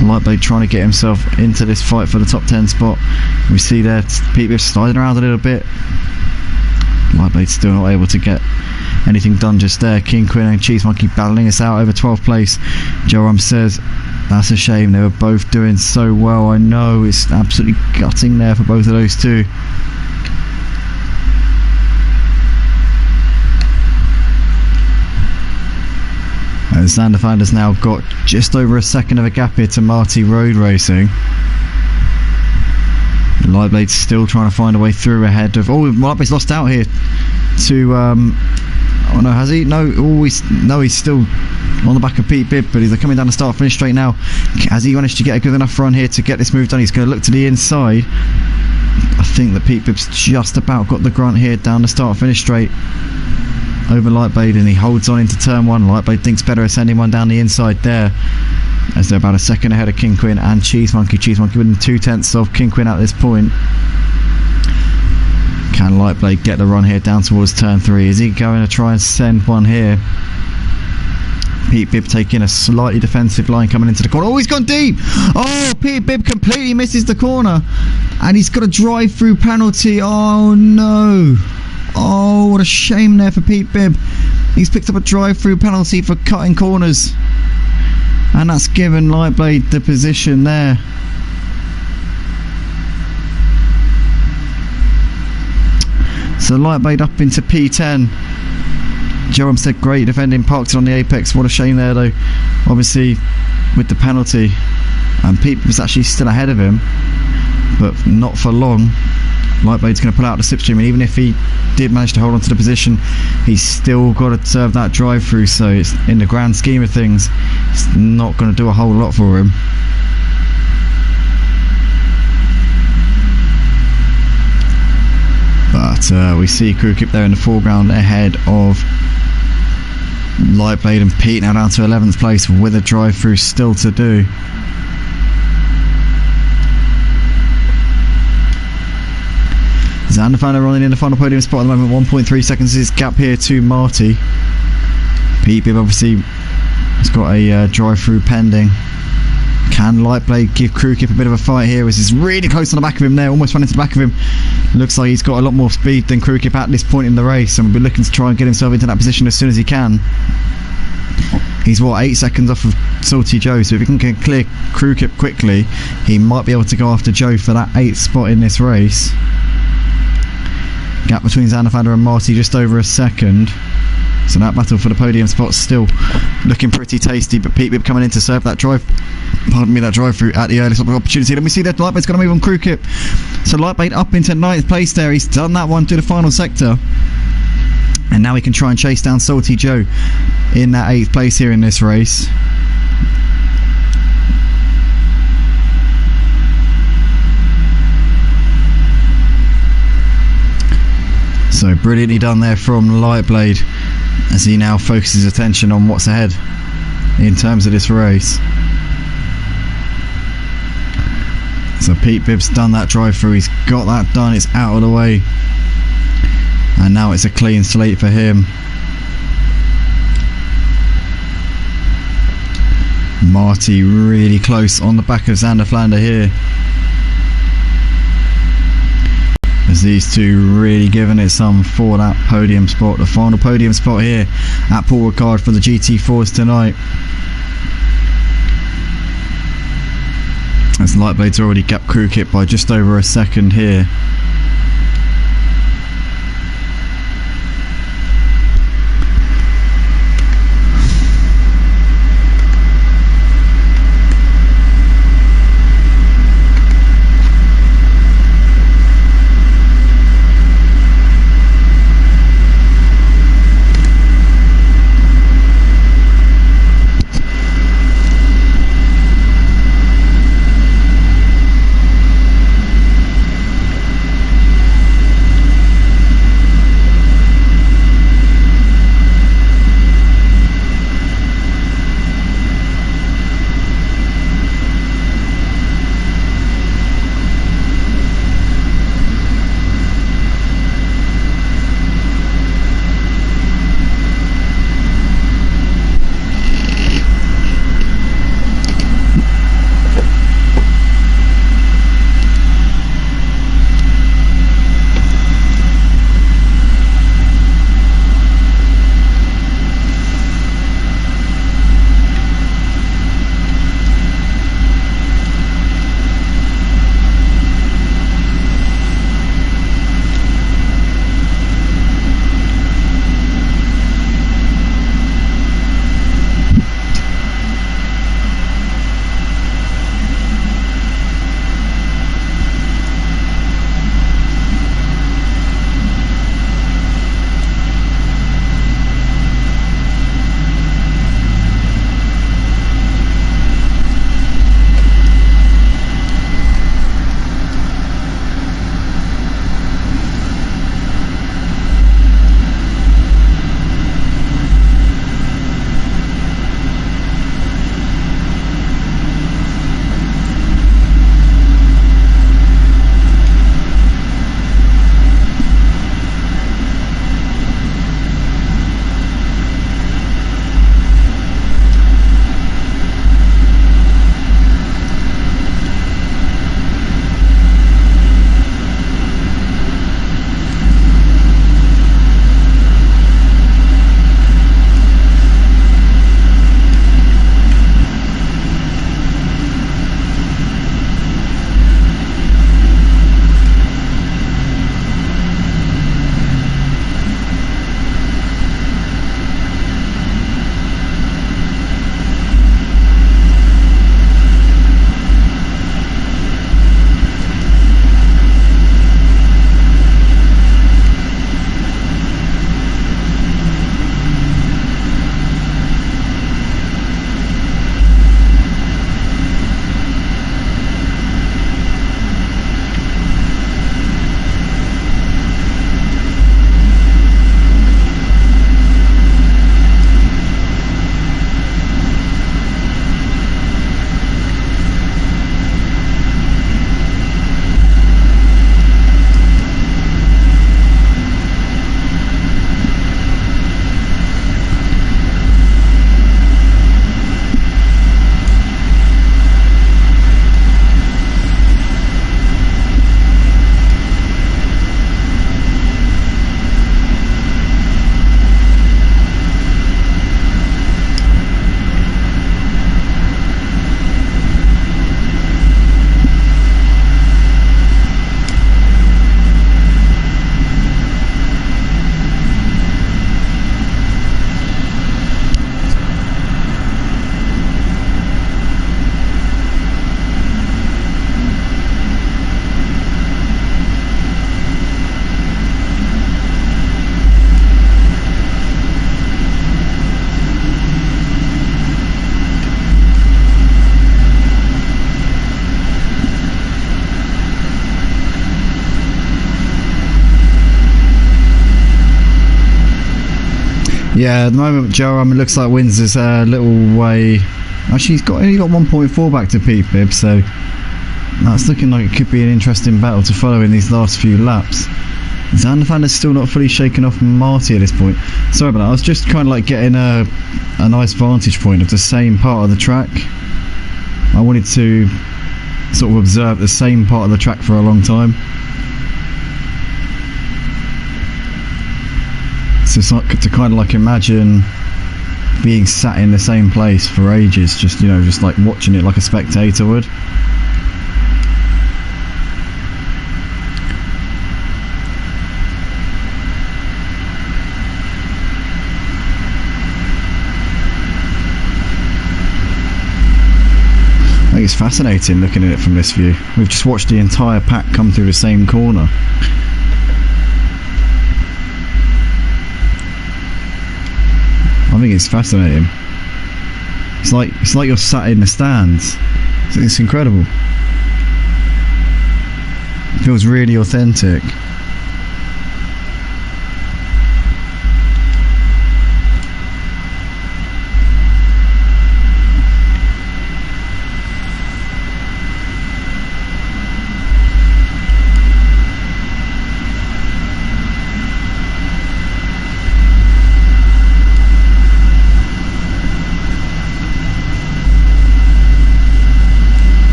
Lightblade trying to get himself into this fight for the top 10 spot. We see there Pete Bibb sliding around a little bit. Lightblade's still not able to get anything done just there. Kingquin and Cheese Monkey battling us out over 12th place. Joram says, that's a shame, they were both doing so well. I know, it's absolutely gutting there for both of those two. And Xanafander's now got just over a second of a gap here to Marty Road Racing. Lightblade's still trying to find a way through ahead of... Oh, Lightblade's lost out here to... oh no, has he? No, he's still on the back of Pete Bibb, but he's coming down the start finish straight now. Has he managed to get a good enough run here to get this move done? He's going to look to the inside. I think that Pete Bibb's just about got the grunt here down the start finish straight over Lightblade, and he holds on into turn 1. Lightblade thinks better of sending one down the inside there, as they're about a second ahead of Kingquin and Cheese Monkey. Cheese Monkey within 2/10 of Kingquin at this point. Can Lightblade get the run here down towards turn 3? Is he going to try and send one here? Pete Bibb taking a slightly defensive line coming into the corner. Oh, he's gone deep! Oh, Pete Bibb completely misses the corner, and he's got a drive-through penalty. Oh no! Oh, what a shame there for Pete Bibb. He's picked up a drive-through penalty for cutting corners, and that's given Lightblade the position there. So Lightblade up into P10. Joram said great defending, parked it on the apex. What a shame there though, obviously with the penalty, and Pete was actually still ahead of him, but not for long. Lightblade's going to pull out the slipstream, and even if he did manage to hold on to the position, he's still got to serve that drive through, so it's, in the grand scheme of things, it's not going to do a whole lot for him. But we see Krukip there in the foreground ahead of Lightblade, and Pete now down to 11th place with a drive through still to do. Zanderfander running in the final podium spot at the moment. 1.3 seconds is his gap here to Marty. Pete Bibb obviously has got a drive-through pending. Can Lightblade give Krukip a bit of a fight here? As he's really close on the back of him there, almost running to the back of him. Looks like he's got a lot more speed than Krukip at this point in the race, and will be looking to try and get himself into that position as soon as he can. He's what, 8 seconds off of Salty Joe, so if he can clear Krukip quickly, he might be able to go after Joe for that 8th spot in this race. Gap between Zanderfander and Marty just over a second. So that battle for the podium spot's still looking pretty tasty, but Pete Bibb coming in to serve that drive through at the earliest opportunity. Then we see that Lightblade's going to move on Krukip. So Lightblade up into 9th place there. He's done that one to the final sector. And now he can try and chase down Salty Joe in that 8th place here in this race. So brilliantly done there from Lightblade, as he now focuses his attention on what's ahead in terms of this race. So Pete Bibb's done that drive through, he's got that done, it's out of the way, and now it's a clean slate for him. Marty really close on the back of Zanderfander here, as these two really giving it some for that podium spot. The final podium spot here at Paul Ricard for the GT4s tonight. As Lightblade's already gapped Krukip by just over a second here. Yeah, at the moment, Joe, it looks like Windsor's a little way. Actually, he's only got 1.4 back to Pete Bibb, so that's looking like it could be an interesting battle to follow in these last few laps. Zandervander's still not fully shaken off Marty at this point. Sorry about that, I was just kind of like getting a nice vantage point of the same part of the track. I wanted to sort of observe the same part of the track for a long time. So it's like to kind of like imagine being sat in the same place for ages, just, you know, just like watching it like a spectator would. I think it's fascinating looking at it from this view. We've just watched the entire pack come through the same corner. I think it's fascinating. It's like you're sat in the stands. It's incredible. It feels really authentic.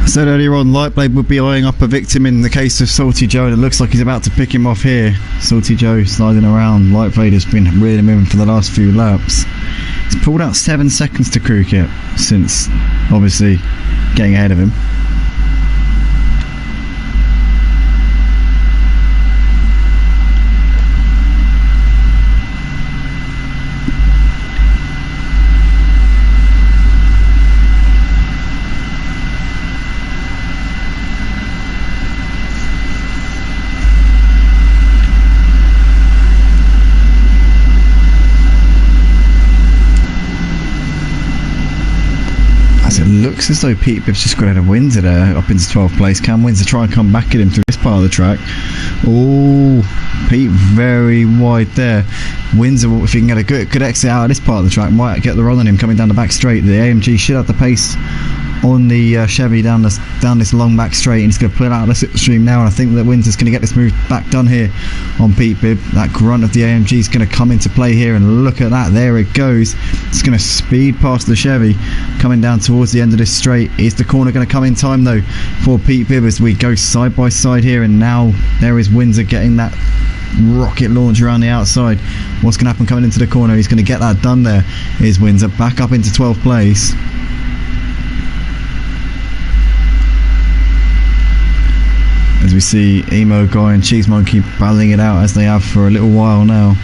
Said earlier on, Lightblade would be eyeing up a victim in the case of Salty Joe, and it looks like he's about to pick him off here. Salty Joe sliding around. Lightblade has been really moving for the last few laps. He's pulled out 7 seconds to crew kit since obviously getting ahead of him. It looks as though Pete Bibb's just got out of Windsor there, up into 12th place. Can Windsor try and come back at him through this part of the track? Oh, Pete very wide there. Windsor, if he can get a good exit out of this part of the track, might get the run on him coming down the back straight. The AMG should have the pace on the Chevy down this long back straight, and he's going to pull it out of the slipstream now, and I think that Windsor's going to get this move back done here on Pete Bibb. That grunt of the AMG is going to come into play here, and look at that, there it goes. It's going to speed past the Chevy coming down towards the end of this straight. Is the corner going to come in time though for Pete Bibb as we go side by side here, and now there is Windsor getting that rocket launch around the outside. What's going to happen coming into the corner? He's going to get that done there. Is Windsor back up into 12th place. As we see Emo Guy and Cheese Monkey battling it out as they have for a little while now.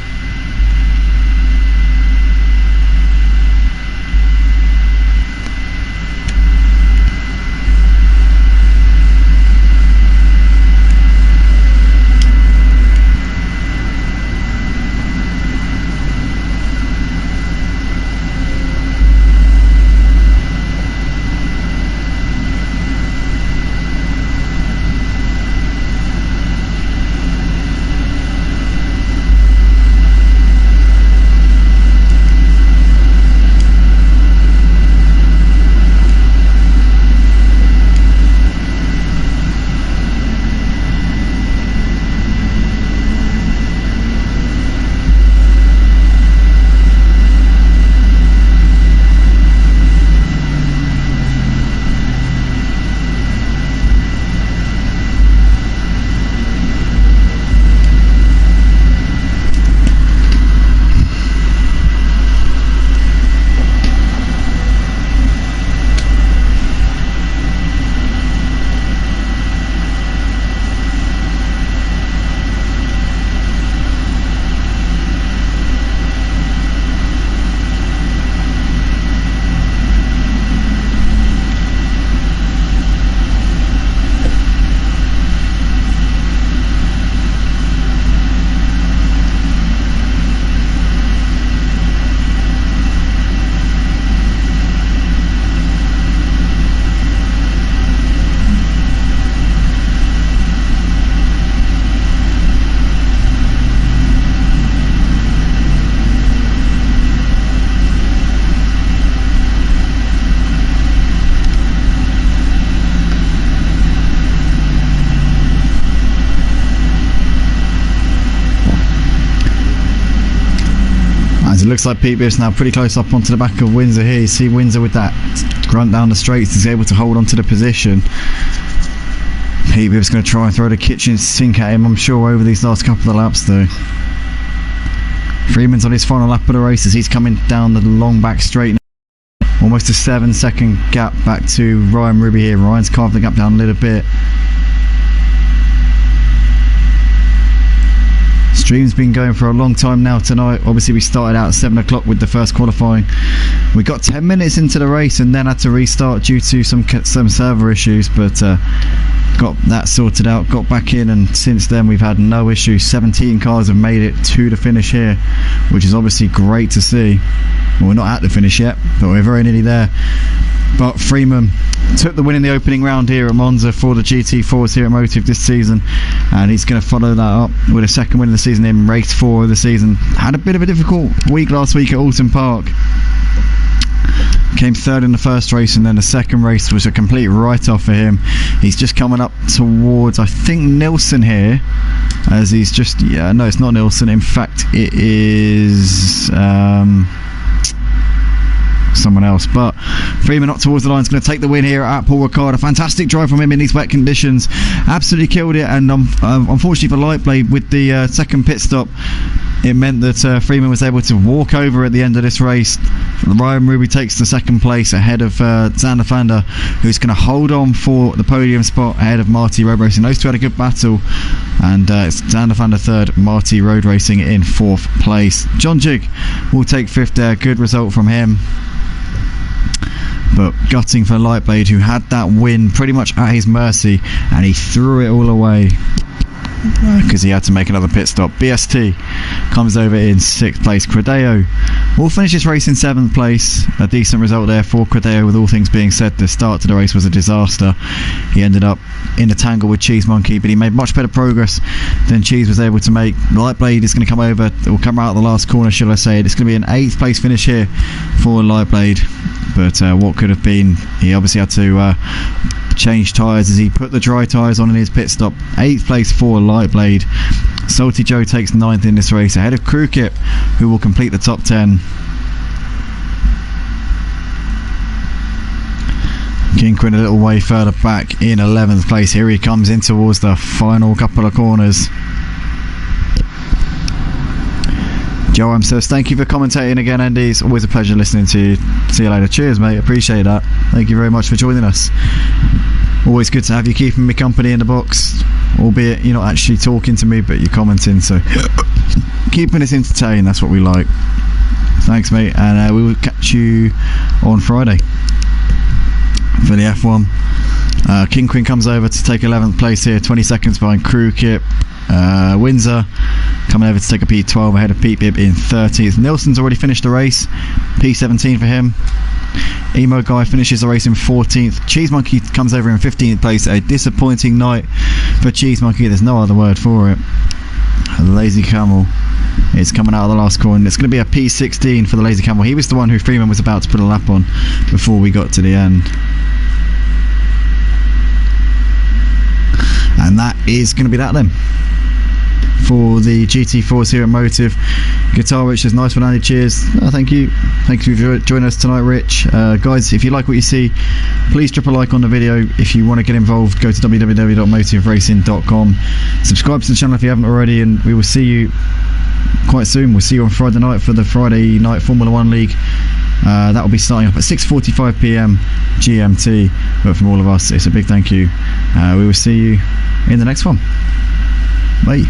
As it looks like Pete Biff's now pretty close up onto the back of Windsor here. You see Windsor with that grunt down the straights. He's able to hold on to the position. Pete Biff's going to try and throw the kitchen sink at him, I'm sure, over these last couple of laps though. Freeman's on his final lap of the race as he's coming down the long back straight. Almost a 7-second gap back to Ryan Ruby here. Ryan's carved the gap down a little bit. Stream's been going for a long time now tonight. Obviously we started out at 7 o'clock with the first qualifying. We got 10 minutes into the race and then had to restart due to some server issues, but got that sorted out, got back in, and since then we've had no issues. 17 cars have made it to the finish here, which is obviously great to see. Well, we're not at the finish yet, but we're very nearly there. But Freeman took the win in the opening round here at Monza for the GT4s here at Motive this season, and he's going to follow that up with a second win of the season in race 4 of the season. Had a bit of a difficult week last week at Alton Park. Came third in the first race, and then the second race was a complete write-off for him. He's just coming up towards, I think, Nilsson here, as he's just, yeah, no, it's not Nilsson. In fact, it is someone else. But Freeman up towards the line is going to take the win here at Paul Ricard. A fantastic drive from him in these wet conditions. Absolutely killed it, and unfortunately for Lightblade, with the second pit stop, it meant that Freeman was able to walk over at the end of this race. Ryan Ruby takes the second place ahead of Xander Fander, who's going to hold on for the podium spot ahead of Marty Road Racing. Those two had a good battle, and it's Xander Fander third, Marty Road Racing in fourth place. John Jig will take fifth there. Good result from him, but gutting for Lightblade, who had that win pretty much at his mercy, and he threw it all away because he had to make another pit stop. BST comes over in 6th place. Credeo will finish this race in 7th place. A decent result there for Credeo, with all things being said. The start to the race was a disaster. He ended up in a tangle with Cheese Monkey, but he made much better progress than Cheese was able to make. Lightblade is going to come over, it will come out the last corner, shall I say. It's going to be an 8th place finish here for Lightblade, but what could have been, he obviously had to change tyres as he put the dry tyres on in his pit stop. 8th place for Lightblade. Salty Joe takes 9th in this race ahead of Crew Kip, who will complete the top 10. King Quinn a little way further back in 11th place. Here he comes in towards the final couple of corners. Joe says, thank you for commentating again, Andy. It's always a pleasure listening to you. See you later. Cheers, mate. Appreciate that. Thank you very much for joining us. Always good to have you keeping me company in the box, albeit you're not actually talking to me, but you're commenting, so keeping us entertained, that's what we like. Thanks, mate, and we will catch you on Friday for the F1. King Quinn comes over to take 11th place here, 20 seconds behind Crew Kip. Windsor coming over to take a P12 ahead of Pete Bibb in 30th. Nilsson's already finished the race, P17 for him. Emo Guy finishes the race in 14th. Cheese Monkey comes over in 15th place. A disappointing night for Cheese Monkey, there's no other word for it. The Lazy Camel is coming out of the last corner. It's going to be a P16 for the Lazy Camel. He was the one who Freeman was about to put a lap on before we got to the end. And that is going to be that then for the GT4s here at Motive. Guitar Rich says, nice one, Andy. Cheers. Thank you for joining us tonight, Rich. Guys, if you like what you see, please drop a like on the video. If you want to get involved, go to www.motiveracing.com. Subscribe to the channel if you haven't already, and we will see you quite soon. We'll see you on Friday night for the Friday Night Formula 1 League. That will be starting up at 6:45 PM GMT, but from all of us, it's a big thank you. We will see you in the next one. Bye.